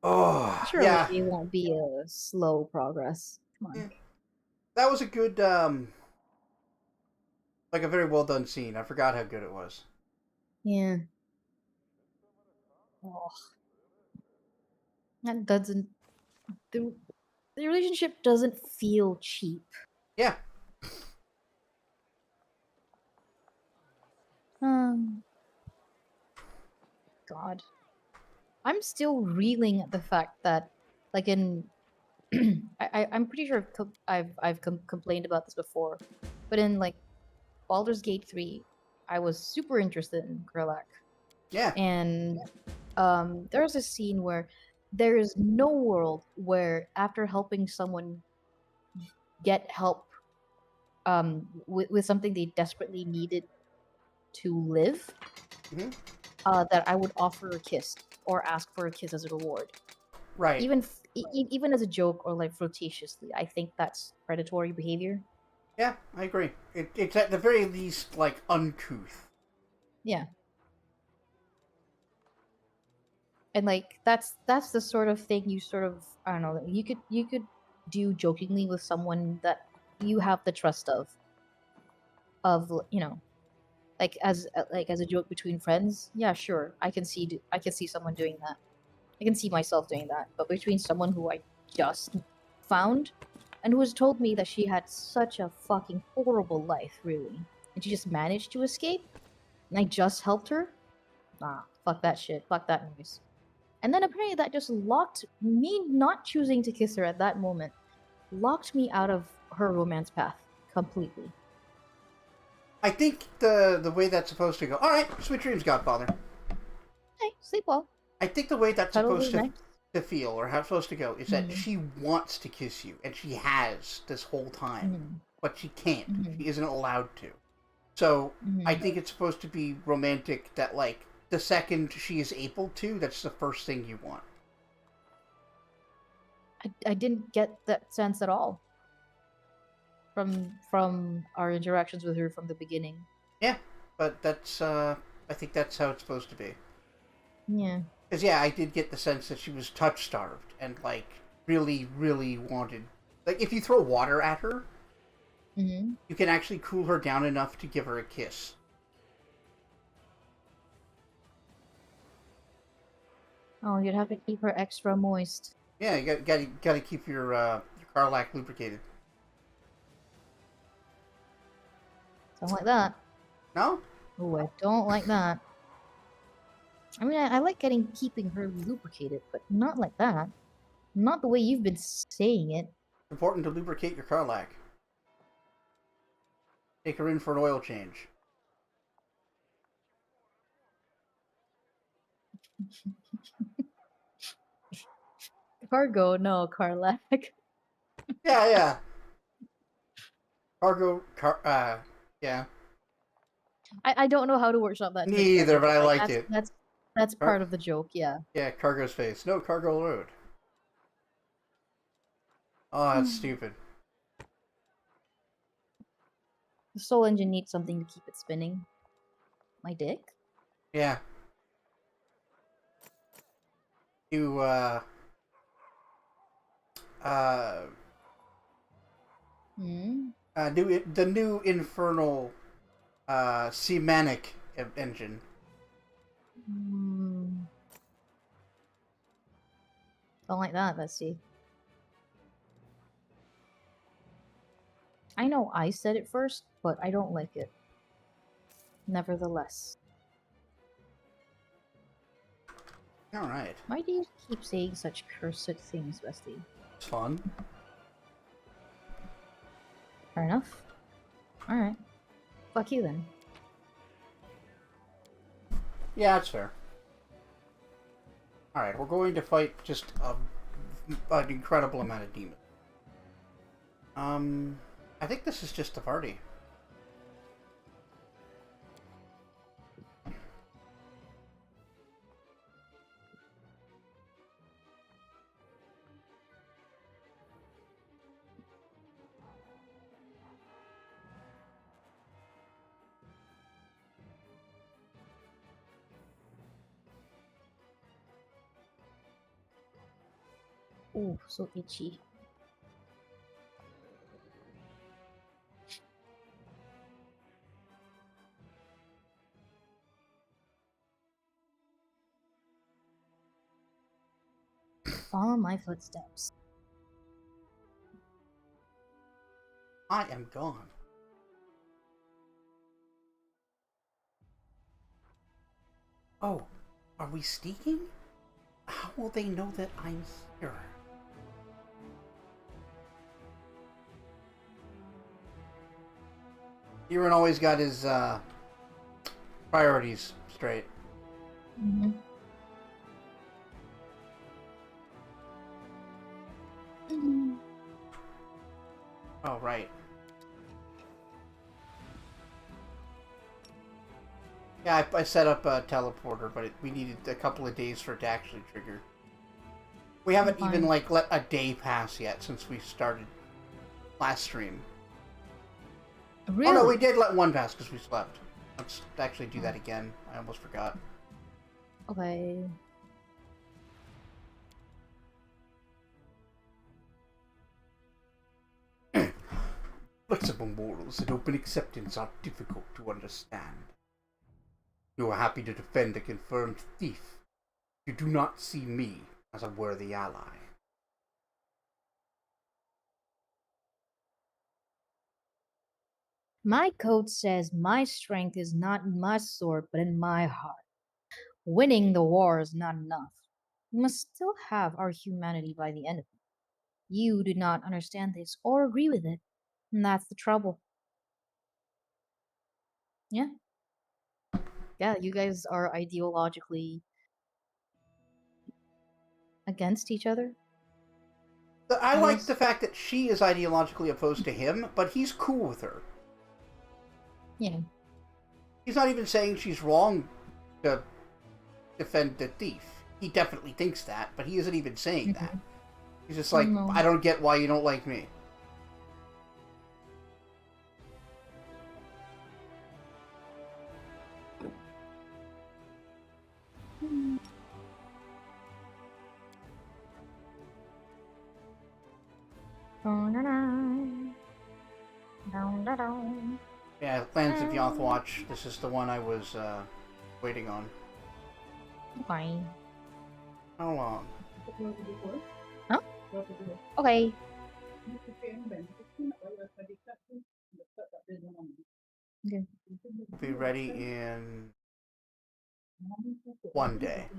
Oh, Surely yeah. it won't be a slow progress. Come on. Yeah. That was a good, like a very well done scene. I forgot how good it was. Yeah. Oh. That doesn't. The relationship doesn't feel cheap. Yeah. God. I'm still reeling at the fact that, like in, I'm pretty sure I've complained about this before, but in like Baldur's Gate 3, I was super interested in Gerlach, Yeah. and there's a scene where there is no world where after helping someone get help with something they desperately needed to live, Mhm. that I would offer a kiss or ask for a kiss as a reward. Right. Even as a joke or like flirtatiously, I think that's predatory behavior. Yeah, I agree. It's at the very least like uncouth. Yeah. And like that's the sort of thing you sort of, I don't know, you could do jokingly with someone that you have the trust of, you know, like as a joke between friends. Yeah, sure, I can see someone doing that. I can see myself doing that. But between someone who I just found and who has told me that she had such a fucking horrible life, really, and she just managed to escape, and I just helped her. Nah, fuck that shit. Fuck that noise. And then apparently that just locked me not choosing to kiss her at that moment, locked me out of her romance path completely. I think the way that's supposed to go. All right, sweet dreams, Godfather. Hey, sleep well. I think the way that's Cuddle supposed to. next. to feel or how it's supposed to go is that Mhm. she wants to kiss you, and she has this whole time, Mhm. but she can't. Mhm. She isn't allowed to. So I Mhm. think it's supposed to be romantic that, like, the second she is able to, that's the first thing you want. I didn't get that sense at all from our interactions with her from the beginning. Yeah, but that's, I think that's how it's supposed to be. Yeah. Because, yeah, I did get the sense that she was touch starved and, like, really, really wanted. Like, if you throw water at her, Mhm. you can actually cool her down enough to give her a kiss. Oh, you'd have to keep her extra moist. Yeah, you gotta keep your Carlac lubricated. Something like that. No? Oh, I don't like that. I mean, I like keeping her lubricated, but not like that. Not the way you've been saying it. It's important to lubricate your Carlac. Take her in for an oil change. Cargo, no, Carlac. Yeah, yeah. Yeah. I don't know how to workshop that joke Neither, better, but but I like like it. that's Car- part of the joke, yeah. Yeah, Cargo's face. No, Cargo Road. Oh, that's stupid. The soul engine needs something to keep it spinning. My dick? Yeah. You, uh, Hmm. the new Infernal, Seamanic engine. Mm, don't like that. Let's see. I know I said it first, but I don't like it. Nevertheless. Alright. Why do you keep saying such cursed things, Wesley? It's fun. Fair enough. Alright. Fuck you then. Yeah, that's fair. Alright, we're going to fight just an incredible amount of demons. I think this is just the party. Ooh, so itchy. Follow my footsteps. I am gone. Oh, are we sneaking? How will they know that I'm here? Euron always got his priorities straight. Mm-hmm. Oh, right. Yeah, I set up a teleporter, but we needed a couple of days for it to actually trigger. We haven't even, Fine. like, let a day pass yet since we started last stream. Really? Oh, no, we did let one pass because we slept. Let's actually do that again. I almost forgot. Okay. Flexible morals and open acceptance are difficult to understand. You are happy to defend a confirmed thief. You do not see me as a worthy ally. My code says my strength is not in my sword, but in my heart. Winning the war is not enough. We must still have our humanity by the end of it. You do not understand this or agree with it. And that's the trouble. Yeah. Yeah, you guys are ideologically against each other. I like Yes. the fact that she is ideologically opposed to him, but he's cool with her. Yeah. He's not even saying she's wrong to defend the thief. He definitely thinks that, but he isn't even saying that. He's just like, No. I don't get why you don't like me. Yeah, Lands of Yoth Watch. This is the one I was waiting on. Okay. How long? Huh? Okay. Okay. We'll be ready in 1 day.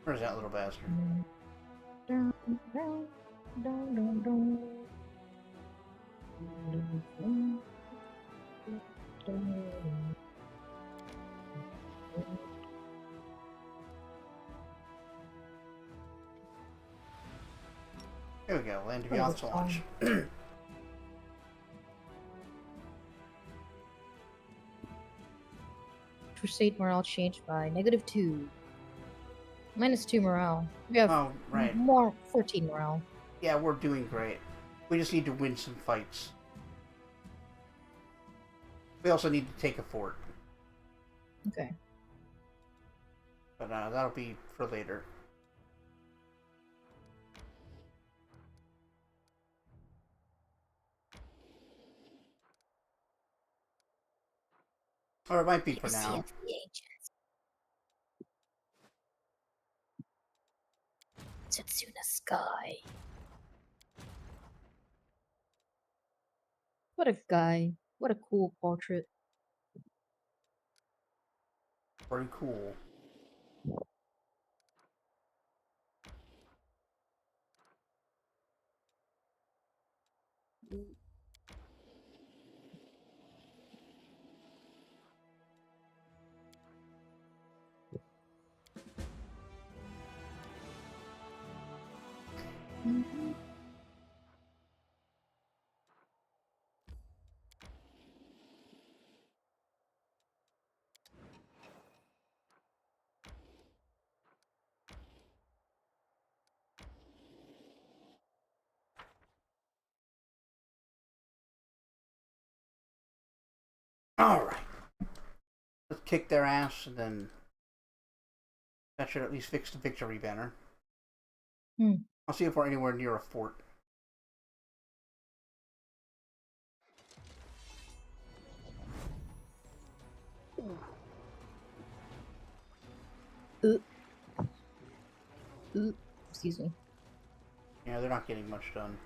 Where's that little bastard? Here we go, Land of Yoth Watch. Crusade morale changed by -2. -2 morale. We have Oh, right. more 14 morale. Yeah, we're doing great. We just need to win some fights. We also need to take a fort. Okay. But that'll be for later. Or it might be for now. of the agents. Setsuna Sky. What a guy. What a cool portrait. Very cool. Alright. Let's kick their ass, and then that should at least fix the victory banner. I'll see if we're anywhere near a fort. Excuse me. Yeah, they're not getting much done.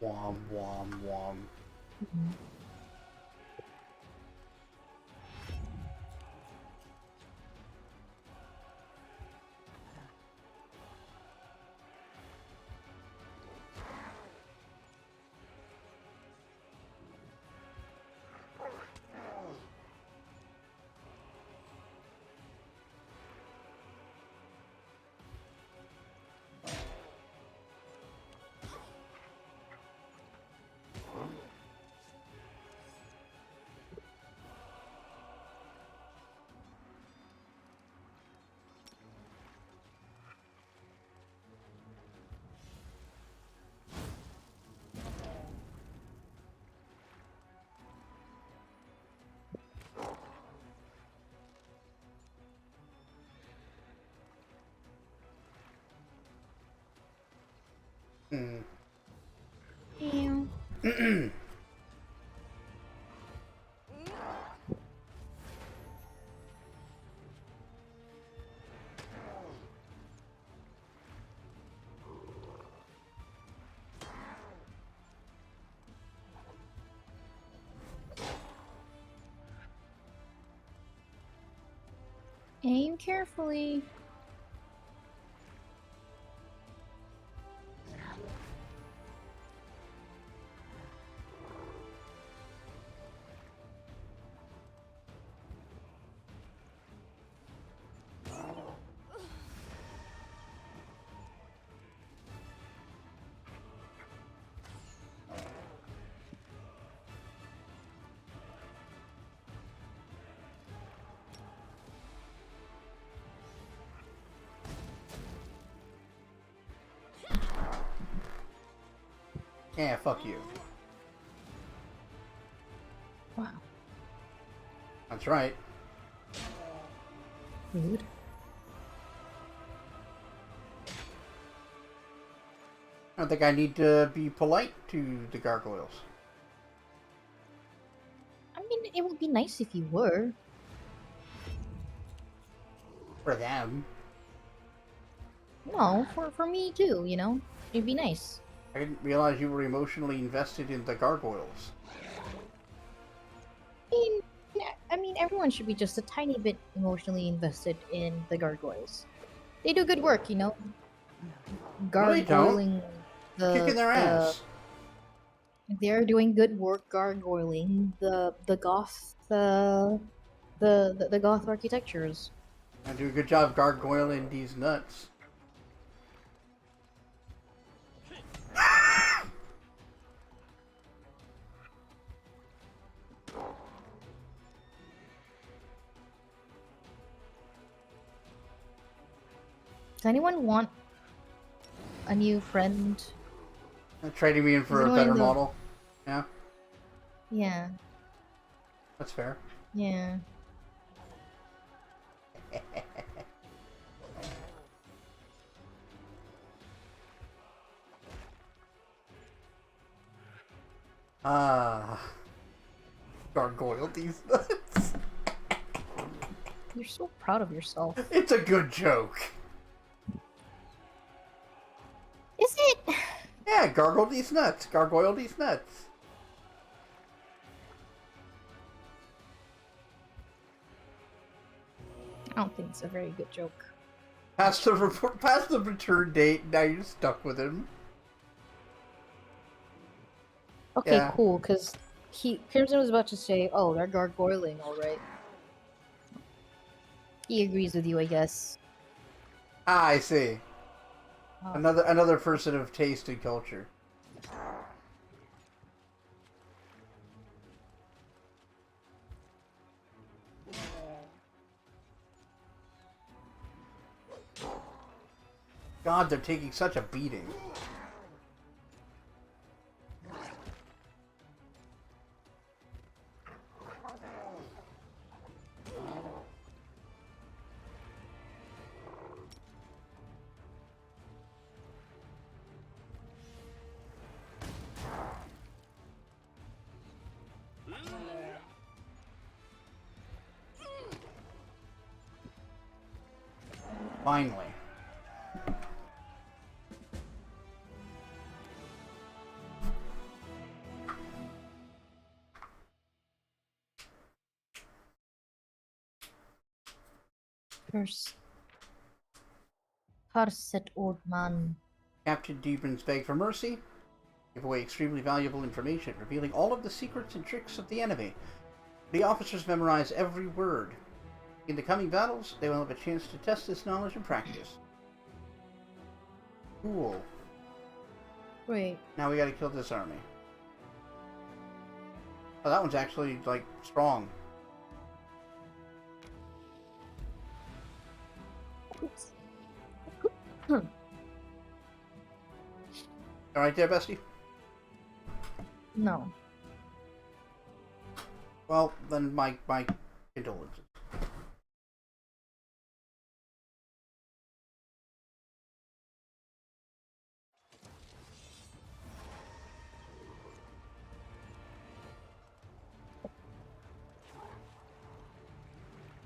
Wom, wom, wom. Hmm. Yeah. Aim carefully. Yeah, fuck you. Wow. That's right. Rude. I don't think I need to be polite to the gargoyles. I mean, it would be nice if you were. For them. No, for me too, you know? It'd be nice. I didn't realize you were emotionally invested in the gargoyles. I mean, everyone should be just a tiny bit emotionally invested in the gargoyles. They do good work, you know? No, they don't. Gargoyling Kicking their ass. they're doing good work gargoyling the goth the goth architectures. I do a good job gargoyling these nuts. Does anyone want a new friend? Trading me in Is for a anyone better in the- model. Yeah, Yeah, that's fair. yeah. Ah, gargoyle these nuts. You're so proud of yourself. It's a good joke. Is it? Yeah, gargle these nuts. Gargoyle these nuts. I don't think it's a very good joke. Past the return date. Now you're stuck with him. Okay, Yeah. cool, because Crimson was about to say, oh, they're gargoyling, alright. He agrees with you, I guess. Ah, I see. Oh. Another person of taste and culture. God, they're taking such a beating. Finally. Cursed old man. Captain Debrins beg for mercy. Give away extremely valuable information, revealing all of the secrets and tricks of the enemy. The officers memorize every word. In the coming battles, they will have a chance to test this knowledge in practice. Cool. Wait, Now we gotta kill this army. Oh, that one's actually, like, strong. Alright there, bestie? no. Well, then my condolences.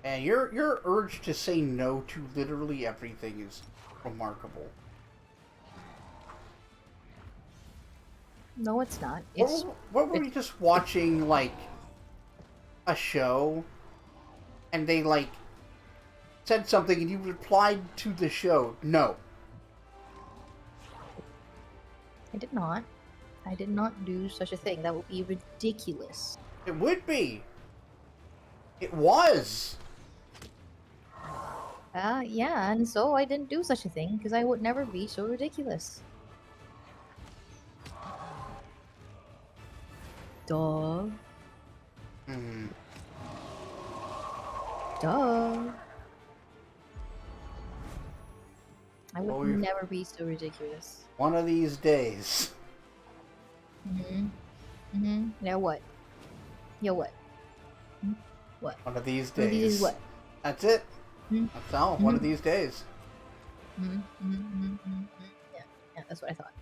And your urge to say no to literally everything is remarkable. No, it's not. What, It's what were we just watching, like, a show, and they, like, said something and you replied to the show, no. I did not. I did not do such a thing. That would be ridiculous. It would be. It was. Yeah, and so I didn't do such a thing because I would never be so ridiculous. Duh. Hmm. Duh. I would Well, we've- never be so ridiculous. One of these days. Yeah, what? Yeah, what? What? One of these One of days. these is what? That's it. Hmm? That's all. One of these days. Yeah, that's what I thought.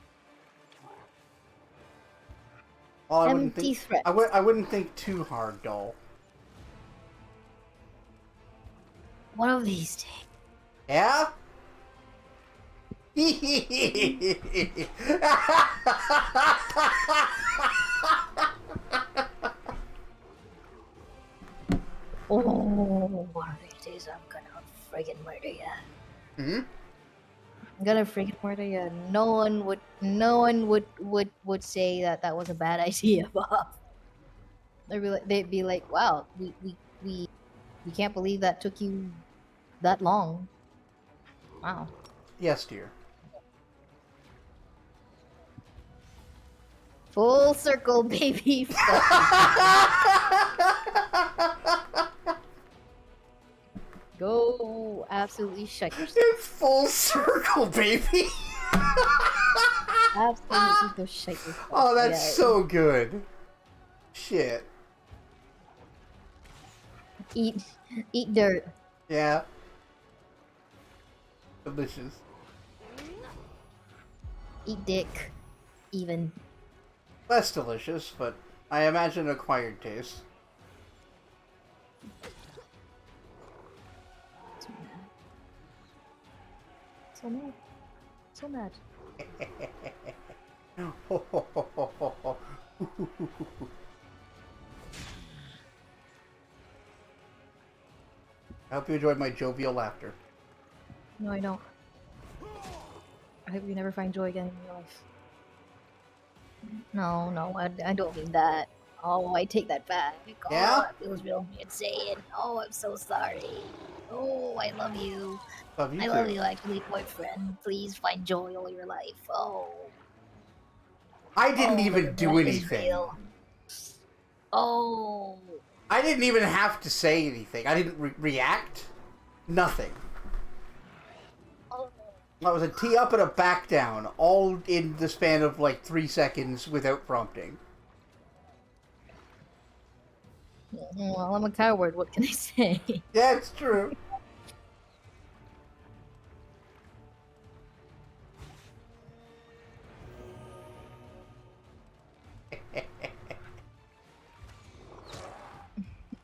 Well, I wouldn't Empty think. threats. I wouldn't think too hard, doll. One of these days. Yeah. Oh, one of these days I'm gonna friggin' murder ya. Hmm? I'm gonna friggin' murder ya. No one would say that that was a bad idea, Bob. They'd be like, wow, we can't believe that took you that long. Wow. Yes, dear. Full circle, baby. Go absolutely shut yourself. It's full circle, baby. Absolutely go shut yourself. Oh, that's Yeah. so good. Shit. Eat dirt. Yeah. Delicious. Eat dick. Even. Less delicious, but I imagine acquired taste. So mad. So mad. I hope you enjoyed my jovial laughter. No, I don't. I hope you never find joy again in your life. No, I don't mean that. Oh, I take that back. Oh, Yeah? it feels real insane. Oh, I'm so sorry. Oh, I love you. Love you I too. love you, actually, boyfriend. Please find joy all your life. Oh. I didn't Oh, even the do regret is anything. real. Oh. I didn't even have to say anything. I didn't react. Nothing. Oh. That was a tee up and a back down, all in the span of like 3 seconds without prompting. Well, I'm a coward. What can I say? Yeah, it's true.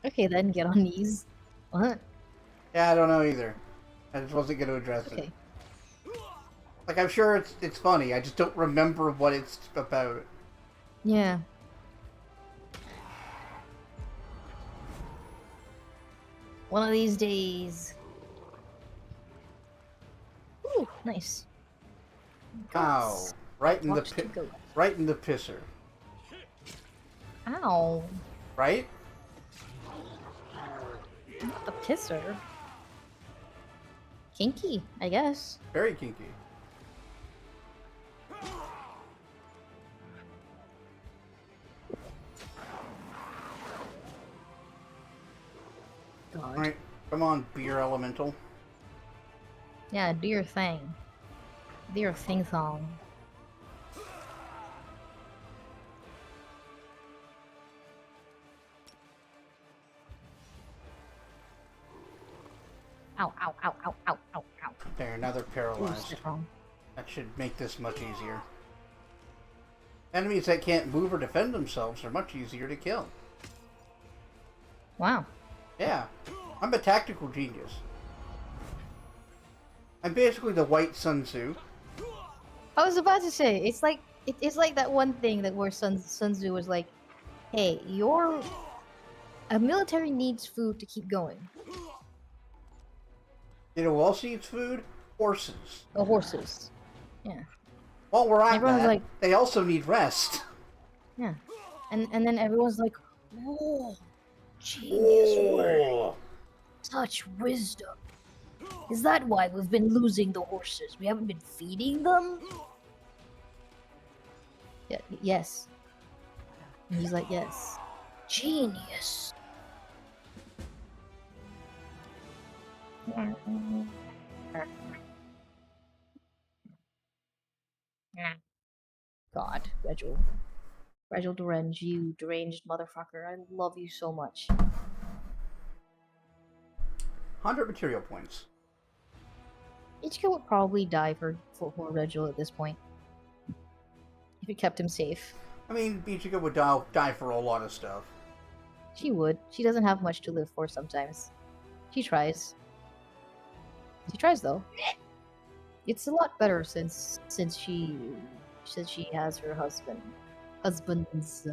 Okay, then get on knees. What? Yeah, I don't know either. I just wasn't going to address it. Okay. Like, I'm sure it's funny. I just don't remember what it's about. Yeah. One of these days. Ooh, nice. Ow! Goats. Right in the Watch pi- the goat. right in the pisser. Ow. Right? Not the pisser. Kinky, I guess. Very kinky. God. Alright, come on, beer elemental. Yeah, do your thing. Do your thing song. Ow, ow, ow, ow, ow, ow, ow. There, now they're Ooh, paralyzed. shit wrong. That should make this much easier. Enemies that can't move or defend themselves are much easier to kill. Wow. Yeah. I'm a tactical genius. I'm basically the white Sun Tzu. I was about to say, it's like that one thing that where Sun Tzu was like, "Hey, a military needs food to keep going. You know who else eats food? Horses. The horses, yeah, While we're at Everyone's that, like- they also need rest. yeah." And then everyone's like, "Whoa, genius word, Oh. such wisdom. Is that why we've been losing the horses? We haven't been feeding them?" Yeah, yes. And he's like, "Yes, genius." God, Reginald Derenge, you deranged motherfucker. I love you so much. 100 material points. Ichika would probably die for Reginald at this point. If it kept him safe. I mean, Bichika would die for a lot of stuff. She would. She doesn't have much to live for sometimes. She tries. She tries though. It's a lot better since she has her husbands.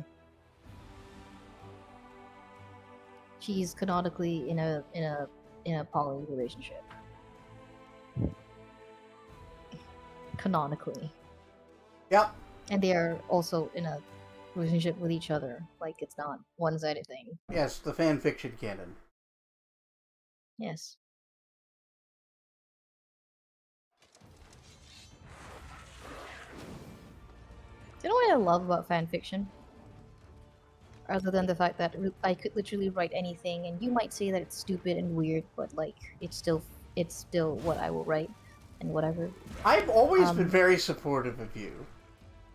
She's canonically in a poly relationship. Canonically. Yep. And they are also in a relationship with each other. Like it's not one-sided thing. Yes, the fan fiction canon. Yes. Do you know what I love about fanfiction? Other than the fact that I could literally write anything, and you might say that it's stupid and weird, but like it's still what I will write and whatever. I've always been very supportive of you.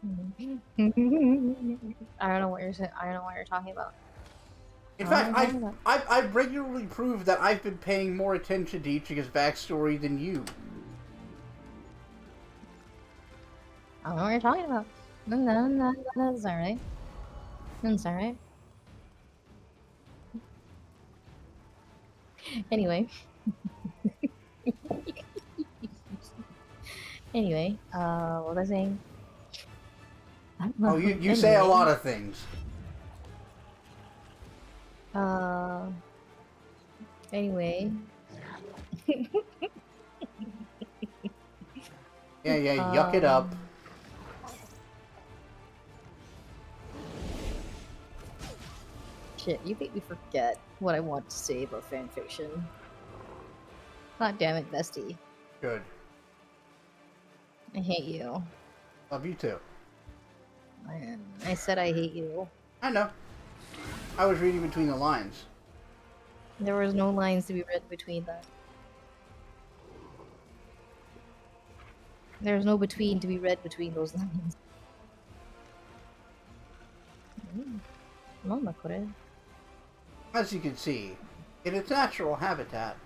I don't know what you're saying. I don't know what you're talking about. In I fact, don't know I've regularly proved that I've been paying more attention to Ichiga's backstory than you. I don't know what you're talking about. No, that's alright. That's alright. Anyway. Anyway, what was I saying? I don't know. Oh, you say a lot of things. Anyway. Yeah, yuck it up. Shit, you made me forget what I want to say about fanfiction. God damn it, bestie. Good. I hate you. Love you too. I said I hate you. I know. I was reading between the lines. There was no lines to be read between that. There's no between to be read between those lines. Mama kore. As you can see, in its natural habitat,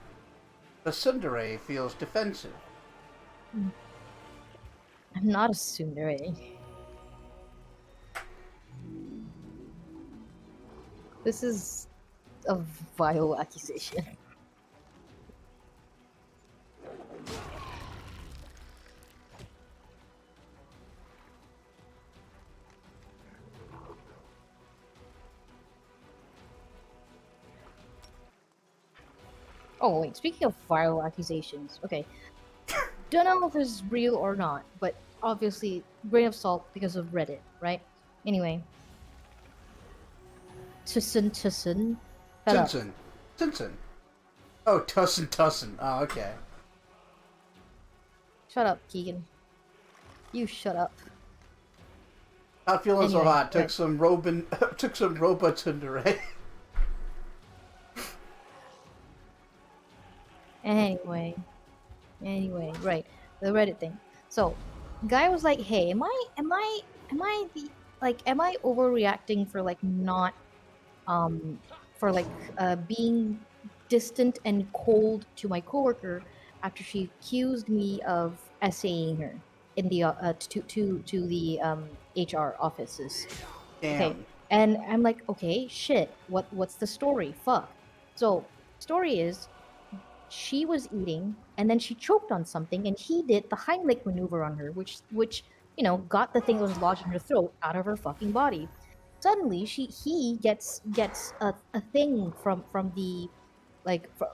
the tsundere feels defensive. I'm not a tsundere. This is a vile accusation. Oh wait, speaking of vile accusations, okay. Don't know if it's real or not, but obviously grain of salt because of Reddit, right? Anyway. Tussin. Shut up. Tinsin. Oh, Tussin. Oh, okay. Shut up, Keegan. You shut up. Not feeling so Anyway, hot. Took right. some Roba Tsundere. Anyway, right, the Reddit thing. So, guy was like, "Hey, am I overreacting for like not, for like being distant and cold to my coworker after she accused me of essaying her in the to the HR offices." Damn. Okay, and I'm like, okay, shit. What's the story? Fuck. So Story is, she was eating, and then she choked on something, and he did the Heimlich maneuver on her, which got the thing that was lodged in her throat out of her fucking body. Suddenly, he gets a thing from the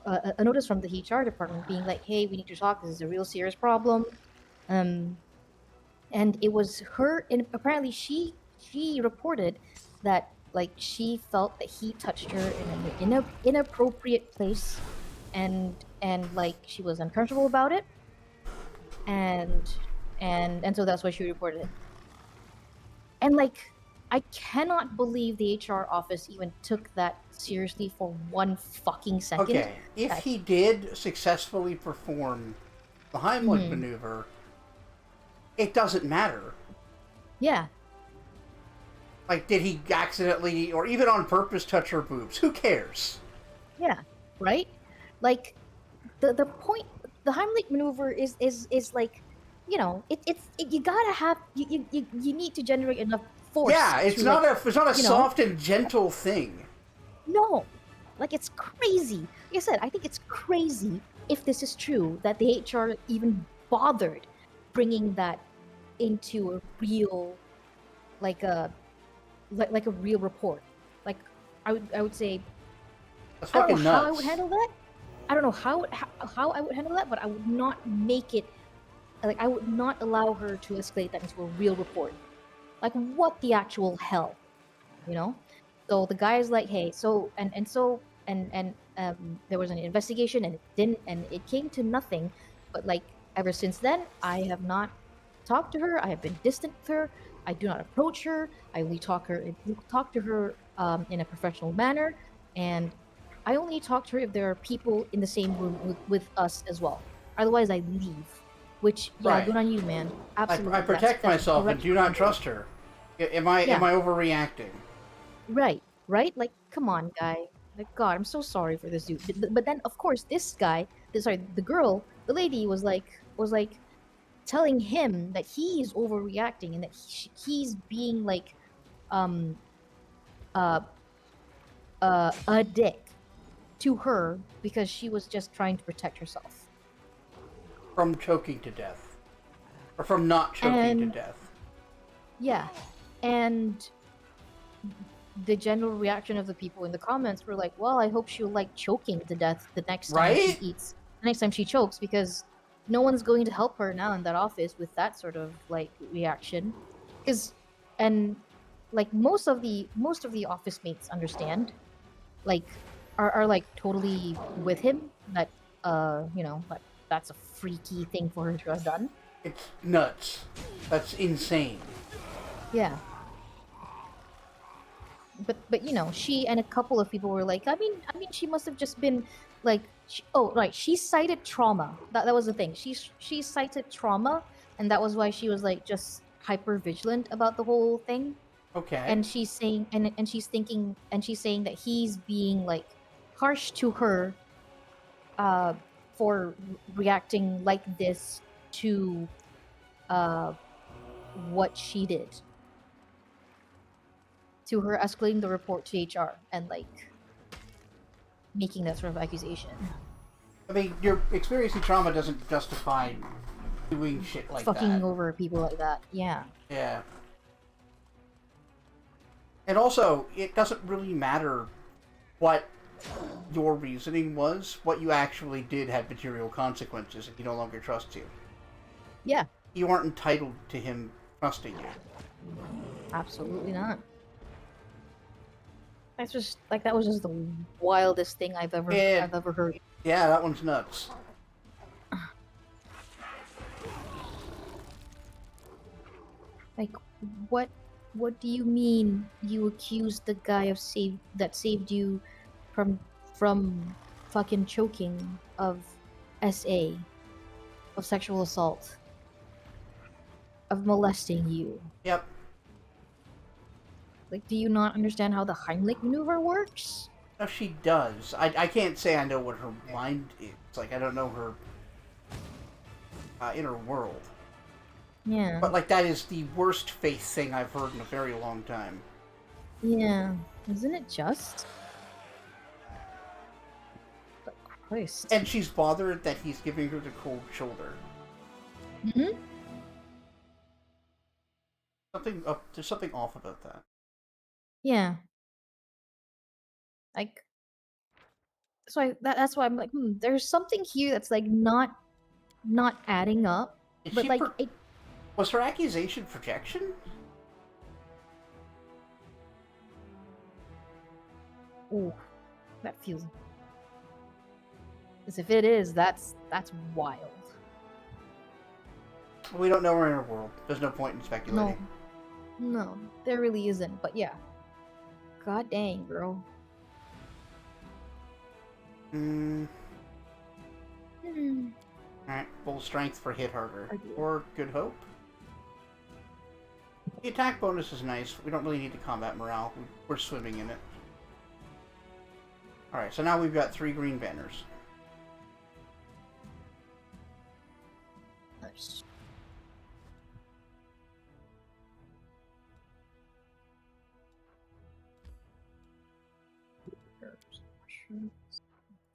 a notice from the HR department being like, "Hey, we need to talk. This is a real serious problem." Um, and it was her, and apparently she reported that like she felt that he touched her in an inappropriate place, and like she was uncomfortable about it, and and so that's why she reported it. And like, I cannot believe the HR office even took that seriously for one fucking second. Okay, if That- he did successfully perform the Heimlich Mhm. maneuver, it doesn't matter. yeah, Like, did he accidentally or even on purpose touch her boobs? Who cares? yeah, right? Like the point, the Heimlich maneuver is like, you gotta have you need to generate enough force. Yeah, it's to, not like, a it's not a you know? soft and gentle thing. No, like it's crazy. Like I said, I think it's crazy if this is true that the HR even bothered bringing that into a real, like a real report. Like I would say, That's I don't know fucking how I nuts. would handle that. I don't know how I would handle that, but I would not make it, like I would not allow her to escalate that into a real report. Like what the actual hell, you know? So the guy is like, hey, so there was an investigation and it came to nothing. But like ever since then, I have not talked to her. I have been distant with her. I do not approach her. I only talk to her in a professional manner, and I only talk to her if there are people in the same room with us as well. Otherwise, I leave. Which, yeah, Right. good on you, man. Absolutely. I protect that's myself and correct do not behavior. trust her. Am I Yeah. overreacting? Right? Like, come on, guy. Like, God, I'm so sorry for this dude. But then, of course, this guy, the girl, the lady was like telling him that he's overreacting and that he's being like, um, uh, a dick to her because she was just trying to protect herself. From choking to death. Or from not choking to And death. yeah, and the general reaction of the people in the comments were like, well, I hope she'll like choking to death the next time she Right? eats, the next time she chokes, because no one's going to help her now in that office with that sort of like reaction. Because, and like most of the office mates understand, like are like totally with him that that's a freaky thing for her to have done. It's nuts. That's insane. Yeah. But she and a couple of people were like, I mean she must have just been like, she cited trauma. That was the thing. She cited trauma, and that was why she was like just hyper vigilant about the whole thing. Okay. And she's saying, and she's thinking, and she's saying that he's being like harsh to her uh for reacting like this to uh what she did, to her escalating the report to HR and like making that sort of accusation. I mean, your experiencing trauma doesn't justify doing shit like Fucking that. over people like that. Yeah. Yeah. And also, it doesn't really matter what your reasoning was. What you actually did had material consequences, and he no longer trusts you. Yeah. You aren't entitled to him trusting you. Absolutely not. That was just the wildest thing I've ever heard. Yeah, that one's nuts. Like, what do you mean you accused the guy that saved you from fucking choking of SA, of sexual assault, of molesting you? Yep. Like, do you not understand how the Heimlich maneuver works? No, she does. I can't say I know what her mind is. Like, I don't know her inner world. Yeah. But, like, that is the worst faith thing I've heard in a very long time. Yeah. Isn't it just? Christ. And she's bothered that he's giving her the cold shoulder. Mm-hmm. There's something off about that. Yeah. Like, that's why I'm like, there's something here that's like not adding up. Is But she like, was her accusation projection? ooh, that feels. Because if it is, that's wild. We don't know her inner world. There's no point in No, speculating. no, there really isn't. But yeah, god dang, girl. Hmm. Hmm. Alright, full strength for hit harder. Idea. Or good hope. The attack bonus is nice. We don't really need the combat morale. We're swimming in it. Alright, so now we've got 3 green banners. Nice.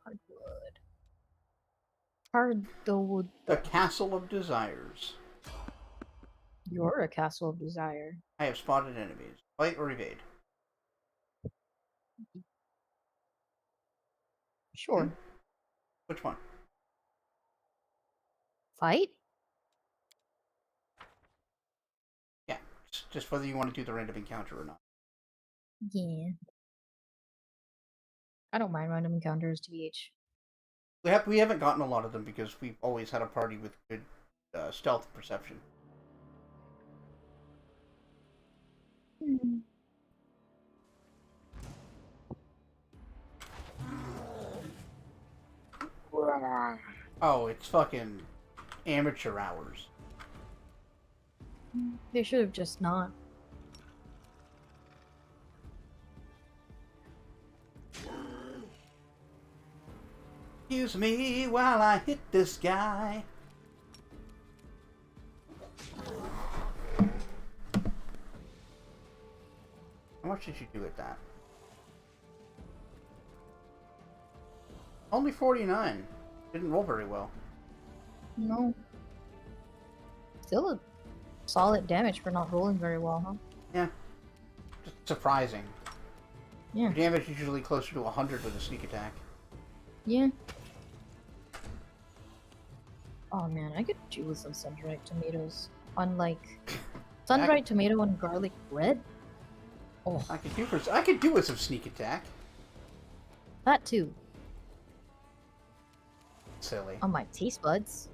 Hardwood. Hardwood. The Castle of Desires. You're a castle of desire. I have spotted enemies. Fight or evade? Sure. Which one? Fight? Yeah, just whether you want to do the random encounter or not. Yeah. I don't mind random encounters, TBH. We haven't gotten a lot of them because we've always had a party with good stealth and perception. Oh, it's fucking amateur hours. They should have just not. Excuse me while I hit this guy. How much did you do with that? Only 49. Didn't roll very well. No. Still a solid damage for not rolling very well, huh? Yeah. Just surprising. Yeah. Your damage is usually closer to 100 with a sneak attack. Yeah. Oh man, I could do with some sun-dried tomatoes. Unlike sun-dried tomato and garlic bread. Oh, I could do with some sneak attack. that too. Silly. On my taste buds.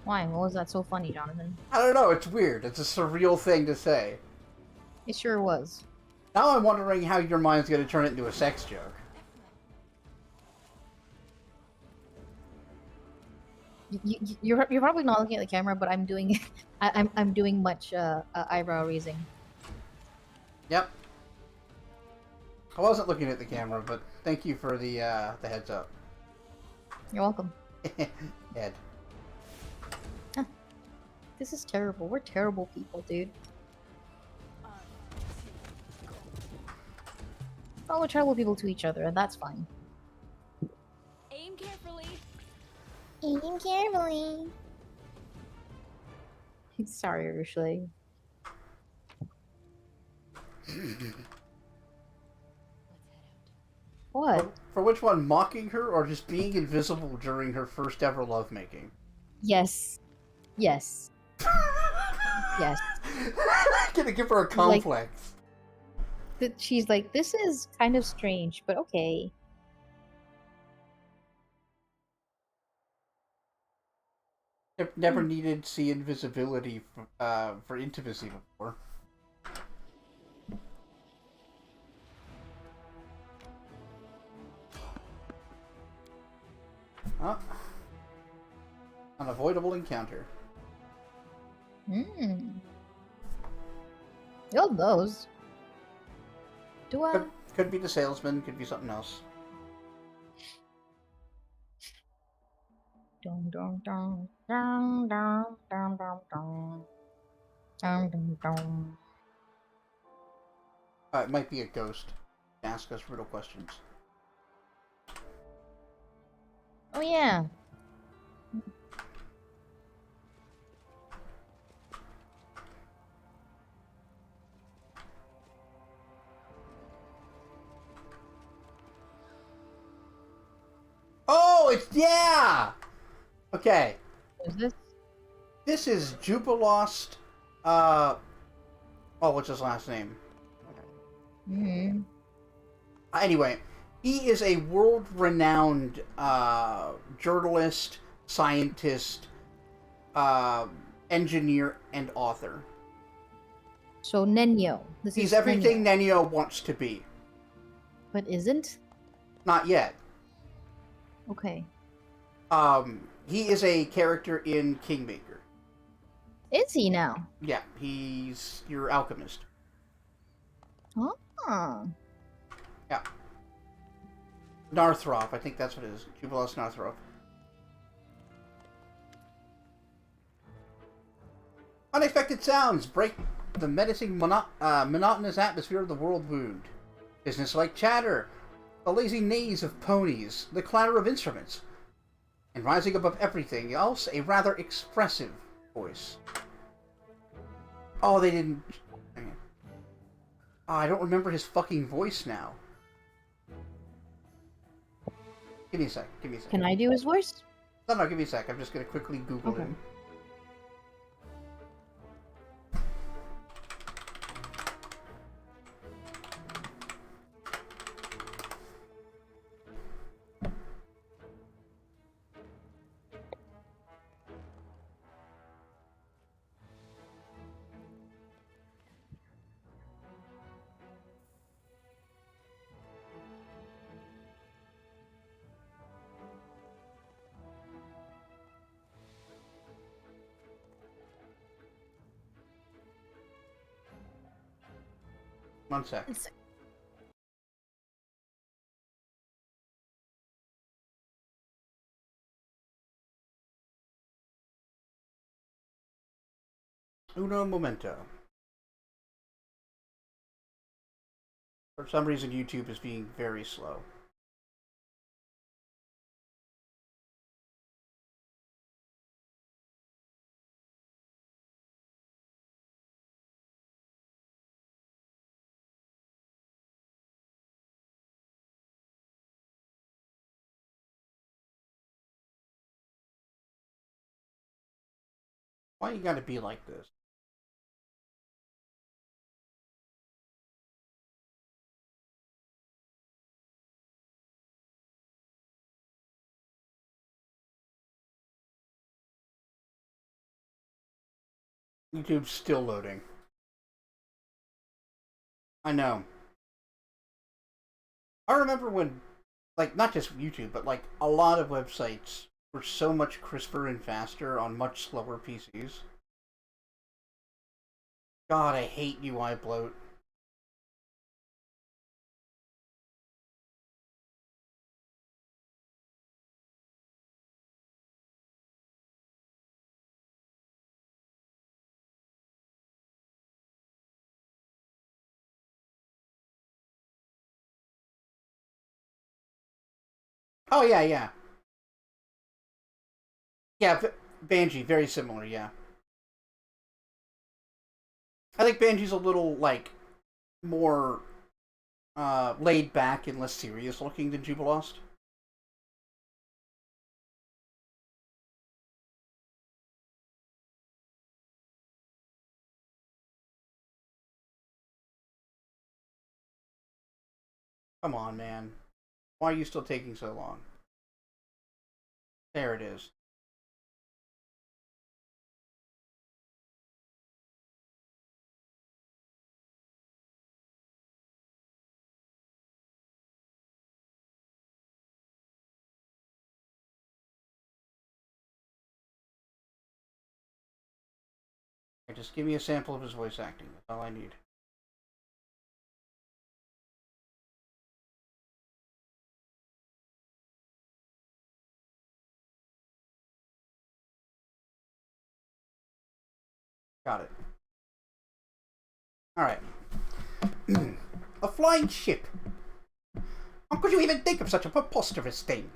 Why? What was that so funny, Jonathan? I don't know, it's weird. It's a surreal thing to say. It sure was. Now I'm wondering how your mind's going to turn it into a sex joke. You're probably not looking at the camera, but I'm doing I'm doing much eyebrow raising. Yep. I wasn't looking at the camera, but thank you for the heads up. You're welcome. Ed. This is terrible. We're terrible people, dude. Oh, we're terrible people to each other, and that's fine. Aim carefully. Aim carefully. Sorry, Rushley. What? For which one, mocking her or just being invisible during her first ever lovemaking? Yes. Yes. Yes. Gonna give her a complex. That she's like, this is kind of strange, but okay. I've never needed to see invisibility for intimacy before. Oh. Unavoidable encounter. God knows. Do I? Could be the salesman, could be something else. Dun, dun, dun, dun, dun, dun, dun, dun. Dun, dun, dun. It might be a ghost. Ask us riddle questions. Oh yeah. Oh, it's yeah. Okay, Who's this? this is Jubilost. Oh, what's his last name? Hmm. Anyway, he is a world-renowned journalist, scientist, engineer, and author. So Nenyo. This He's is everything Nenyo, Nenyo wants to be. but isn't. Not yet. Okay. He is a character in Kingmaker. Is he now? Yeah, he's your alchemist. Ah. Yeah. Narthrop, I think that's what it is. Jubilost Narthrop. Unexpected sounds break the menacing, monotonous atmosphere of the world wound. Business-like chatter, the lazy neighs of ponies, the clatter of instruments, and rising above everything else, a rather expressive voice. Oh, they didn't... Oh, I don't remember his fucking voice now. Give me a sec, give me a sec. Can I do his voice? No, give me a sec. I'm just gonna quickly Google Okay. him. One sec. Uno momento. For some reason, YouTube is being very slow. Why you gotta be like this? YouTube's still loading. I know. I remember when, like, not just YouTube, but like a lot of websites were so much crisper and faster on much slower PCs. God, I hate UI bloat. Oh yeah, yeah. Yeah, Banji, very similar, yeah. I think Banji's a little, like, more laid back and less serious looking than Jubilost. Come on, man. Why are you still taking so long? There it is. Just give me a sample of his voice acting. That's all I need. Got it. Alright. A flying ship. How could you even think of such a preposterous thing?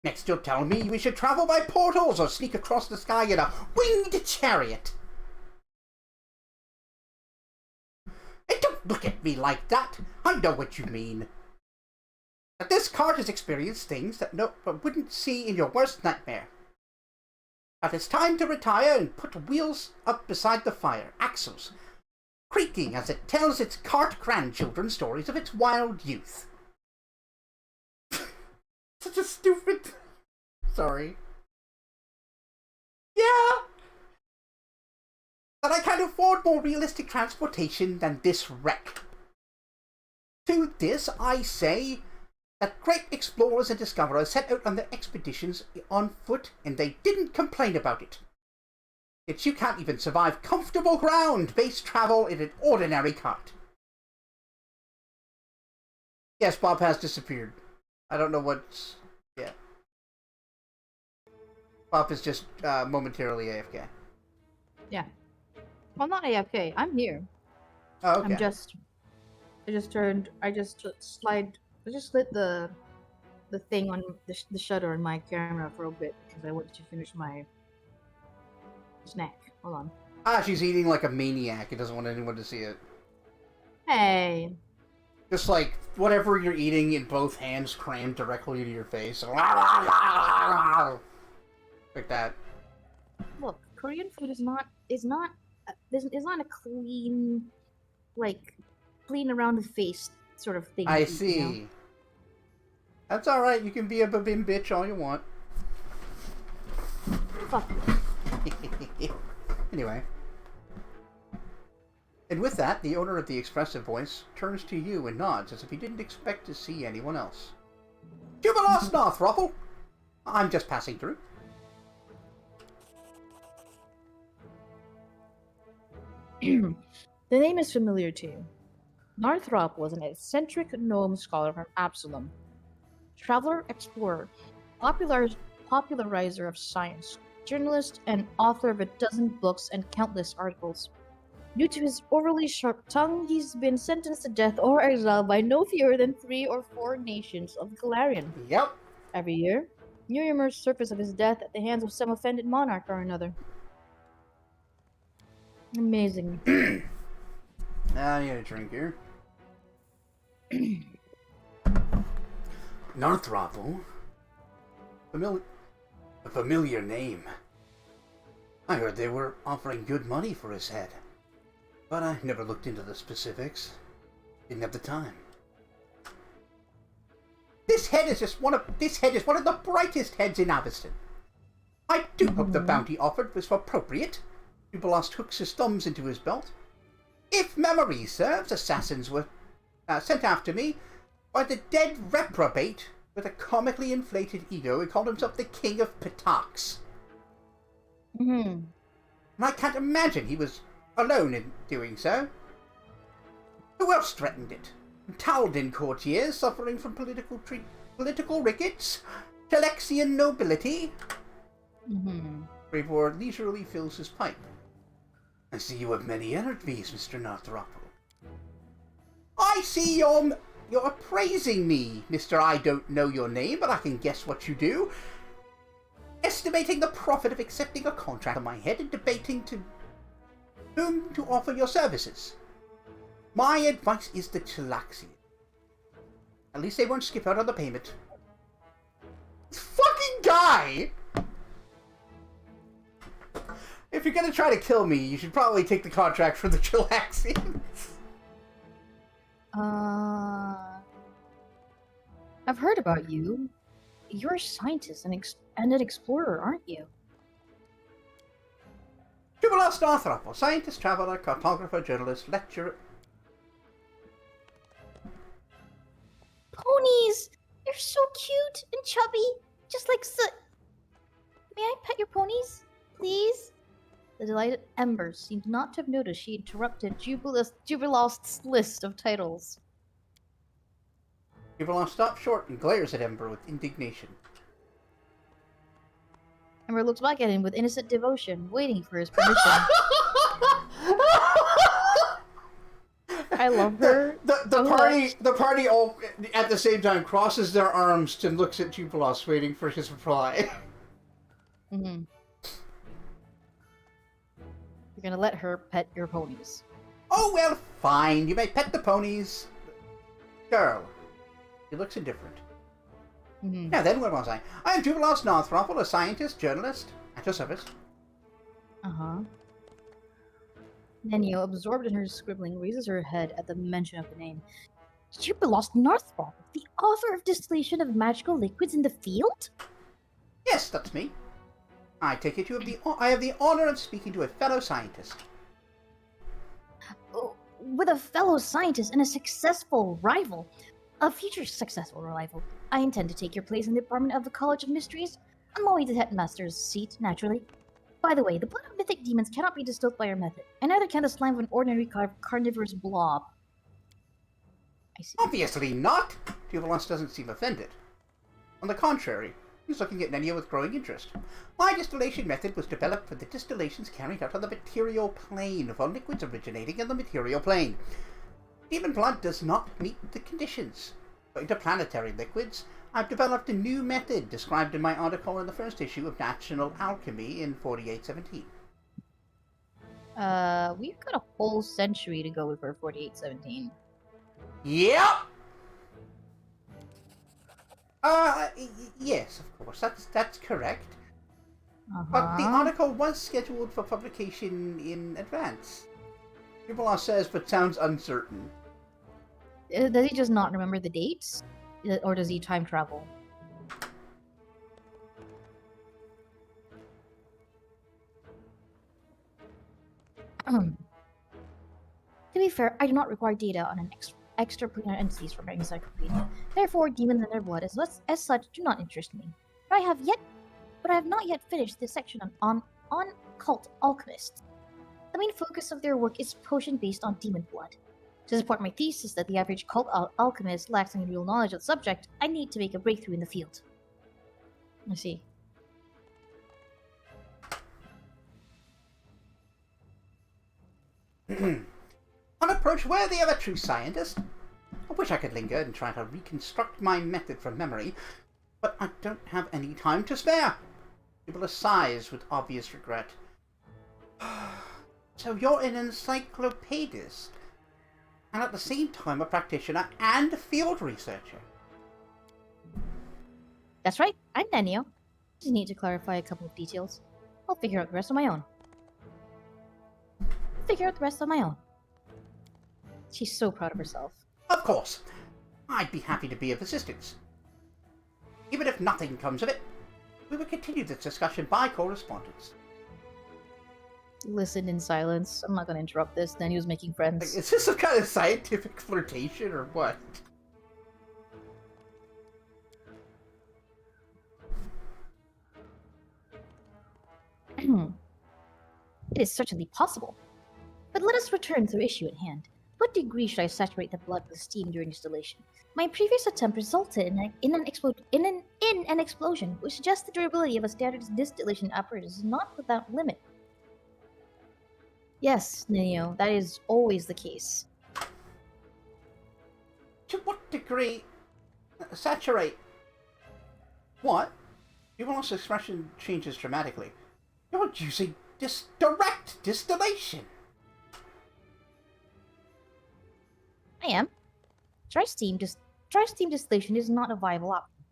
Next you're telling me we should travel by portals or sneak across the sky in a winged chariot. And don't look at me like that. I know what you mean. That this cart has experienced things that no one wouldn't see in your worst nightmare. But it's time to retire and put wheels up beside the fire, axles creaking as it tells its cart grandchildren stories of its wild youth. Such a stupid... Sorry. Yeah! But I can't afford more realistic transportation than this wreck. To this I say that great explorers and discoverers set out on their expeditions on foot and they didn't complain about it. Yet you can't even survive comfortable ground-based travel in an ordinary cart. Yes, Bob has disappeared. I don't know what's... Yeah. Bob is just momentarily AFK. Yeah. Well, not AFK. I'm here. Oh, okay. I just lit the thing on the shutter on my camera for a bit because I wanted to finish my snack. Hold on. Ah, she's eating like a maniac. It doesn't want anyone to see it. Hey. Just like whatever you're eating in both hands crammed directly into your face. Like that. Look, Korean food is not a clean, like, clean around the face sort of thing. I to eat, see. you know? That's alright, you can be a babim bitch all you want. Fuck. Anyway. And with that, the owner of the expressive voice turns to you and nods as if he didn't expect to see anyone else. Jubilos Northruffle! I'm just passing through. The name is familiar to you. Northrop was an eccentric gnome scholar from Absalom. Traveler, explorer, popularizer of science, journalist, and author of a dozen books and countless articles. Due to his overly sharp tongue, he's been sentenced to death or exile by no fewer than 3 or 4 nations of Galarian. Yep. Every year, new rumors surface of his death at the hands of some offended monarch or another. Amazing. I need a drink here. Northruffle? A familiar name. I heard they were offering good money for his head. But I never looked into the specifics. Didn't have the time. This head is one of the brightest heads in Aveston. I do hope the bounty offered was appropriate. Jubilost hooks his thumbs into his belt. If memory serves, assassins were sent after me by the dead reprobate with a comically inflated ego who called himself the King of Pitax. And I can't imagine he was alone in doing so. Who else threatened it? Taldan courtiers suffering from political rickets? Telexian nobility? Bravor leisurely fills his pipe. I see you have many energies, Mr. Northruffle. I see you're appraising me, Mr. I don't know your name, but I can guess what you do. Estimating the profit of accepting a contract on my head and debating to whom to offer your services. My advice is the Chilaxian. At least they won't skip out on the payment. This fucking guy! If you're gonna try to kill me, you should probably take the contract for the Chilaxians. I've heard about you. You're a scientist and an explorer, aren't you? Jubilost Northruffle, scientist, traveler, cartographer, journalist, lecturer. Ponies! They're so cute and chubby, just like Soot. May I pet your ponies, please? The delighted Ember seemed not to have noticed she interrupted Jubilost's list of titles. Jubilost stops short and glares at Ember with indignation. Ember looks back at him with innocent devotion, waiting for his permission. I love her. The so the party all at the same time crosses their arms and looks at Jubilos, waiting for his reply. Mm-hmm. You're gonna let her pet your ponies. Oh, well, fine. You may pet the ponies. Girl. He looks indifferent. Mm-hmm. Now then, what was I? I am Jubilos Northruffle, a scientist, journalist, at your service. Uh-huh. Nenio, absorbed in her scribbling, raises her head at the mention of the name. Jubilos Northruffle, the author of Distillation of Magical Liquids in the Field? Yes, that's me. I take it I have the honor of speaking to a fellow scientist. Oh, with a fellow scientist and a successful rival. A future successful rival. I intend to take your place in the Department of the College of Mysteries. On my way to the headmaster's seat, naturally. By the way, the blood of mythic demons cannot be distilled by our method, and neither can the slime of an ordinary carnivorous blob. I see. Obviously not. Jubilos doesn't seem offended. On the contrary, he's looking at Nenio with growing interest. My distillation method was developed for the distillations carried out on the material plane, for liquids originating in the material plane. Demon blood does not meet the conditions. For interplanetary liquids, I've developed a new method described in my article in the first issue of National Alchemy in 4817. We've got a whole century to go before 4817. Yep! Yes, of course, that's correct. But the article was scheduled for publication in advance. Jubilos says, but sounds uncertain. Does he just not remember the dates? Or does he time travel? To be fair, I do not require data on an extraplanar entities from my encyclopedia. Therefore, demons and their blood as such do not interest me. But I have not yet finished this section on cult alchemists. The main focus of their work is potion based on demon blood. To support my thesis that the average cult alchemist lacks any real knowledge of the subject, I need to make a breakthrough in the field. I see. An approach worthy of a true scientist. I wish I could linger and try to reconstruct my method from memory, but I don't have any time to spare. Jubilos sighs with obvious regret. So you're an encyclopedist, and at the same time a practitioner and a field researcher. That's right, I'm Nenio. Just need to clarify a couple of details. I'll figure out the rest on my own. She's so proud of herself. Of course, I'd be happy to be of assistance. Even if nothing comes of it, we will continue this discussion by correspondence. Listen in silence. I'm not gonna interrupt this. Nenio's making friends. Is this some kind of scientific flirtation or what? It is certainly possible. But let us return to the issue at hand. What degree should I saturate the blood with steam during distillation? My previous attempt resulted in an explosion, which suggests the durability of a standard distillation apparatus is not without limit. Yes, Nenio, that is always the case. To what degree saturate? What? Jubilos' expression changes dramatically. You're using direct distillation. I am. Dry steam distillation is not a viable option.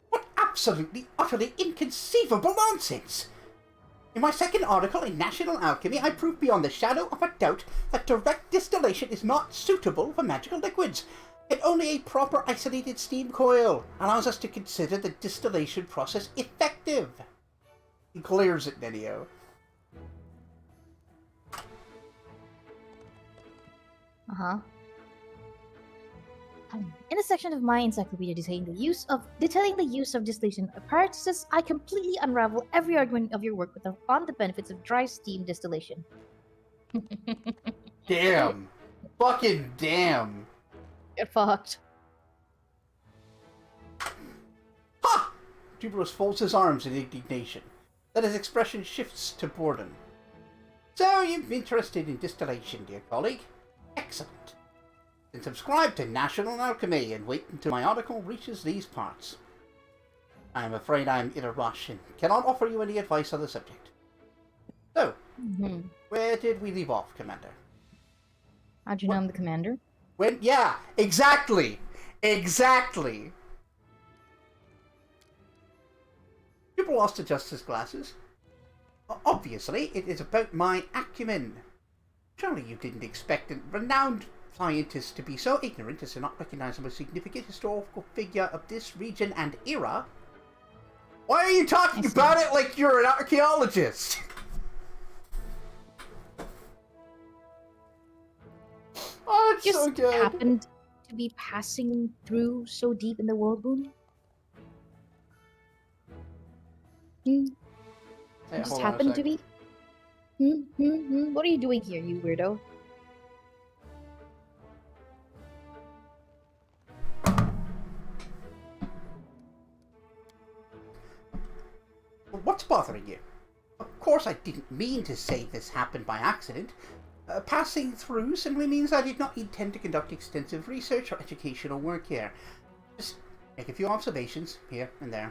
What absolutely, utterly inconceivable nonsense! In my second article in National Alchemy, I proved beyond the shadow of a doubt that direct distillation is not suitable for magical liquids. Yet only a proper isolated steam coil allows us to consider the distillation process effective. He glares at Nenio. In a section of my encyclopedia detailing the use of distillation apparatuses, I completely unravel every argument of your work on the benefits of dry steam distillation. Damn. Fucking damn. Get fucked. Ha! Jubilos folds his arms in indignation. Then his expression shifts to boredom. So you're interested in distillation, dear colleague? Excellent. Then subscribe to National Alchemy and wait until my article reaches these parts. I'm afraid I'm in a rush and cannot offer you any advice on the subject. So, where did we leave off, Commander? How'd you know I'm the commander? Yeah, exactly! Exactly! People lost adjust his glasses. Obviously, it is about my acumen. Surely you didn't expect a renowned scientist to be so ignorant as to not recognize the most significant historical figure of this region and era? Why are you talking about it like you're an archaeologist? Oh, it's Just so good. happened to be passing through so deep in the world wound. Hey, Just hold on a happened to sec. be. What are you doing here, you weirdo? What's bothering you? Of course I didn't mean to say this happened by accident. Passing through simply means I did not intend to conduct extensive research or educational work here. Just make a few observations here and there.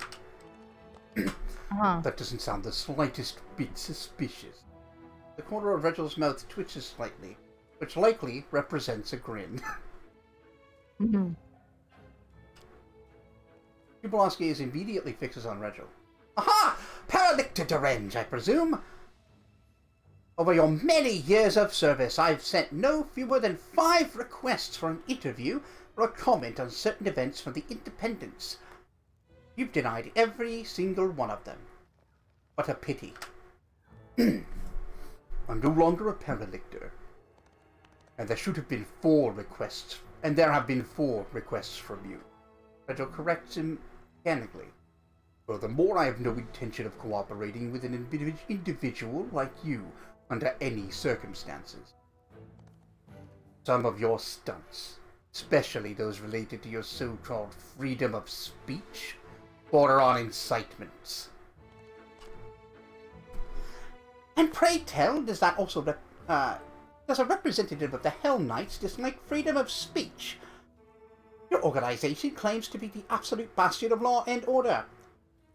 That doesn't sound the slightest bit suspicious. The corner of Reginald's mouth twitches slightly, which likely represents a grin. Jubilo's gaze immediately fixes on Reginald. Aha! Paralicta Derenge, I presume? Over your many years of service, I've sent no fewer than 5 requests for an interview or a comment on certain events from the Independence. You've denied every single one of them. What a pity. I'm no longer a paralictor. And there should have been 4 requests, and there have been 4 requests from you. Federal corrects him mechanically. Furthermore, I have no intention of cooperating with an individual like you under any circumstances. Some of your stunts, especially those related to your so-called freedom of speech, border on incitements. And pray tell, does that also does a representative of the Hell Knights dislike freedom of speech? Your organization claims to be the absolute bastion of law and order.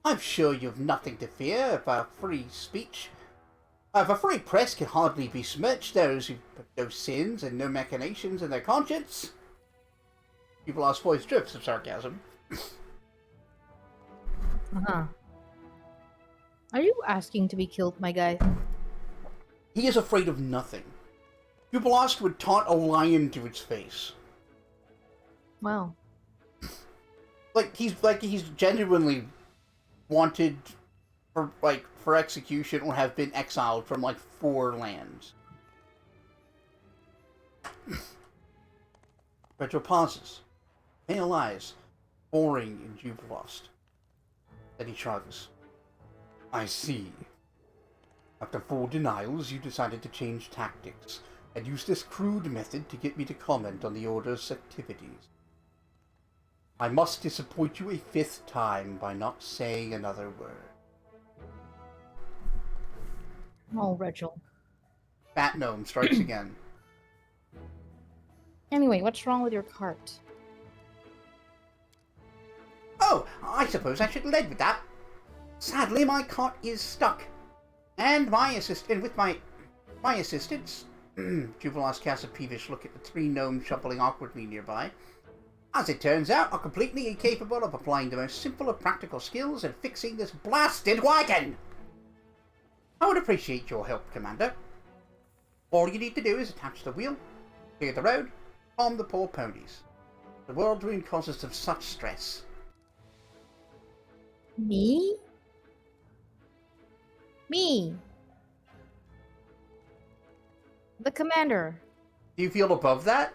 I'm sure you've nothing to fear of free speech. A free press can hardly besmirch those who have no sins and no machinations in their conscience. Jubilo's voice drips of sarcasm. Are you asking to be killed, my guy? He is afraid of nothing. Jubilost would taunt a lion to its face. Wow. Like he's genuinely wanted for execution or have been exiled from 4 lands. Retro pauses. Pale eyes, boring in Jubilost. Then he shrugs. I see. After 4 denials, you decided to change tactics and use this crude method to get me to comment on the Order's activities. I must disappoint you a 5th time by not saying another word. Oh, Reginald. Fat Gnome strikes again. Anyway, what's wrong with your cart? Oh, I suppose I should lead with that. Sadly, my cart is stuck. And with my assistance, Jubilost casts a peevish look at the 3 gnomes shuffling awkwardly nearby. As it turns out, are completely incapable of applying the most simple of practical skills and fixing this blasted wagon. I would appreciate your help, Commander. All you need to do is attach the wheel, clear the road, calm the poor ponies. The world ruin causes them such stress. Me? Me. The commander. Do you feel above that?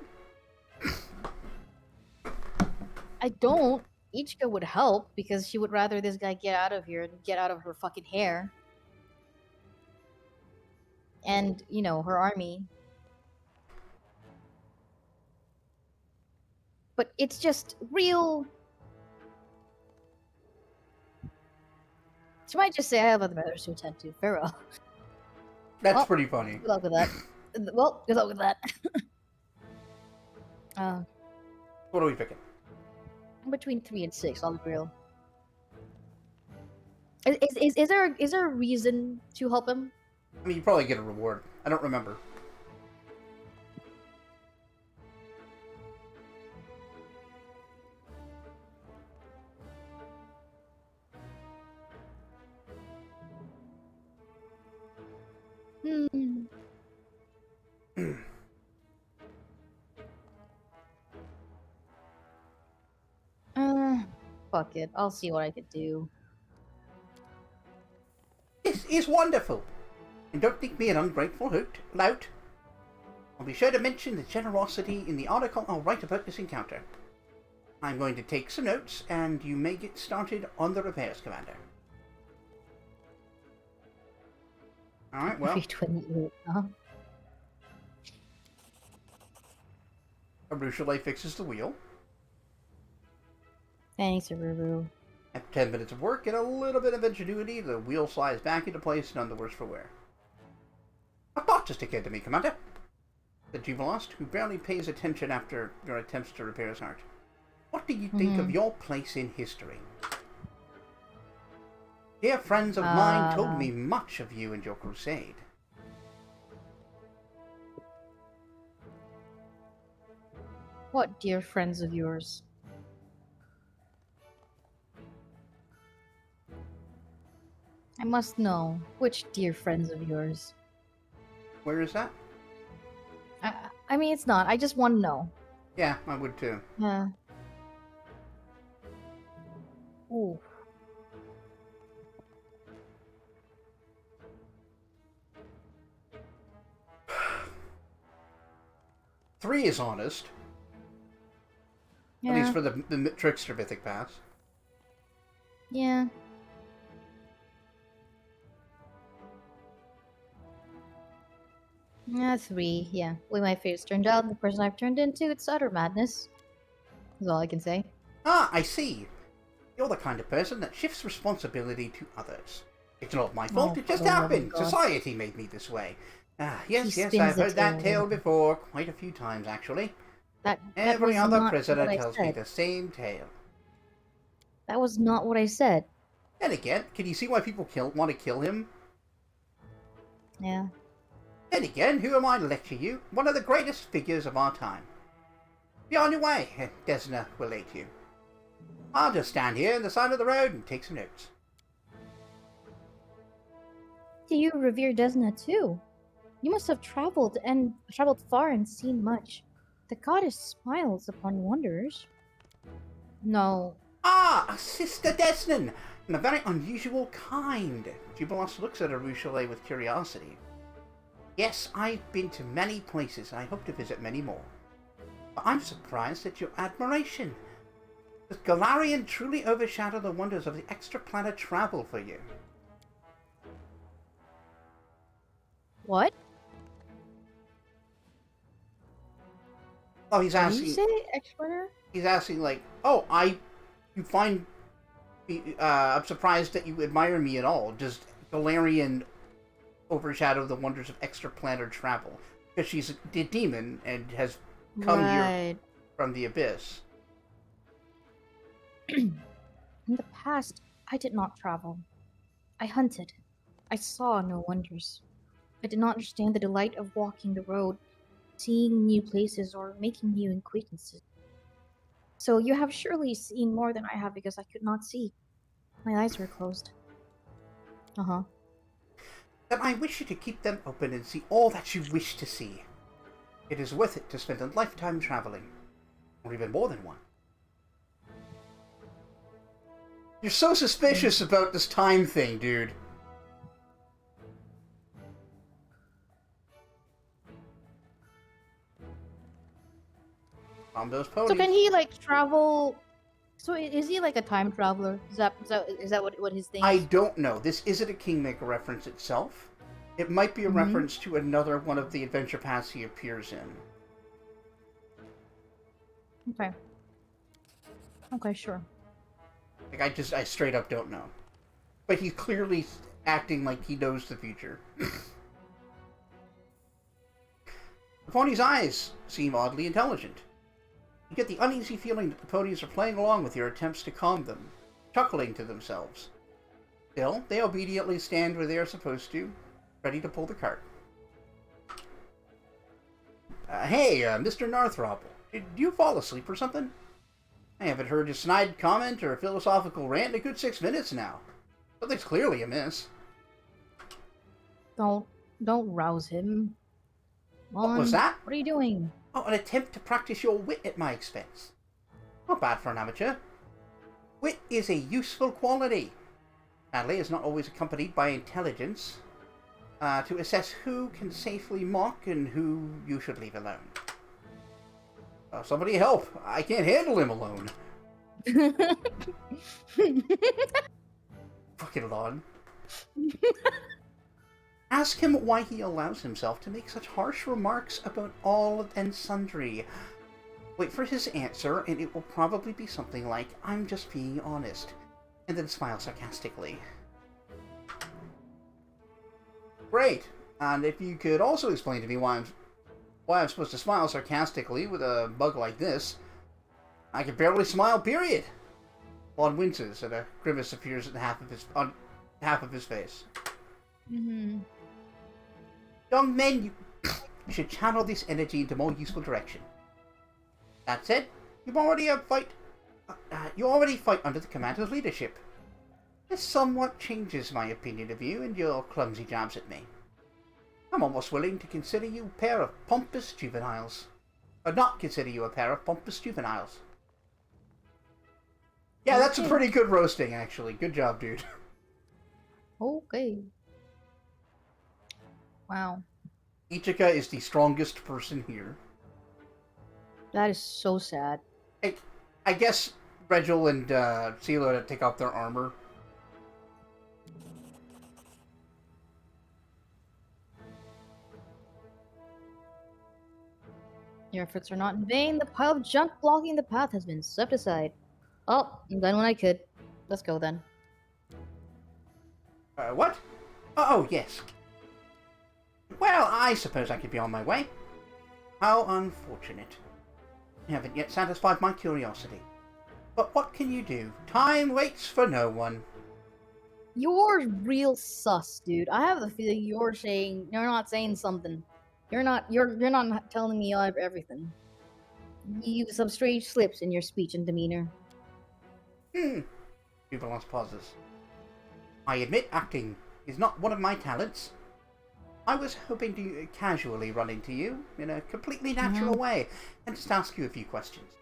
I don't. Ichika would help because she would rather this guy get out of here and get out of her fucking hair. And, you know, her army. But it's just real. She might just say, I have other matters to attend to. Farewell. That's Well, pretty funny. good luck with that. Well, good luck with that. What are we picking? I'm between 3 and 6, I'll be real. Is there a reason to help him? I mean, you probably get a reward. I don't remember. Hmm. Fuck it. I'll see what I could do. This is wonderful. And don't think me an ungrateful lout. I'll be sure to mention the generosity in the article I'll write about this encounter. I'm going to take some notes, and you may get started on the repairs, Commander. Alright, well, 328, huh? Arushale fixes the wheel. Thanks, Aruru. After 10 minutes of work and a little bit of ingenuity, the wheel slides back into place, none the worse for wear. A thought just occurred to me, Commander, said Jubilost, who barely pays attention after your attempts to repair his heart. What do you think of your place in history? Dear friends of mine told me much of you and your crusade. What dear friends of yours? I must know. Which dear friends of yours? Where is that? I mean, it's not. I just want to know. Yeah, I would too. Yeah. Ooh. Three is honest. Yeah. At least for the Trickster Mythic Pass. Yeah. Yeah, 3. Yeah. The way my face turned out and the person I've turned into, it's utter madness. That's all I can say. Ah, I see. You're the kind of person that shifts responsibility to others. It's not my fault, Oh, it just for the love of happened. God. Society made me this way. Ah, yes, He yes, spins I've the heard that tale. tale before, quite a few times actually. That Every was other not prisoner what I tells me said. the same tale. That was not what I said. And again, can you see why people want to kill him? Yeah. Then again, who am I to lecture you? One of the greatest figures of our time. Be on your way, Desna will aid you. I'll just stand here on the side of the road and take some notes. Do you revere Desna too? You must have traveled far and seen much. The goddess smiles upon wanderers. No. Ah, a Sister Desnan, and a very unusual kind. Jubilos looks at Arushale with curiosity. Yes, I've been to many places, and I hope to visit many more. But I'm surprised at your admiration. Does Galarian truly overshadow the wonders of the extraplanet travel for you? What? Oh, he's Did asking. you say explorer? He's asking like, "Oh, I'm surprised that you admire me at all. Does Galarian overshadow the wonders of extraplanar travel? Because she's a demon and has come here Right. from the abyss." In the past, I did not travel. I hunted. I saw no wonders. I did not understand the delight of walking the road, seeing new places, or making new acquaintances. So you have surely seen more than I have because I could not see. My eyes were closed. Uh-huh. Then I wish you to keep them open and see all that you wish to see. It is worth it to spend a lifetime traveling, or even more than one. You're so suspicious about this time thing, dude. On those ponies. So can he like travel? So is he like a time traveler? Is that what his thing I is? don't know. This isn't a Kingmaker reference itself. It might be a reference to another one of the adventure paths he appears in. Okay. Okay, sure. Like, I straight up don't know. But he's clearly acting like he knows the future. pony's eyes seem oddly intelligent. You get the uneasy feeling that the ponies are playing along with your attempts to calm them, chuckling to themselves. Still, they obediently stand where they are supposed to, ready to pull the cart. Hey, Mr. Narthrople, did you fall asleep or something? I haven't heard a snide comment or a philosophical rant in a good 6 minutes now. Something's clearly amiss. Don't rouse him. What was that? What are you doing? Oh, an attempt to practice your wit at my expense. Not bad for an amateur. Wit is a useful quality. Sadly, it's not always accompanied by intelligence. To assess who can safely mock and who you should leave alone. Somebody help! I can't handle him alone. Fucking Lon. Ask him why he allows himself to make such harsh remarks about all and sundry. Wait for his answer, and it will probably be something like, "I'm just being honest," and then smile sarcastically. Great! And if you could also explain to me why I'm supposed to smile sarcastically with a bug like this. I can barely smile, period. Lon winces, and a grimace appears on half of his face. Mm-hmm. Young men, you should channel this energy into more useful direction. That said, you already fight under the commander's leadership. This somewhat changes my opinion of you and your clumsy jabs at me. I'm almost willing to consider you a pair of pompous juveniles. Or not consider you a pair of pompous juveniles. Yeah, that's a pretty good roasting, actually. Good job, dude. Okay. Wow. Ichika is the strongest person here. That is so sad. I guess Regil and Sealer take off their armor. Your efforts are not in vain. The pile of junk blocking the path has been swept aside. Oh, I'm done when I could. Let's go then. What? Oh, yes. Well, I suppose I could be on my way. How unfortunate. You haven't yet satisfied my curiosity. But what can you do? Time waits for no one. You're real sus, dude. I have the feeling you're not saying something. You're not telling me everything. You have some strange slips in your speech and demeanor. Jubilant pauses. I admit acting is not one of my talents. I was hoping to casually run into you in a completely natural way and just ask you a few questions.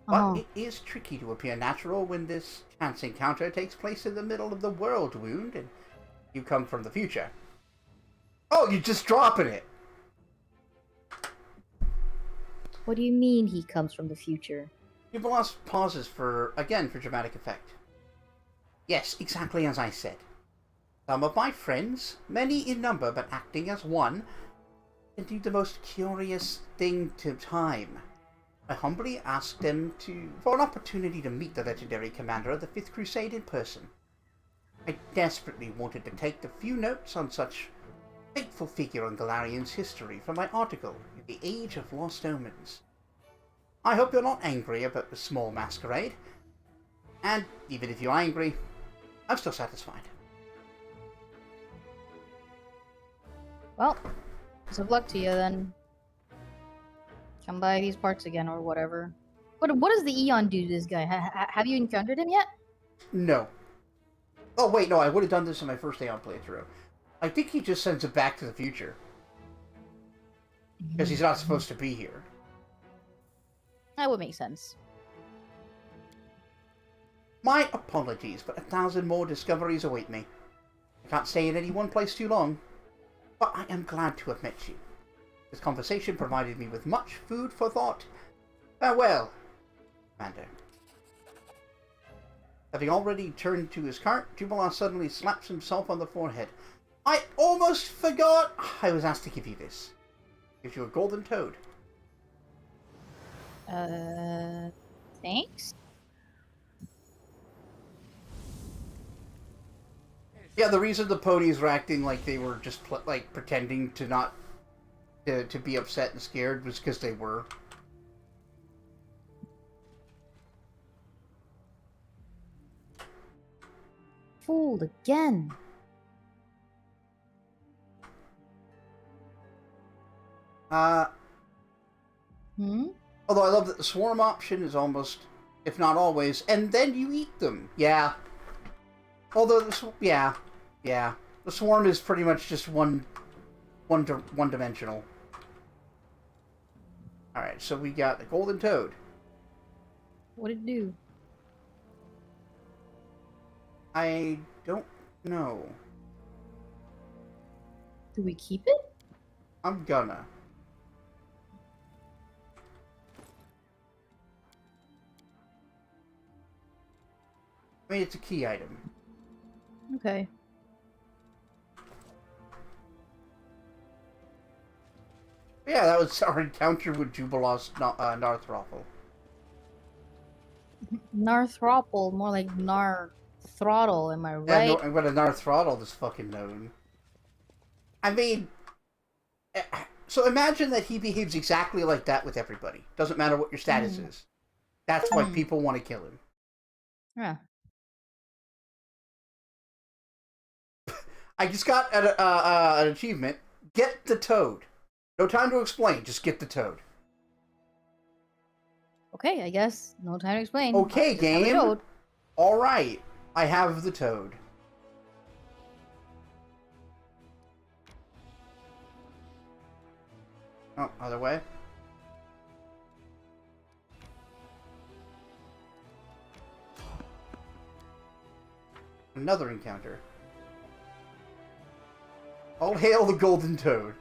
But it is tricky to appear natural when this chance encounter takes place in the middle of the world wound and you come from the future. Oh, you're just dropping it! What do you mean he comes from the future? Jubilant pauses for dramatic effect. Yes, exactly as I said. Some of my friends, many in number but acting as one, can do the most curious thing to time. I humbly asked them for an opportunity to meet the legendary commander of the Fifth Crusade in person. I desperately wanted to take the few notes on such fateful figure in Galarian's history from my article in the Age of Lost Omens. I hope you're not angry about the small masquerade, and even if you're angry, I'm still satisfied. Well, best of luck to you then. Come by these parts again or whatever. What does the Eon do to this guy? Have you encountered him yet? No. Oh wait, no, I would have done this in my first Aeon playthrough. I think he just sends it back to the future. Because he's not supposed to be here. That would make sense. My apologies, but 1,000 more discoveries await me. I can't stay in any one place too long. But I am glad to have met you. This conversation provided me with much food for thought. Farewell, Commander. Having already turned to his cart, Jubilant suddenly slaps himself on the forehead. I almost forgot I was asked to give you this. Gives you a golden toad. Thanks? Yeah, the reason the ponies were acting like they were just pretending to not to be upset and scared was because they were. Fooled again. Hmm? Although I love that the swarm option is almost, if not always, and then you eat them. Yeah. Although yeah, the swarm is pretty much just one dimensional. All right, so we got the golden toad. What did it do? I don't know. Do we keep it? I'm gonna. I mean, it's a key item. Okay. Yeah, that was our encounter with Jubilos Narthroffle. Narthropple, more like Narthrottle, am I Yeah, right? no, and what a Narthroddle is fucking known. I mean, so imagine that he behaves exactly like that with everybody. Doesn't matter what your status is. That's why people want to kill him. Yeah. I just got an achievement. Get the toad. No time to explain. Just get the toad. Okay, I guess. No time to explain. Okay, Just have a game. toad. All right. I have the toad. Oh, other way. Another encounter. All hail the golden toad.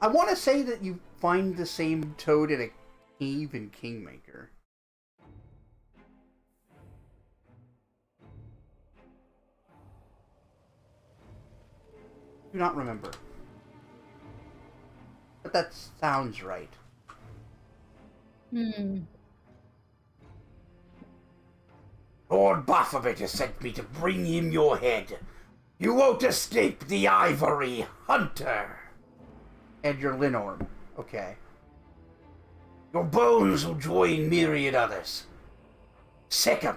I want to say that you find the same toad in a cave in Kingmaker. Do not remember. But that sounds right. Lord Baphomet has sent me to bring him your head. You won't escape the ivory hunter. And your Linorm. Okay. Your bones will join myriad others. Sick 'em.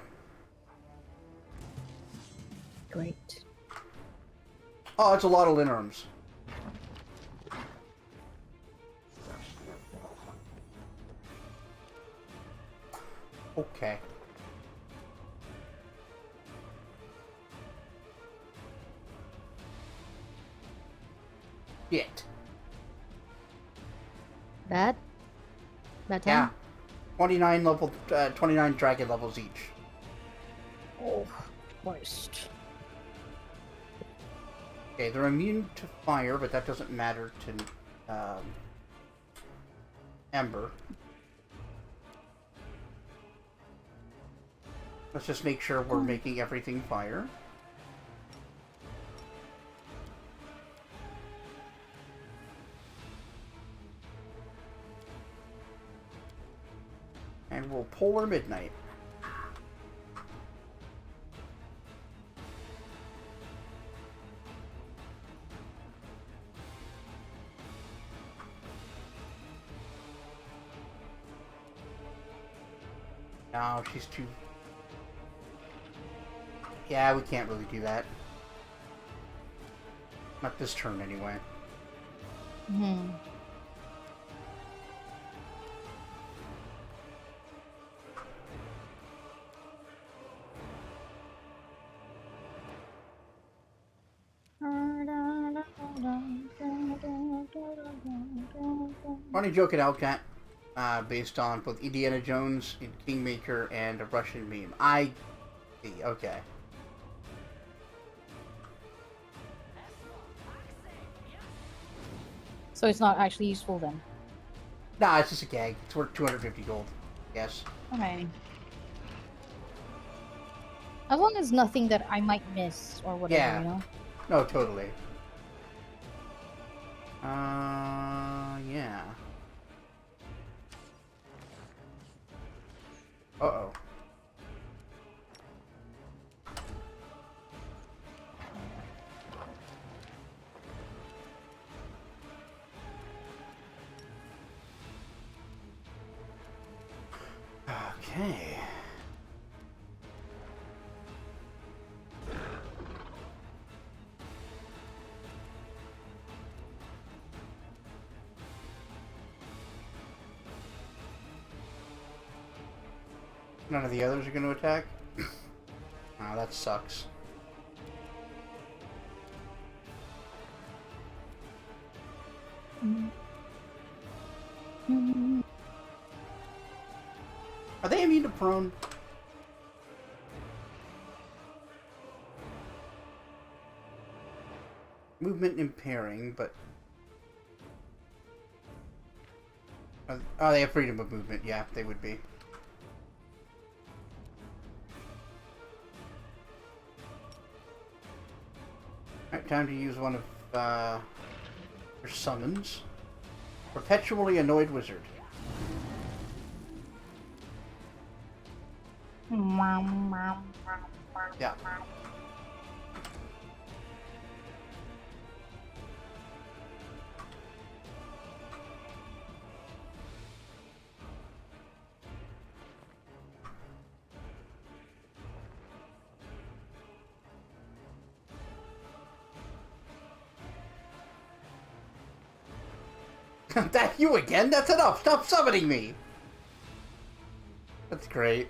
Great. Oh, it's a lot of Linorms. Okay. Shit. Bad? Bad Yeah. time? 29 dragon levels each. Oh, Christ. Okay, they're immune to fire, but that doesn't matter to Ember. Let's just make sure we're making everything fire. And we'll Polar Midnight. No, she's too... Yeah, we can't really do that. Not this turn, anyway. Funny joke in Elcat, based on both Indiana Jones in Kingmaker and a Russian meme. I see, okay. So it's not actually useful then? Nah, it's just a gag. It's worth 250 gold. Yes. Okay. As long as nothing that I might miss or whatever, Yeah. you know? No, totally. Yeah. Uh-oh. Okay. None of the others are going to attack? Oh, that sucks. Are they immune to prone? Movement impairing, but... Oh, they have freedom of movement. Yeah, they would be. Alright, time to use one of your summons. Perpetually Annoyed Wizard. Yeah. That you again? That's enough! Stop summoning me! That's great.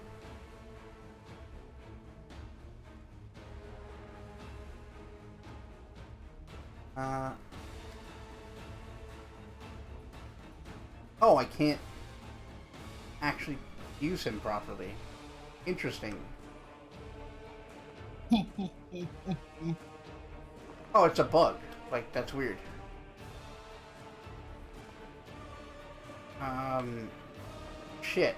Oh, I can't actually use him properly. Interesting. Oh, it's a bug. Like, that's weird. Shit.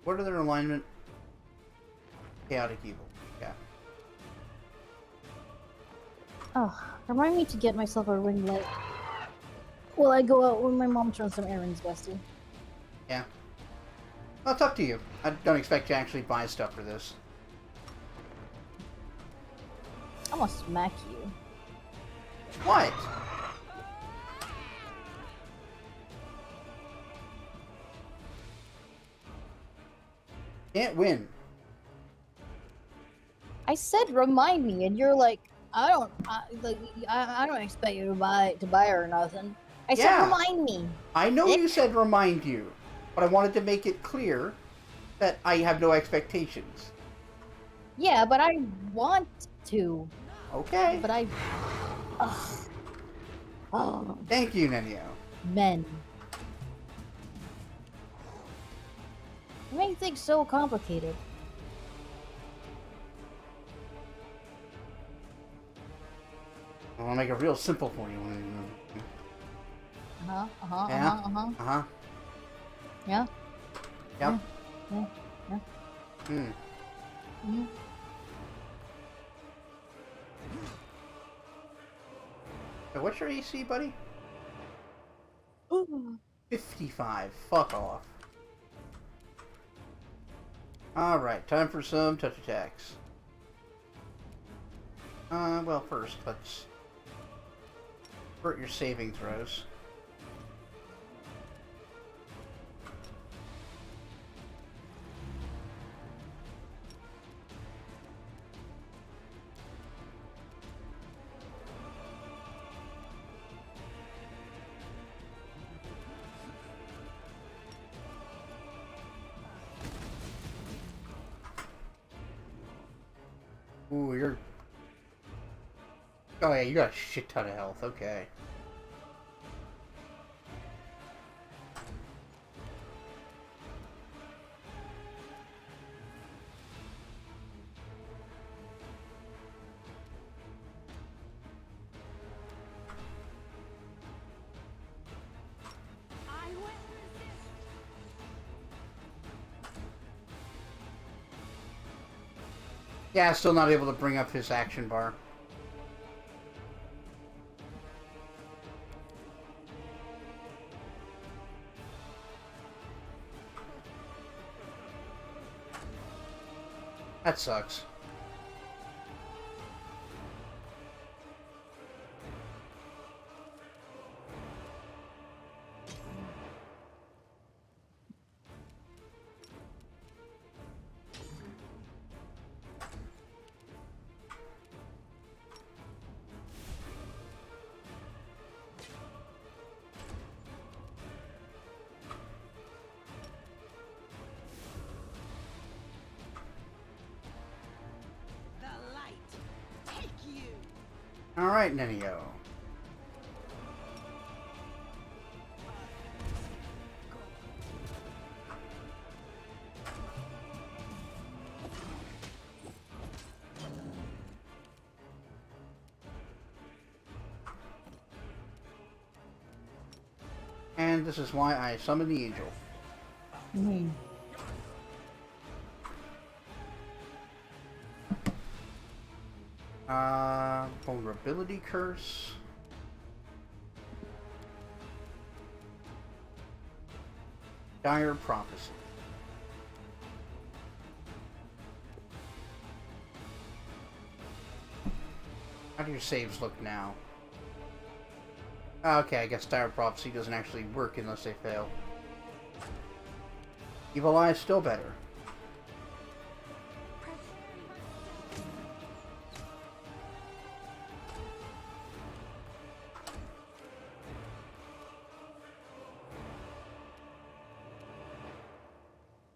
What are their alignment? Chaotic evil. Yeah. Oh, remind me to get myself a ring light. Well, I go out when my mom runs some errands, bestie. Yeah. Well, it's up to you. I don't expect you to actually buy stuff for this. I'm gonna smack you. What? Can't win. I said remind me, and you're like, I don't expect you to buy her or nothing. I said Yeah. remind me. I know you said remind you, but I wanted to make it clear that I have no expectations. Yeah, but I want to. Okay. But I. Ugh. Oh, Thank you, Nenio. men. You make things so complicated. I want to make it real simple for you. Yeah. Yep. Yeah. Hmm. Mhm. So what's your AC, buddy? Ooh. 55. Fuck off. Alright, time for some touch attacks. Well, first, let's hurt your saving throws. Ooh, you're... Oh yeah, you got a shit ton of health, okay. Yeah, still not able to bring up his action bar. That sucks. The light. Take you. Alright, Nenio. And this is why I summon the angel. Mhm. Vulnerability curse. Dire prophecy. How do your saves look now? Okay, I guess dire prophecy doesn't actually work unless they fail. Evil eye is still better.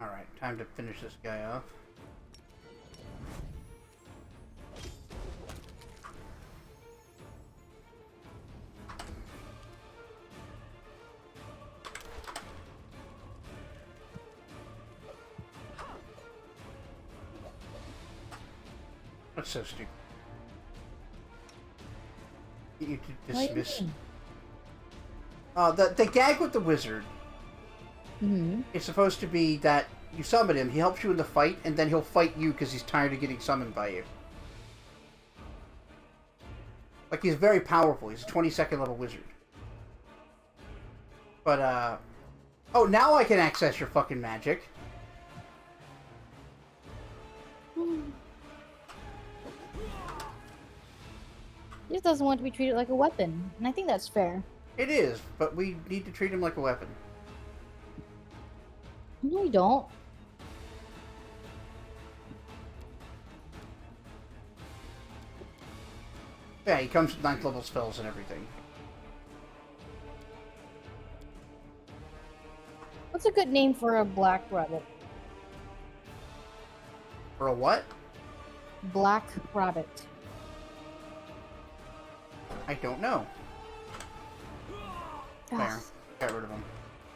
Alright, time to finish this guy off. That's so stupid. You to What do you dismiss. mean? The gag with the wizard Mhm. is supposed to be that you summon him, he helps you in the fight, and then he'll fight you because he's tired of getting summoned by you. Like, he's very powerful. He's a 22nd level wizard. But, oh, now I can access your fucking magic. He just doesn't want to be treated like a weapon, and I think that's fair. It is, but we need to treat him like a weapon. No, you don't. Yeah, he comes with 9th level spells and everything. What's a good name for a black rabbit? For a what? Black rabbit. I don't know. There. Ugh. Got rid of him.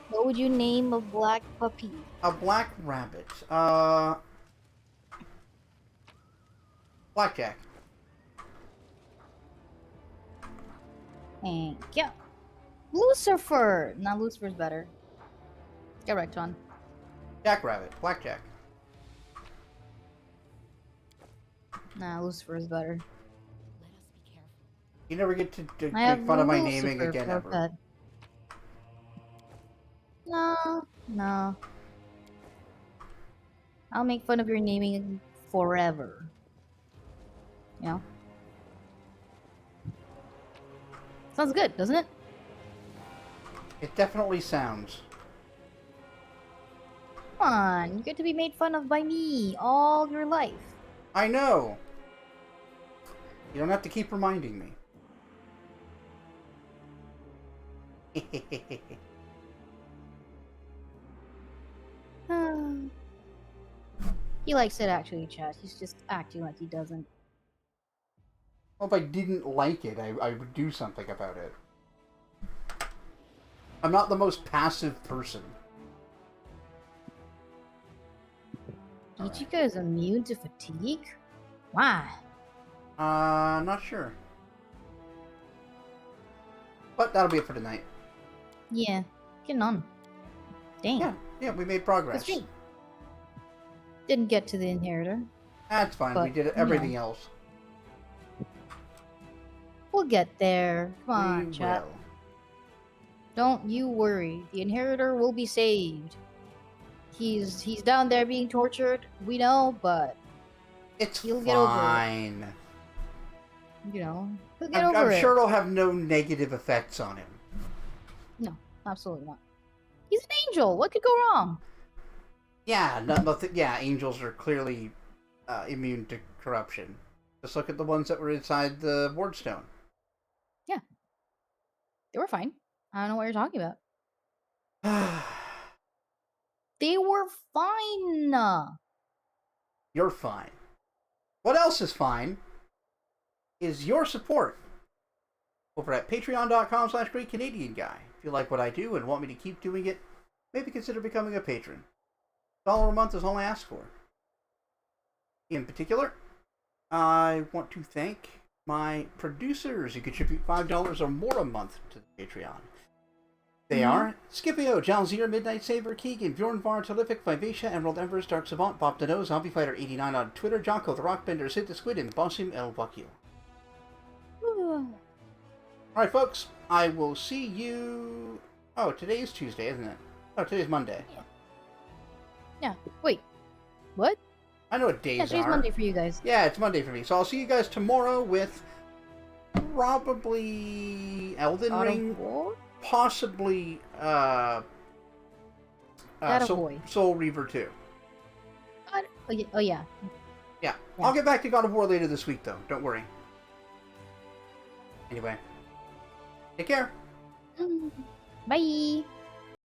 What would you name a black puppy? A black rabbit. Blackjack. Thank you. Lucifer! Nah, Lucifer's better. Correct, John. Jackrabbit. Blackjack. Nah, Lucifer's better. Let us be careful. You never get to I have make fun of my naming Lucifer again for a ever. pet. No, no. I'll make fun of your naming forever. You know? Sounds good, doesn't it? It definitely sounds. Come on, you get to be made fun of by me all your life. I know. You don't have to keep reminding me. He likes it actually, chat. He's just acting like he doesn't. Well, if I didn't like it, I would do something about it. I'm not the most passive person. Ichika is immune to fatigue? Why? Not sure. But that'll be it for tonight. Yeah, getting on. Dang. Yeah, we made progress. That's great. Didn't get to the inheritor. That's fine. We But, did you everything know. else. We'll get there. Come on, We chat. will. Don't you worry. The inheritor will be saved. He's down there being tortured, we know, but It's You'll get over it. fine. You know, he'll get I'm over it. sure it'll have no negative effects on him. No, absolutely not. He's an angel. What could go wrong? Yeah, nothing. Yeah, angels are clearly immune to corruption. Just look at the ones that were inside the wardstone. Yeah, they were fine. I don't know what you're talking about. They were fine. You're fine. What else is fine is your support over at patreon.com/greatcanadianguy. If you like what I do and want me to keep doing it, maybe consider becoming a patron. $1 a month is all I ask for. In particular, I want to thank my producers who contribute $5 or more a month to the Patreon. They are Scipio, Jalzir, Midnight Saber, Keegan, Bjornvar, Telefic, Vivacia, Emerald Embers, Dark Savant, Bop Jon, Zombie Fighter 89 on Twitter, Jocko, The Rockbender, Sid the Squid, and Bossim El Wakil. Alright, folks, I will see you. Oh, today is Tuesday, isn't it? Oh, today's Monday. Yeah. Wait. What? I know what days Yeah, today's are. Monday for you guys. Yeah, it's Monday for me. So I'll see you guys tomorrow with probably Elden God of Ring, War? possibly God of War. Soul Reaver 2. Oh yeah. Oh, yeah. Yeah. Yeah. I'll get back to God of War later this week, though. Don't worry. Anyway, take care. Bye.